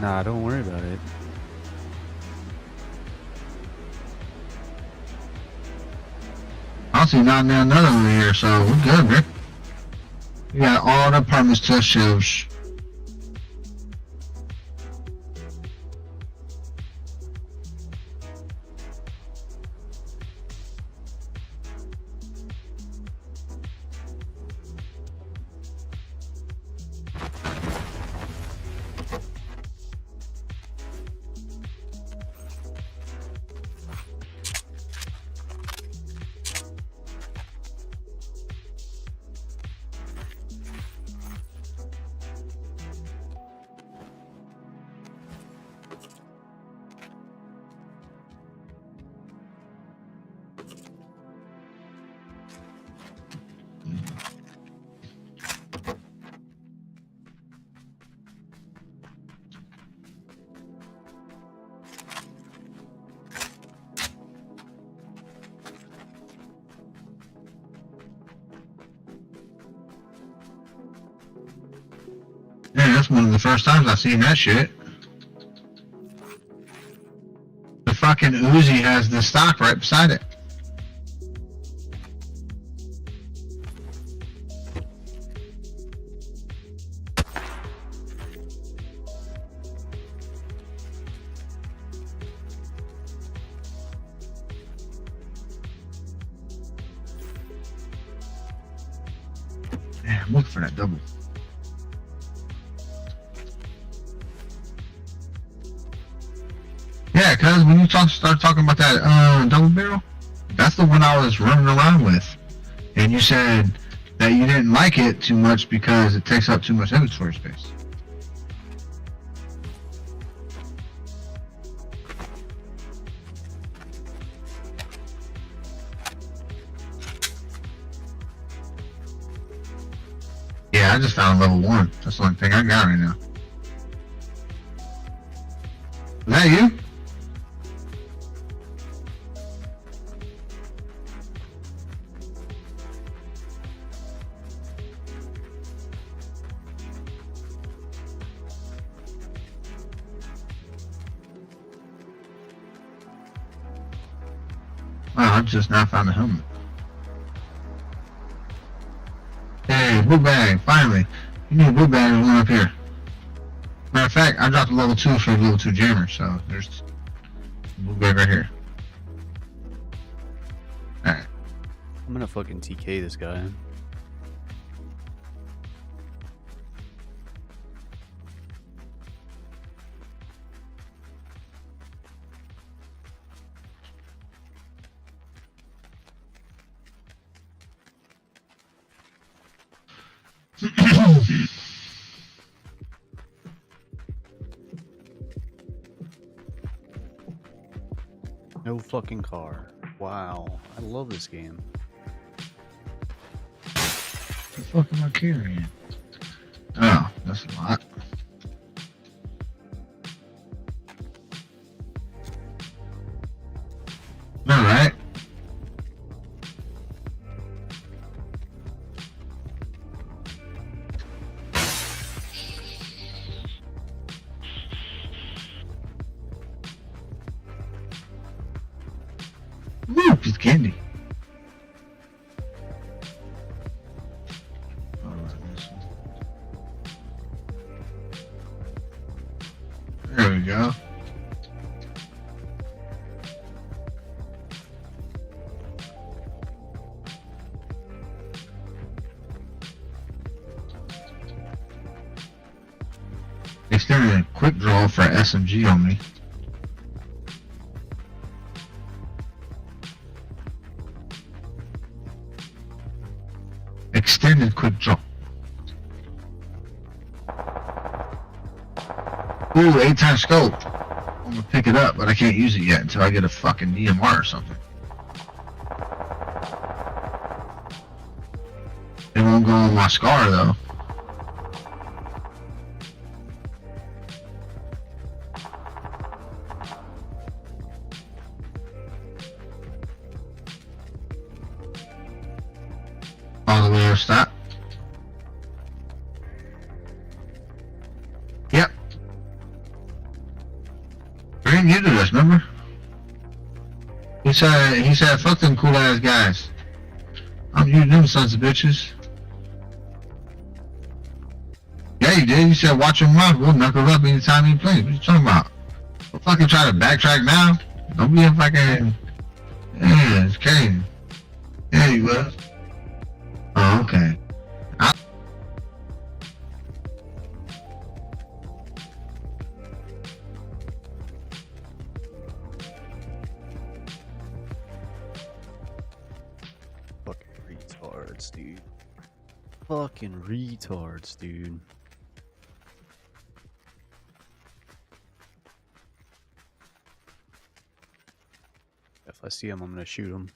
Nah, don't worry about it. I don't see none over here, so we're good, man. We got all the apartments to ourselves. Yeah, that's one of the first times I've seen that shit. The fucking Uzi has the stock right beside it. Yeah, I'm looking for that double. Yeah, cause when you start talking about that double barrel, that's the one I was running around with, and you said that you didn't like it too much because it takes up too much inventory space. Yeah, I just found level 1. That's the only thing I got right now. Is that you? Wow, I just now found a helmet. Hey, blue bag, finally. You need a blue bag, there's one up here. Matter of fact, I dropped a level 2 for a level 2 jammer, so there's a blue bag right here. Alright. I'm gonna fucking TK this guy. No fucking car. Wow. I love this game. What the fuck am I carrying? Oh, that's a lot. Alright. Ooh, piece of candy. There we go. Extended a quick draw for SMG on me. extended quick draw. Ooh, 8x scope. I'm gonna pick it up, but I can't use it yet until I get a fucking DMR or something. It won't go on my SCAR though. All the way or stop. Yep. Bring you to this, remember? He said, fuck them cool ass guys. I'm using them sons of bitches. Yeah, he did. He said, watch your mouth. We'll knuckle up anytime he plays. What you talking about? We'll fucking try to backtrack now. Don't be a fucking. Yeah, it's crazy. Yeah, he was. Oh, okay. Fucking retards, dude. Fucking retards, dude. If I see him, I'm gonna shoot him.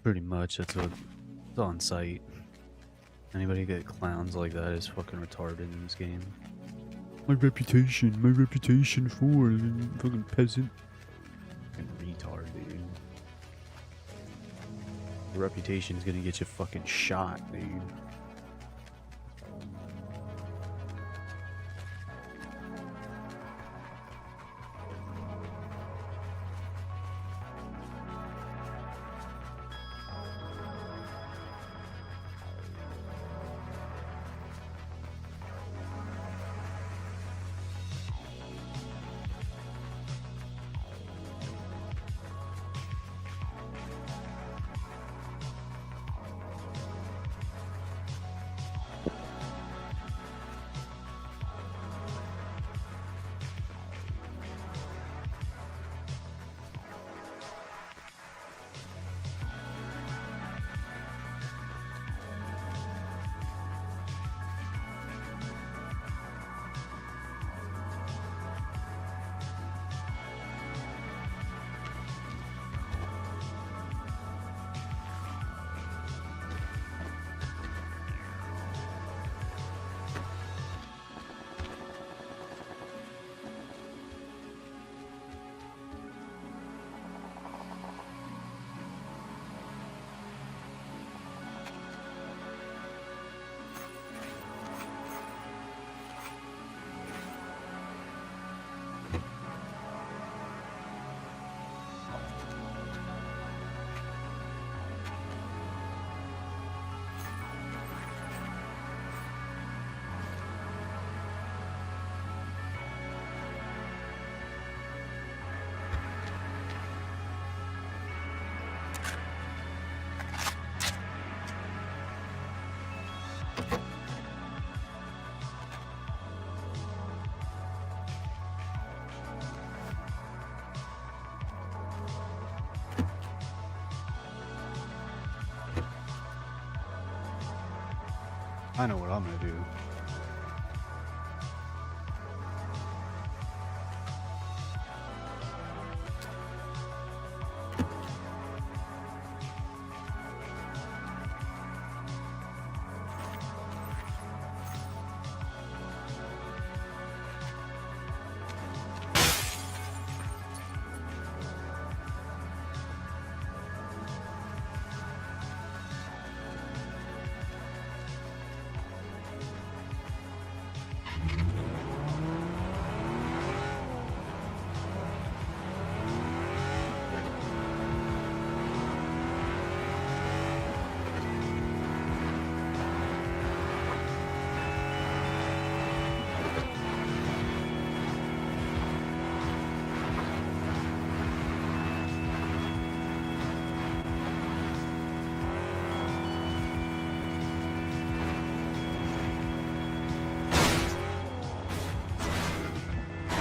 Pretty much, that's what's on site. Anybody get clowns like that is fucking retarded in this game. My reputation for fucking peasant. Fucking retard, dude. Your reputation's gonna get you fucking shot, dude. I know what I'm gonna do.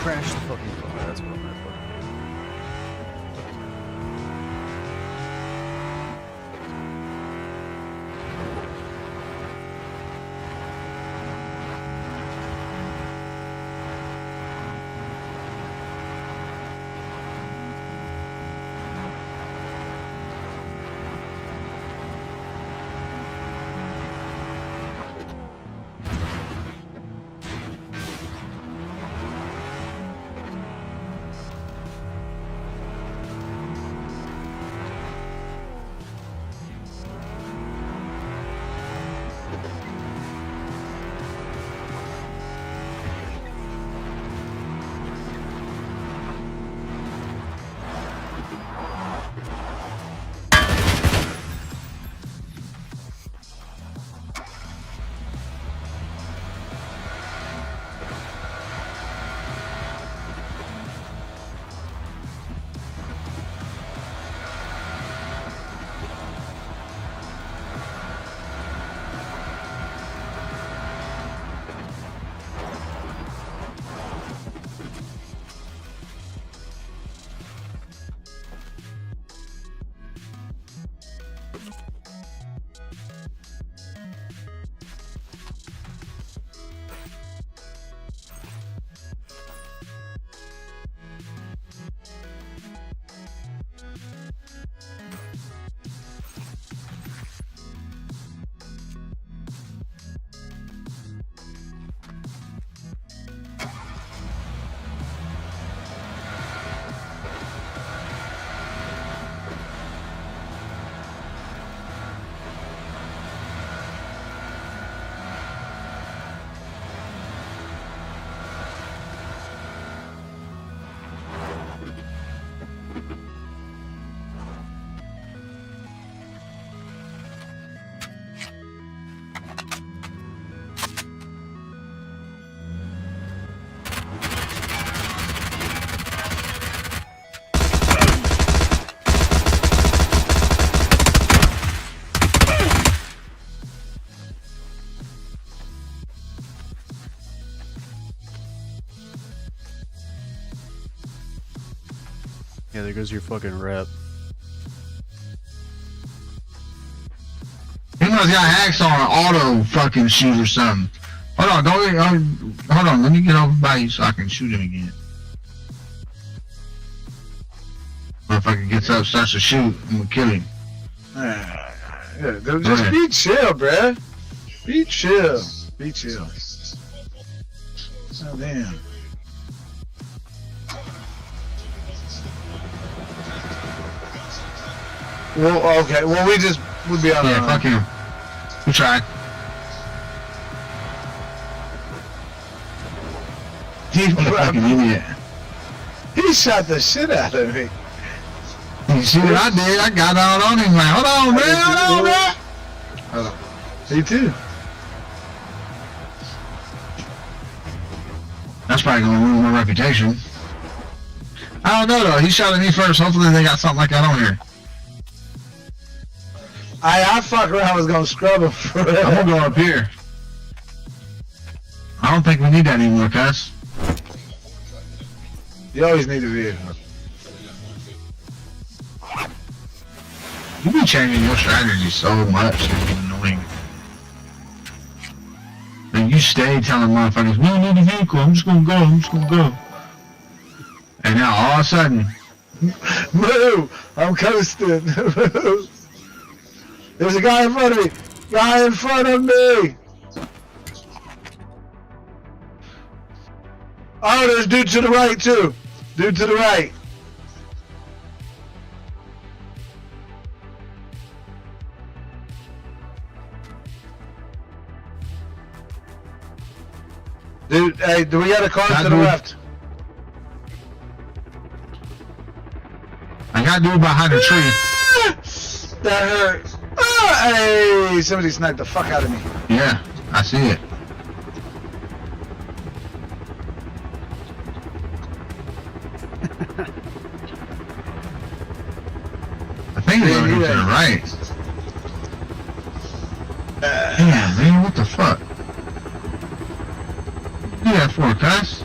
Crash the fucking car, that's what I'm gonna fucking do. Yeah, there goes your fucking rep. He must got hacks on an auto fucking shoot or something. Hold on, hold on, let me get over by you so I can shoot him again. Motherfucker gets up, starts to shoot, I'm gonna kill him. Yeah, dude, just be chill, bruh. Be chill. Be chill. Oh, damn. Well, okay. Well, we'll be on. Yeah, fuck him. We tried. He's a fucking idiot. He shot the shit out of me. You see what I did? I got out on him like, hold on, man, hold on, man. Hold on. Me too. That's probably gonna ruin my reputation. I don't know though. He shot at me first. Hopefully they got something like that on here. I fuck around. I was gonna scrub him for it. I'm gonna go up here. I don't think we need that anymore, cuz. You always need a vehicle. You be changing your strategy so much, it's annoying. And you stay telling motherfuckers, we don't need a vehicle, I'm just gonna go. And now all of a sudden, move! I'm coasting. There's a guy in front of me! Guy in front of me! Oh, there's dude to the right too! Dude to the right! Dude, hey, do we got a car to the left? I got dude behind a tree. That hurt. Oh, hey, somebody sniped the fuck out of me. Yeah, I see it. I think they're going to the right. Damn, man, what the fuck? Do that for, cuz?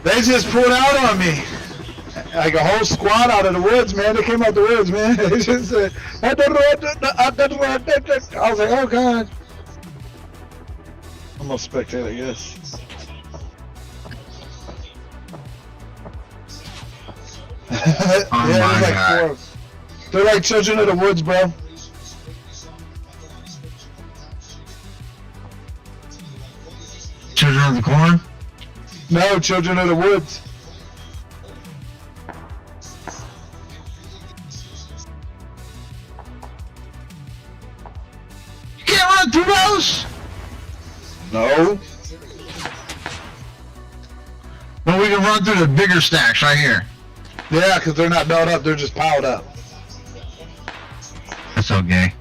They just pulled out on me. Like a whole squad out of the woods, man. They came out the woods, man. They just said, I was like, oh god. I'm a spectator, I guess. Oh yeah, my there's like God. 4. They're like children of the woods, bro. Children of the Corn? No, children of the woods. You can't run through those? No. Well, we can run through the bigger stacks right here. Yeah, because they're not built up, they're just piled up. That's okay.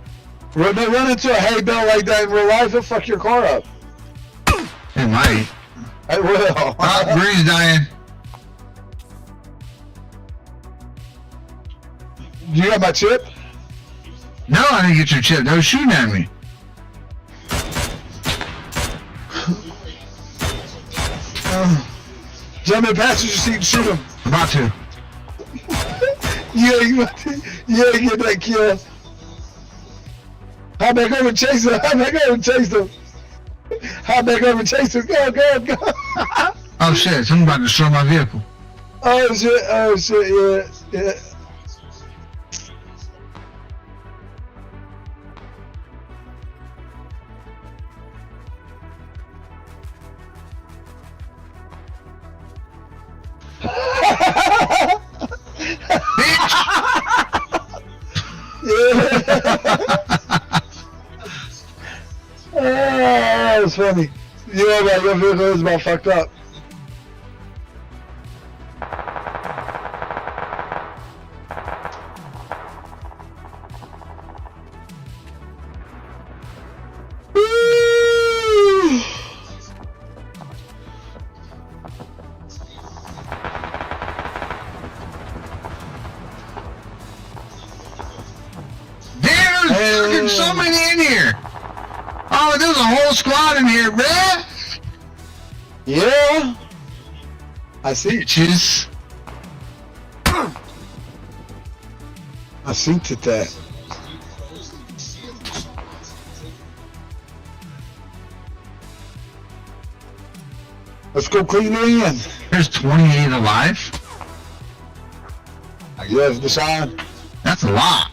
When they run into a hay bale like that in real life, it'll fuck your car up. It might. I will. Oh, Green's dying. You got my chip? No, I didn't get your chip. They were shooting at me. Jump in passenger seat and shoot him. About to. Yeah, get that kill. Hop back over and chase him. Hop back over and chase him. Hop back over and chase him. Go, go, go. Oh shit, someone about to destroy my vehicle. Oh shit, yeah. Oh, that was funny. Yeah, man, your vehicle is about fucked up. There's so many in here. Oh, there's a whole squad in here, bruh. Yeah. I see. Bitches. synced it that. Let's go clean it in. There's 28 alive? Yes, Deshaun. That's a lot.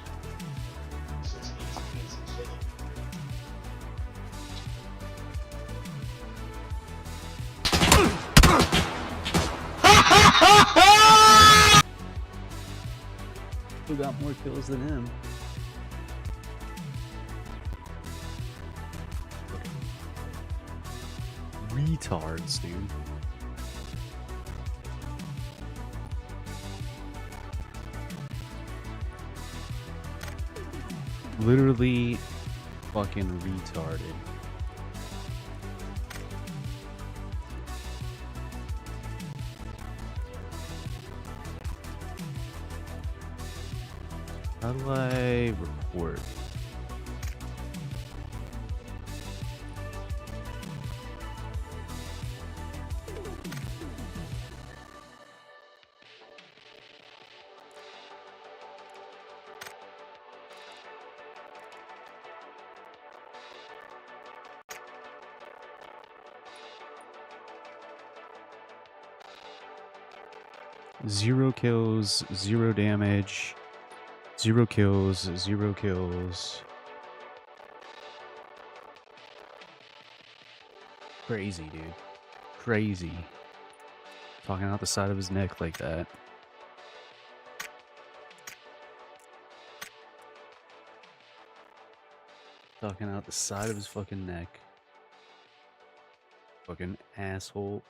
Who got more kills than him? Retards, dude. Literally fucking retarded. How do I report? Zero kills, 0 damage. 0 kills, 0 kills. Crazy, dude. Crazy. Talking out the side of his neck like that. Talking out the side of his fucking neck. Fucking asshole.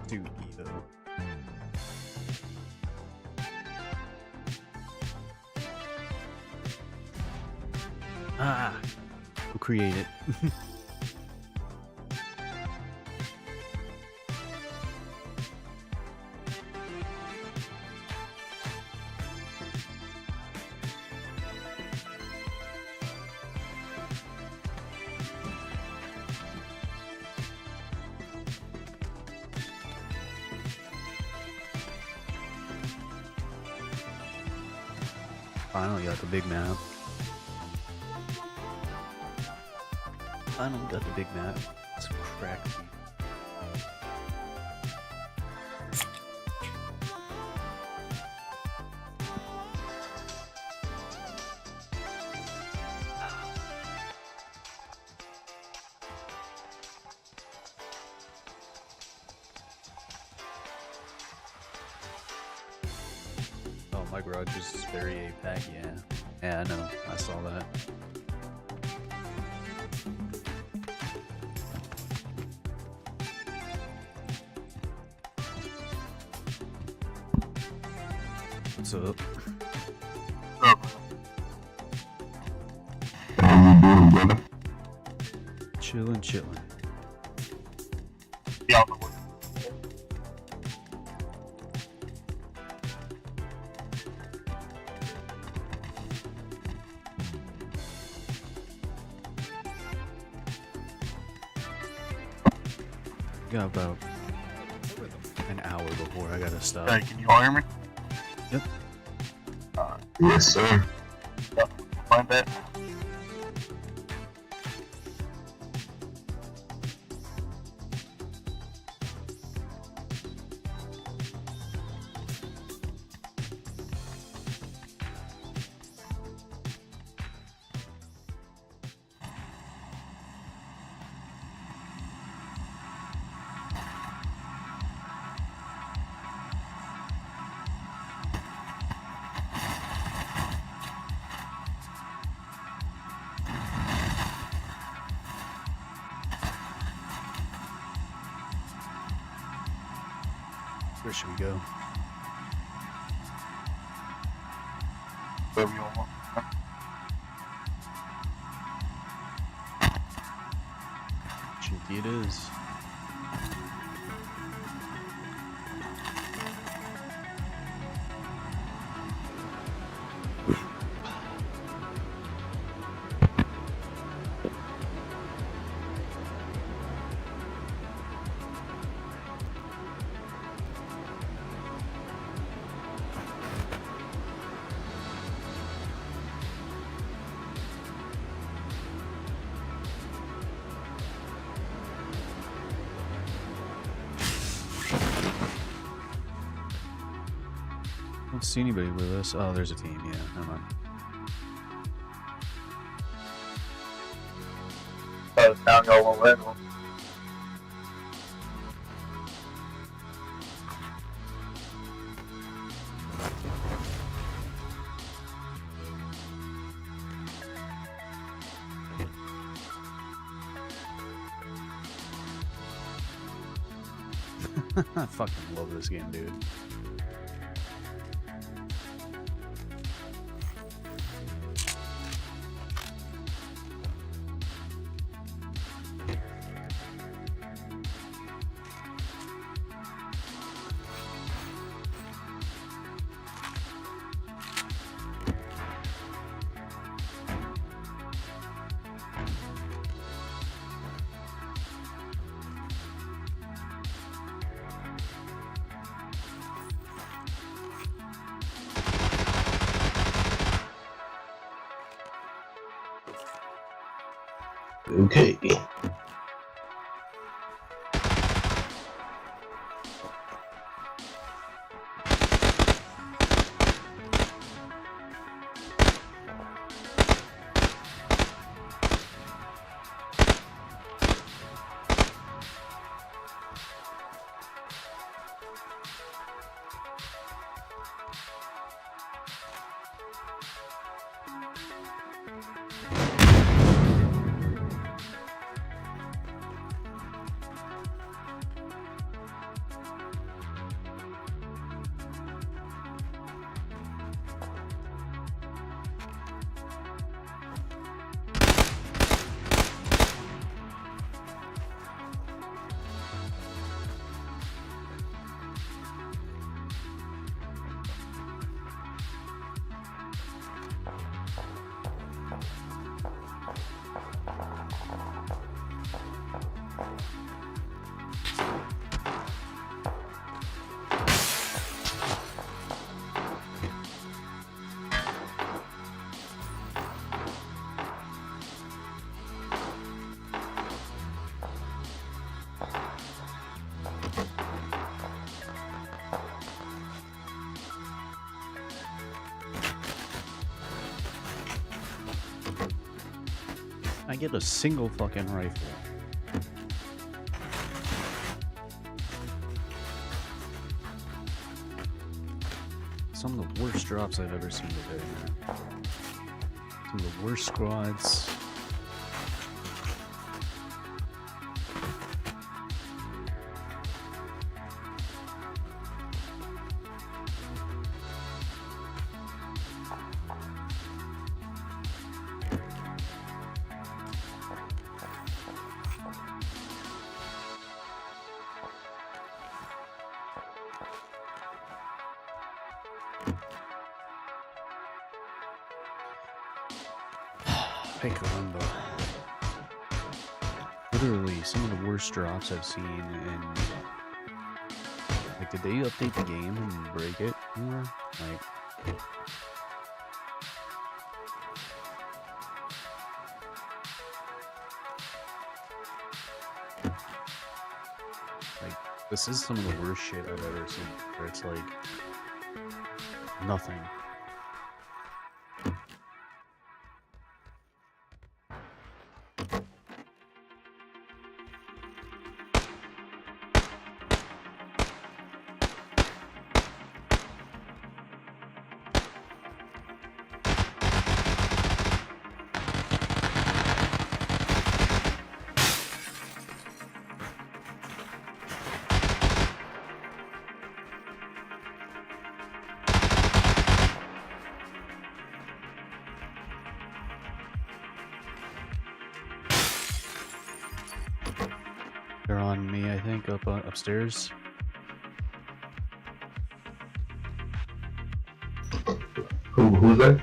Dude, though. Ah, we'll create it. Finally got the big map. Finally got the big map. Some crack. My garage is very APAC, yeah. Yeah, I know. I saw that. What's up? How you doing, brother? Chillin', chillin'. Yeah. Got about an hour before I gotta stop. Hey, can you all hear me? Yep. Yes, sir. My bad. Where should we go? Wherever you want. Chinky it is. I don't see anybody with us. Oh, there's a team. Yeah, never mind. Down y'all won't let them. I fucking love this game, dude. Okay. I get a single fucking rifle. Some of the worst drops I've ever seen today, man. Some of the worst squads. Literally, some of the worst drops I've seen in Like, did they update the game and break it more? Like, this is some of the worst shit I've ever seen. Where it's like nothing. They're on me, I think, upstairs. Who's that?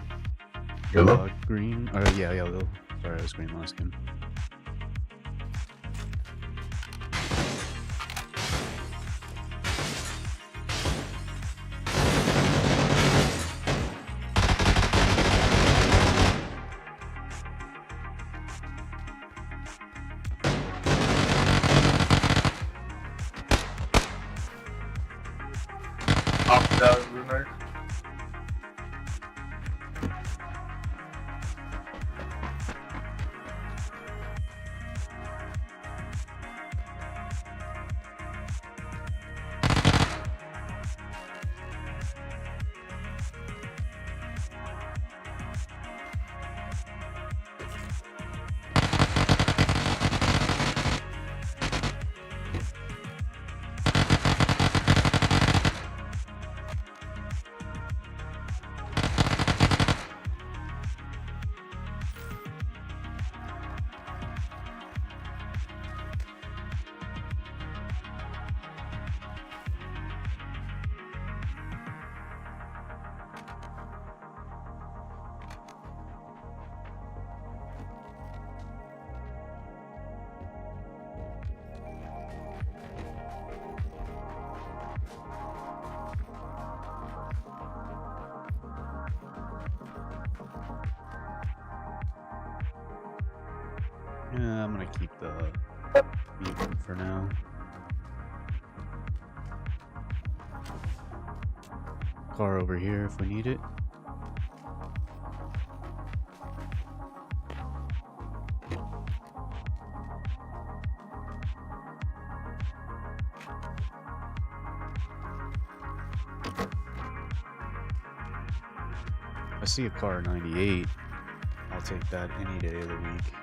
Yellow? Green. Yeah, yellow. Sorry, I was green last game. Yeah, I'm gonna keep the beacon for now. Car over here if we need it. I see a car 98. I'll take that any day of the week.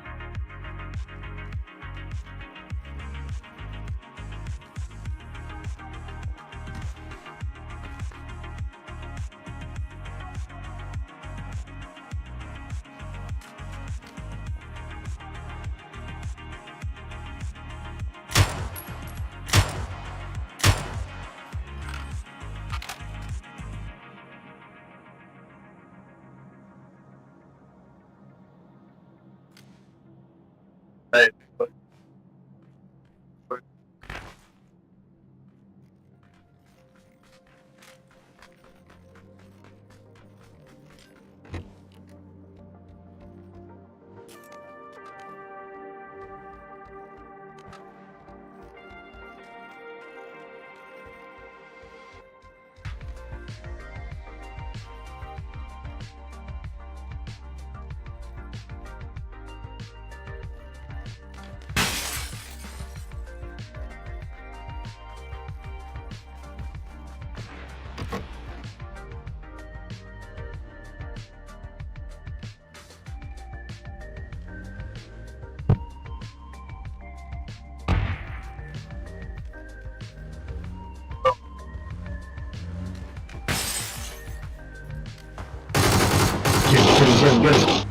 Get it.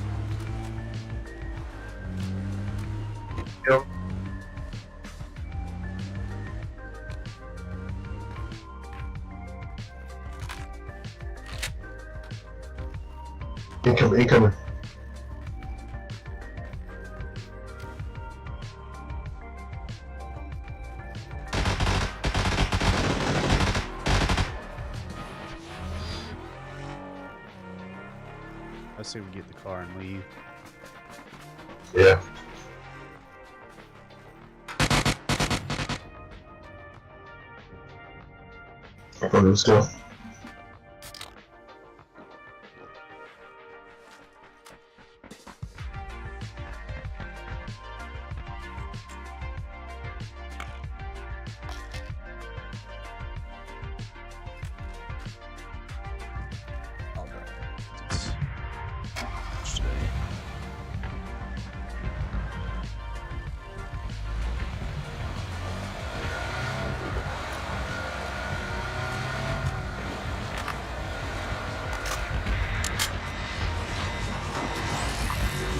Yep. Incoming. I say we get the car and leave. Yeah. Okay, let's go.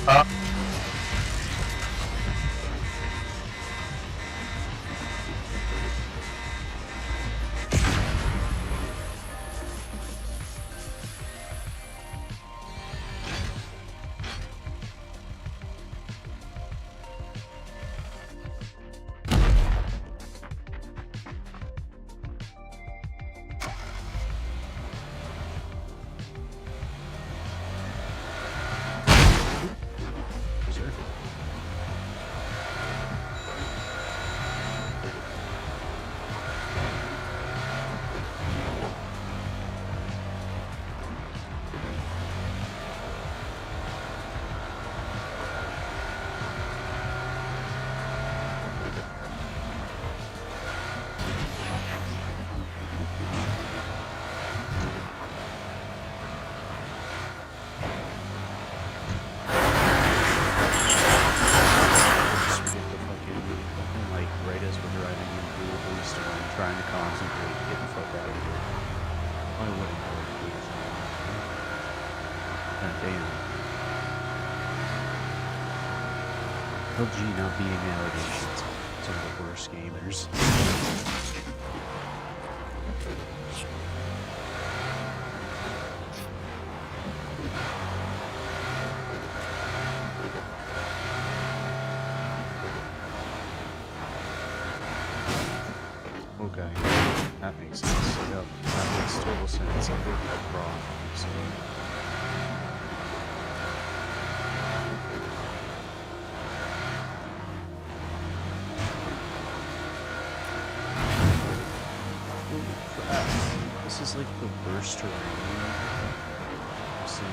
I'll drive. It's today. Trying to concentrate, get the fuck out of here. I wouldn't go to this. God damn. LG not being allegations. Some of the worst gamers. Okay, that makes sense. Yep, that makes total sense. I did that wrong, so. Holy crap. This is like the worst terrain I've seen.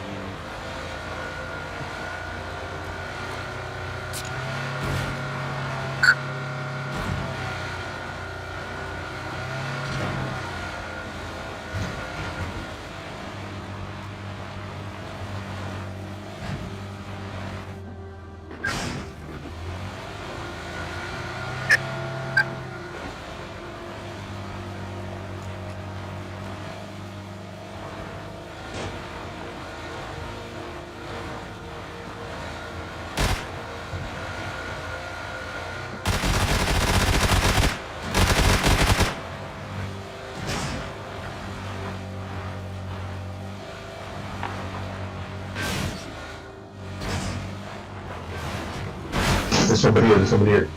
There's somebody here, there's somebody here.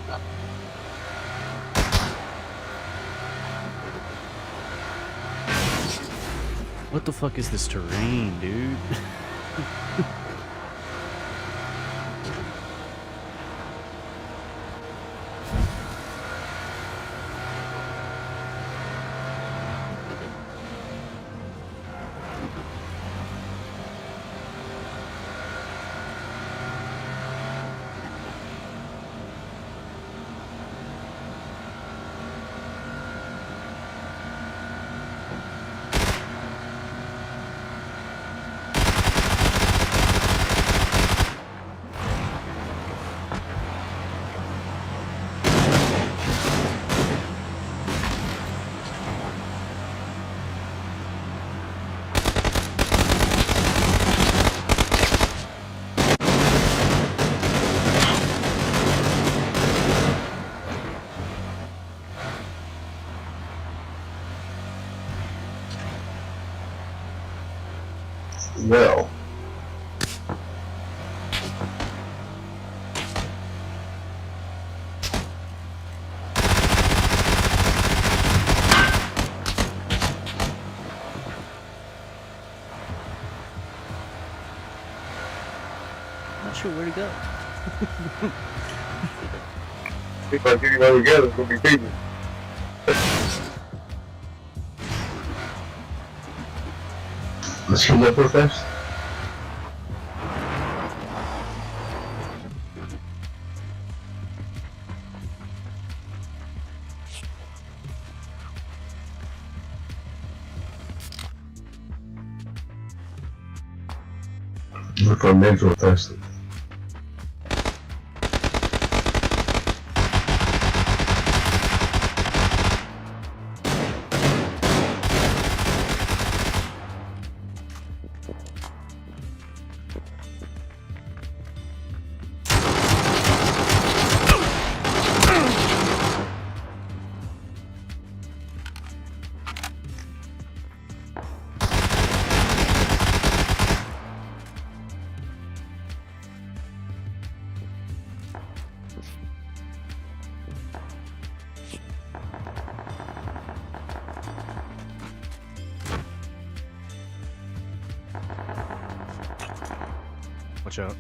What the fuck is this terrain, dude? Well. sure where to go. If I get anybody together, it's gonna be people. Let's kill that protest. Look for mental testing. Watch out.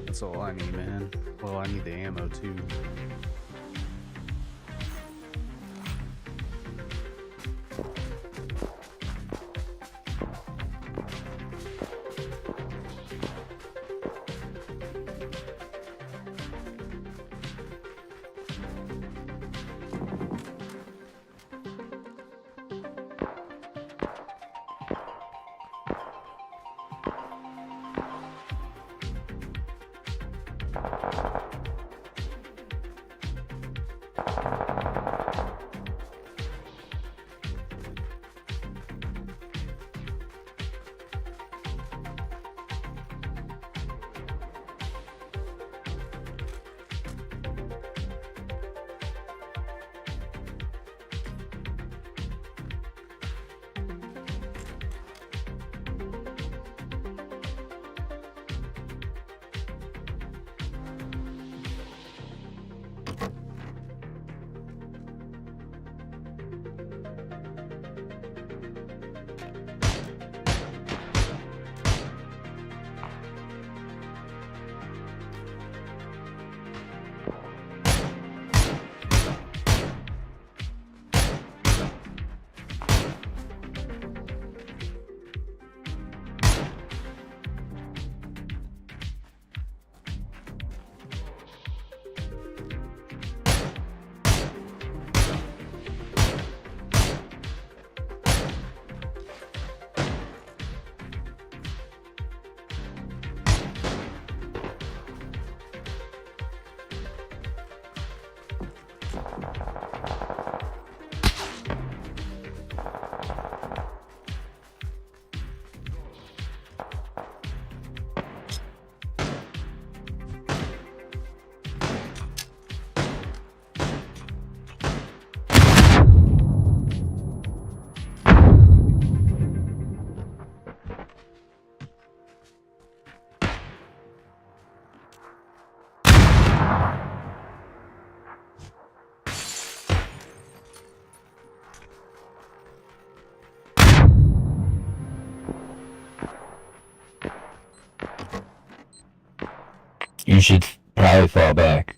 That's all I need, man. Well, I need the ammo too. you should probably fall back.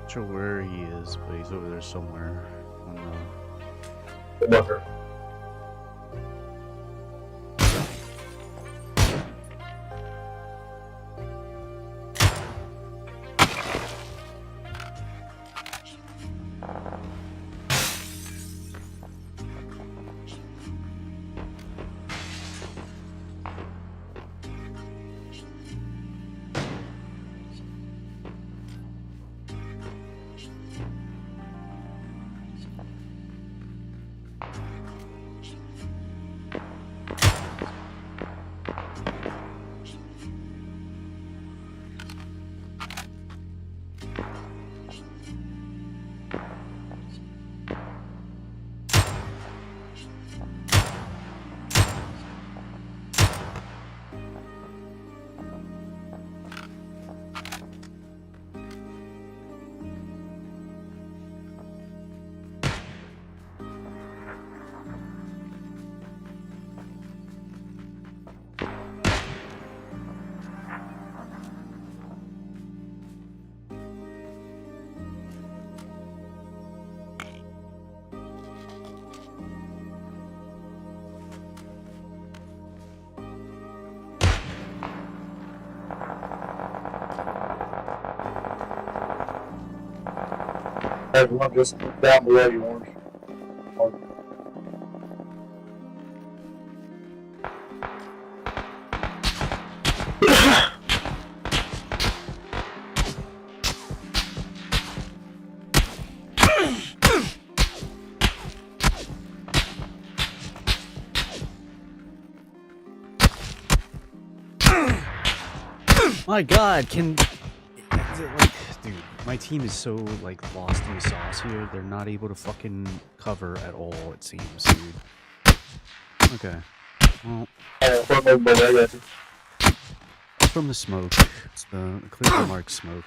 Not sure where he is, but he's over there somewhere. I don't know. The bunker. There's one just down below you, Orange. My God, can is it like, dude? My team is so like lost in the sauce here. They're not able to fucking cover at all. It seems, dude. Okay. Well, from the smoke. It's the clear mark smoke.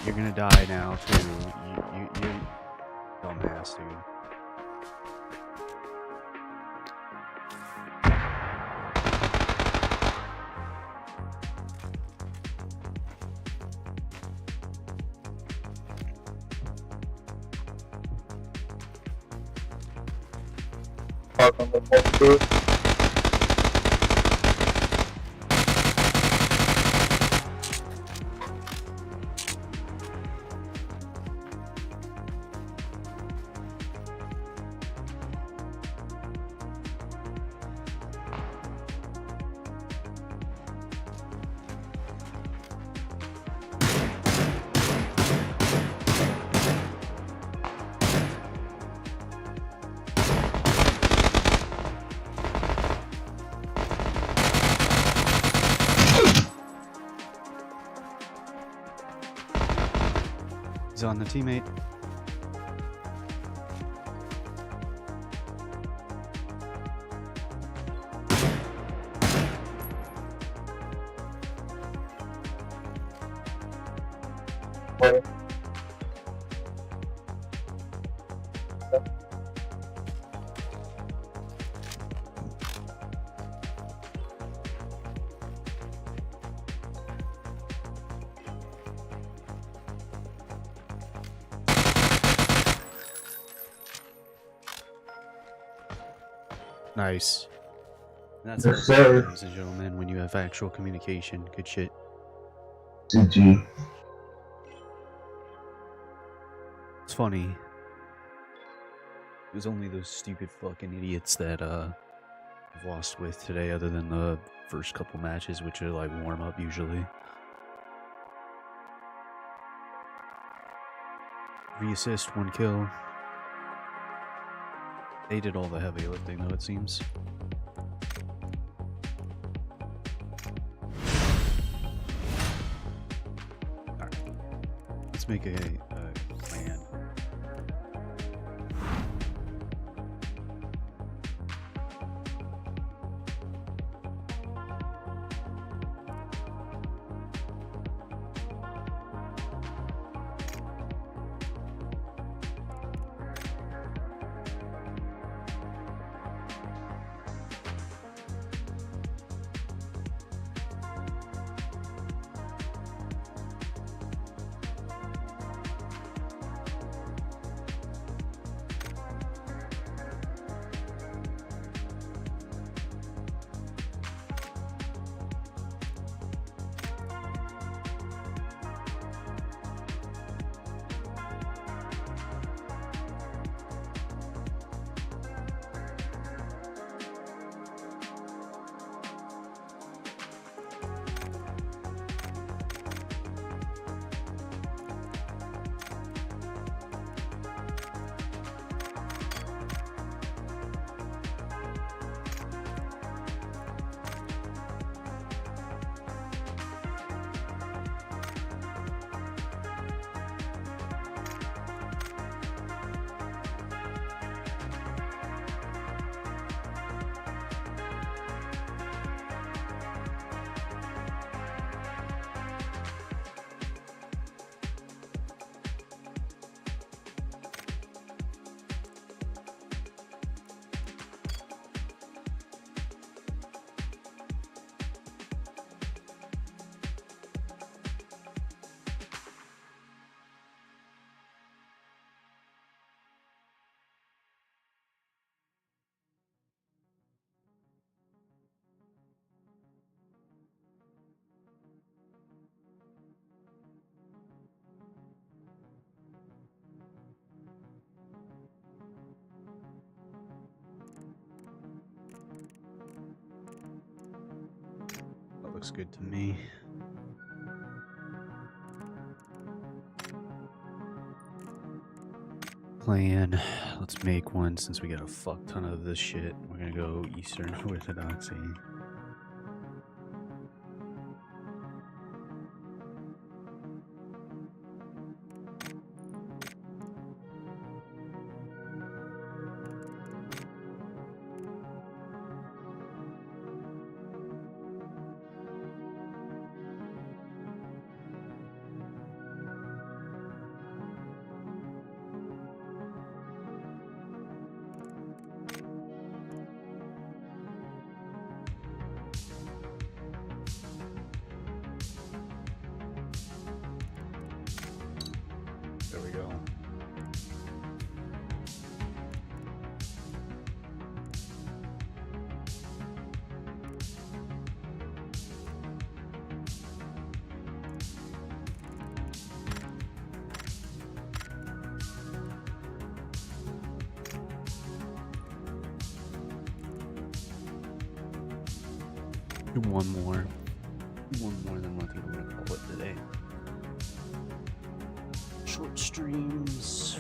You're gonna die now too. You dumbass, dude. On the multi-booth. He's on the teammate. Nice. That's Yes, how it's sir. done, ladies and gentlemen, when you have actual communication. Good shit. GG. It's funny. It was only those stupid fucking idiots that I've lost with today, other than the first couple matches, which are like warm up usually. 3 assists, 1 kill. They did all the heavy lifting, though, it seems. Alright. Let's make a plan. That looks good to me. Plan. Let's make one since we got a fuck ton of this shit. We're gonna go Eastern Orthodoxy. There we go. Do one more. One more, then I think we're gonna call it today. Short streams.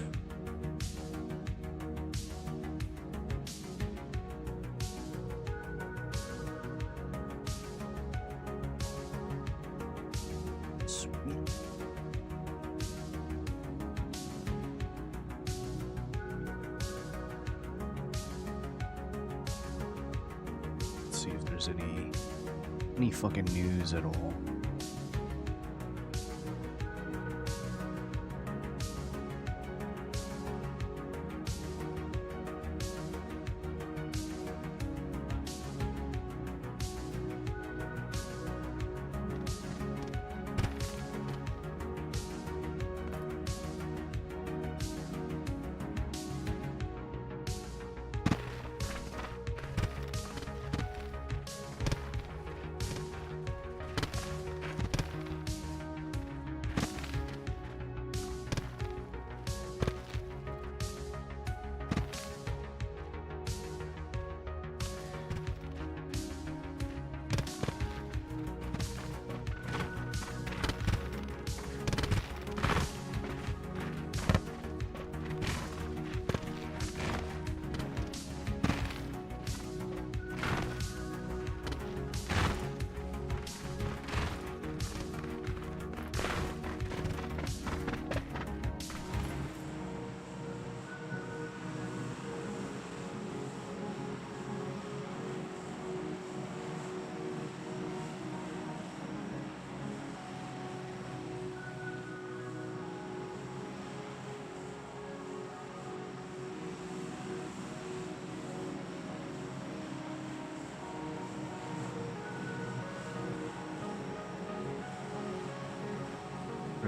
Sweet. Let's see if there's any fucking news at all.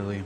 properly.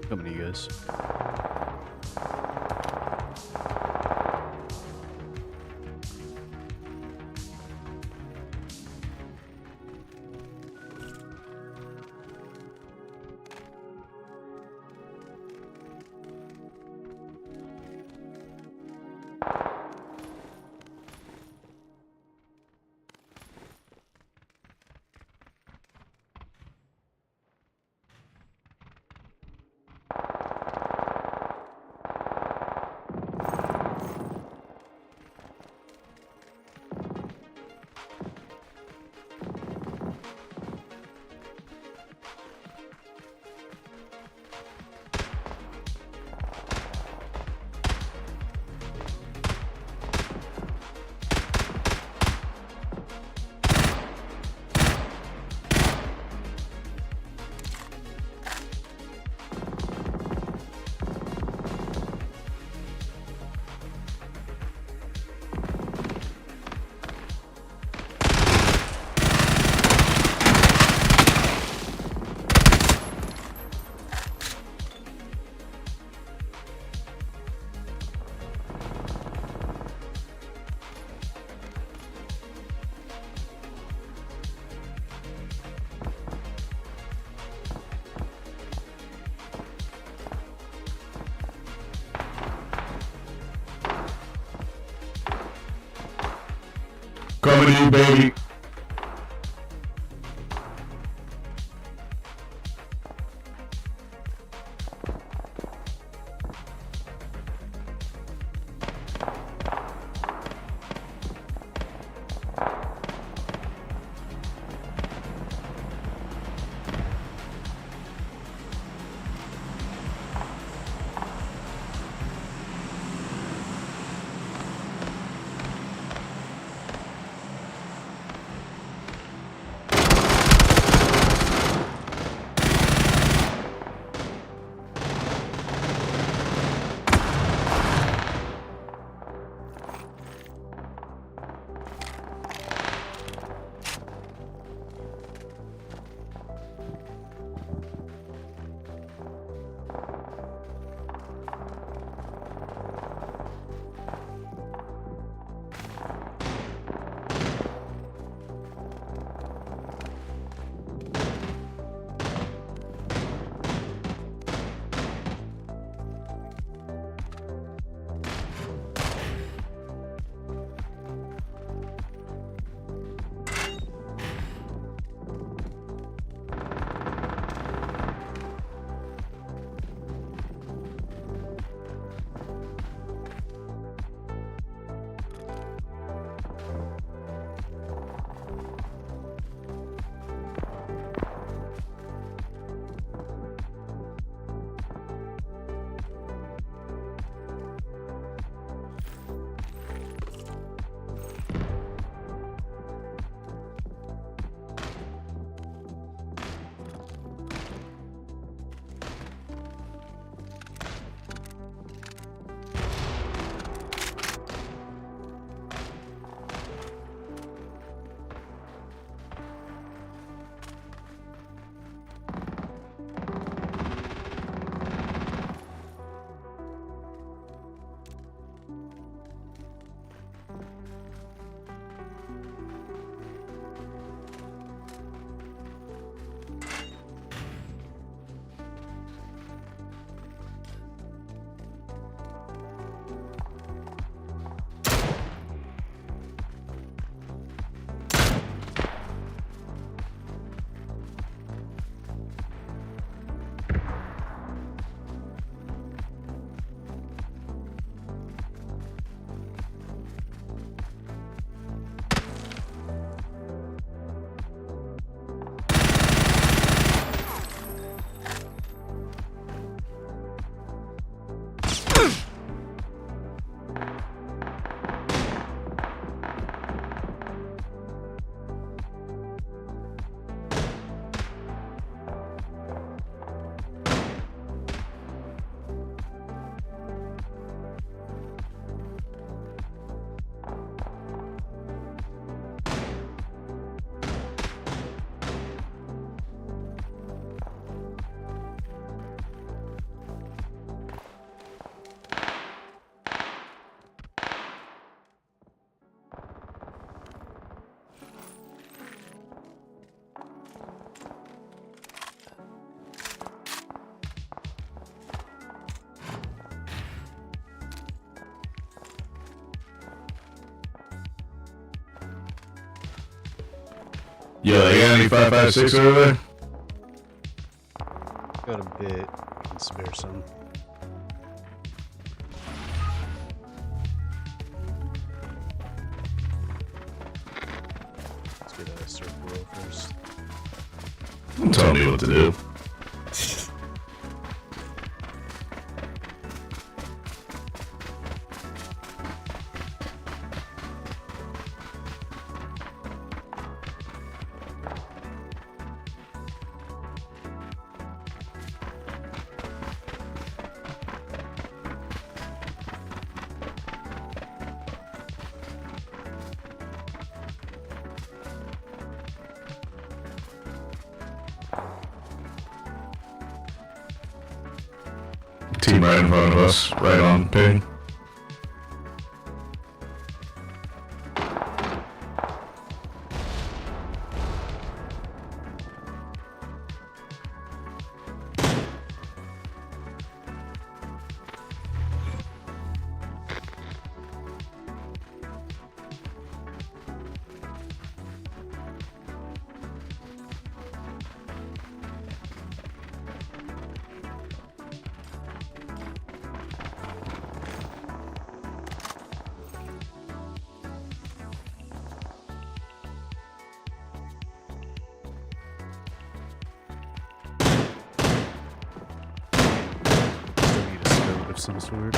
Coming to you guys. Coming to you, baby. Yo, they got any 5.56 over there? Got a bit. Can spare some. Let's get a surf roll first. Don't tell me what to do. Team right in front of us, right on ping. Still need a scope of some sort.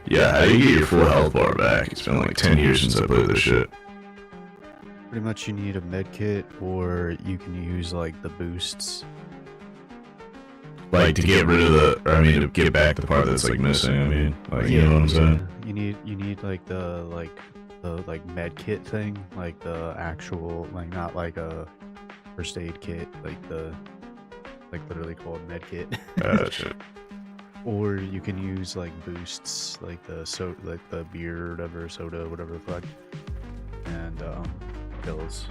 Yeah, how do you get your full health bar back? It's been like 10 years since I played this shit. Pretty much you need a med kit, or you can use like the boosts. Like to get rid of the, or I mean to get back the part that's like missing. I mean, like you know what I'm saying? You need like the med kit thing, like the actual, like not like a first aid kit, like the literally called med kit. Gotcha. Or you can use like boosts, like the beer or whatever, soda, whatever the fuck, and pills.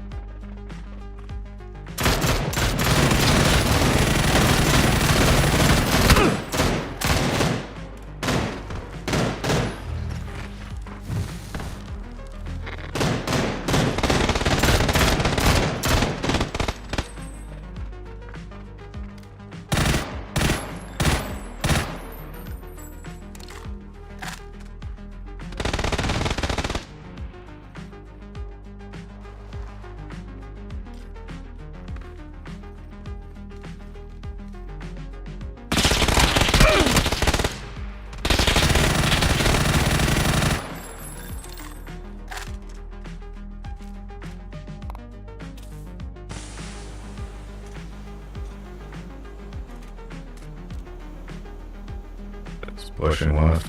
It's pushing left.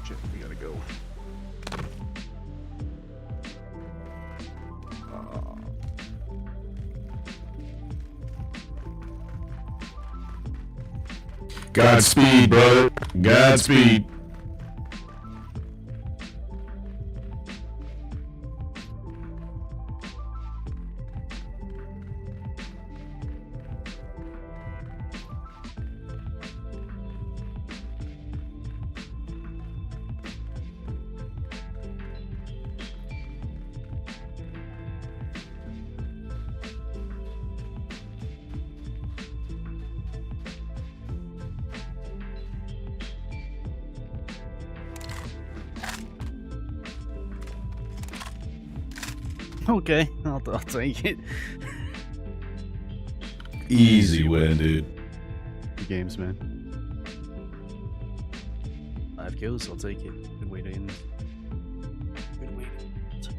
Shit, we gotta go. Godspeed, brother. Godspeed. Okay, I'll take it. Easy win, dude. Good games, man. 5 kills, I'll take it. Good way to end. Good way to end.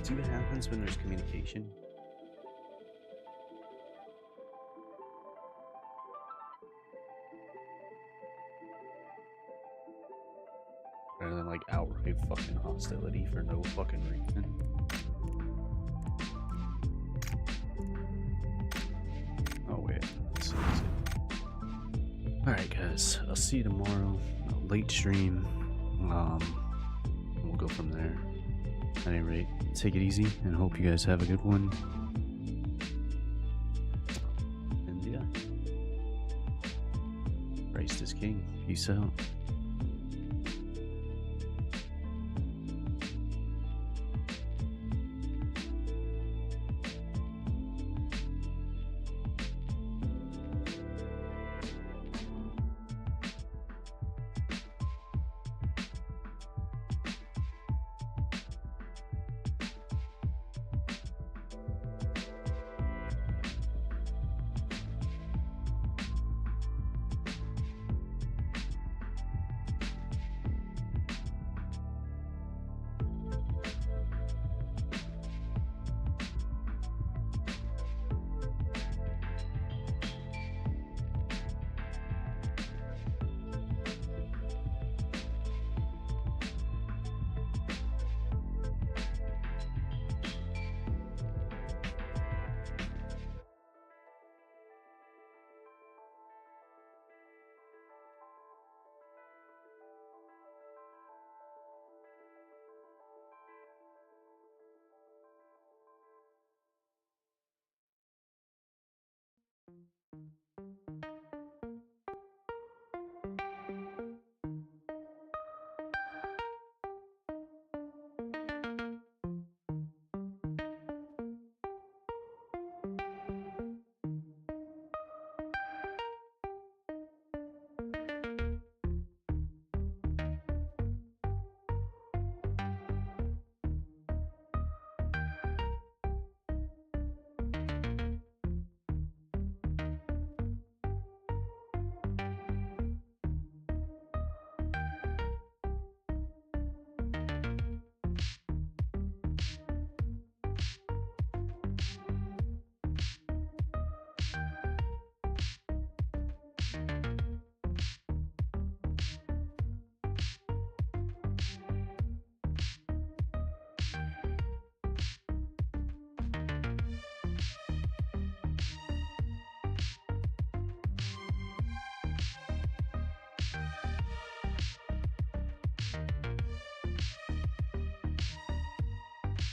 See what happens when there's communication? Rather than like outright fucking hostility for no fucking reason. Oh wait, let's see. Alright guys, I'll see you tomorrow. Late stream. We'll go from there. At any rate, take it easy and hope you guys have a good one. And yeah. Christ is King. Peace out.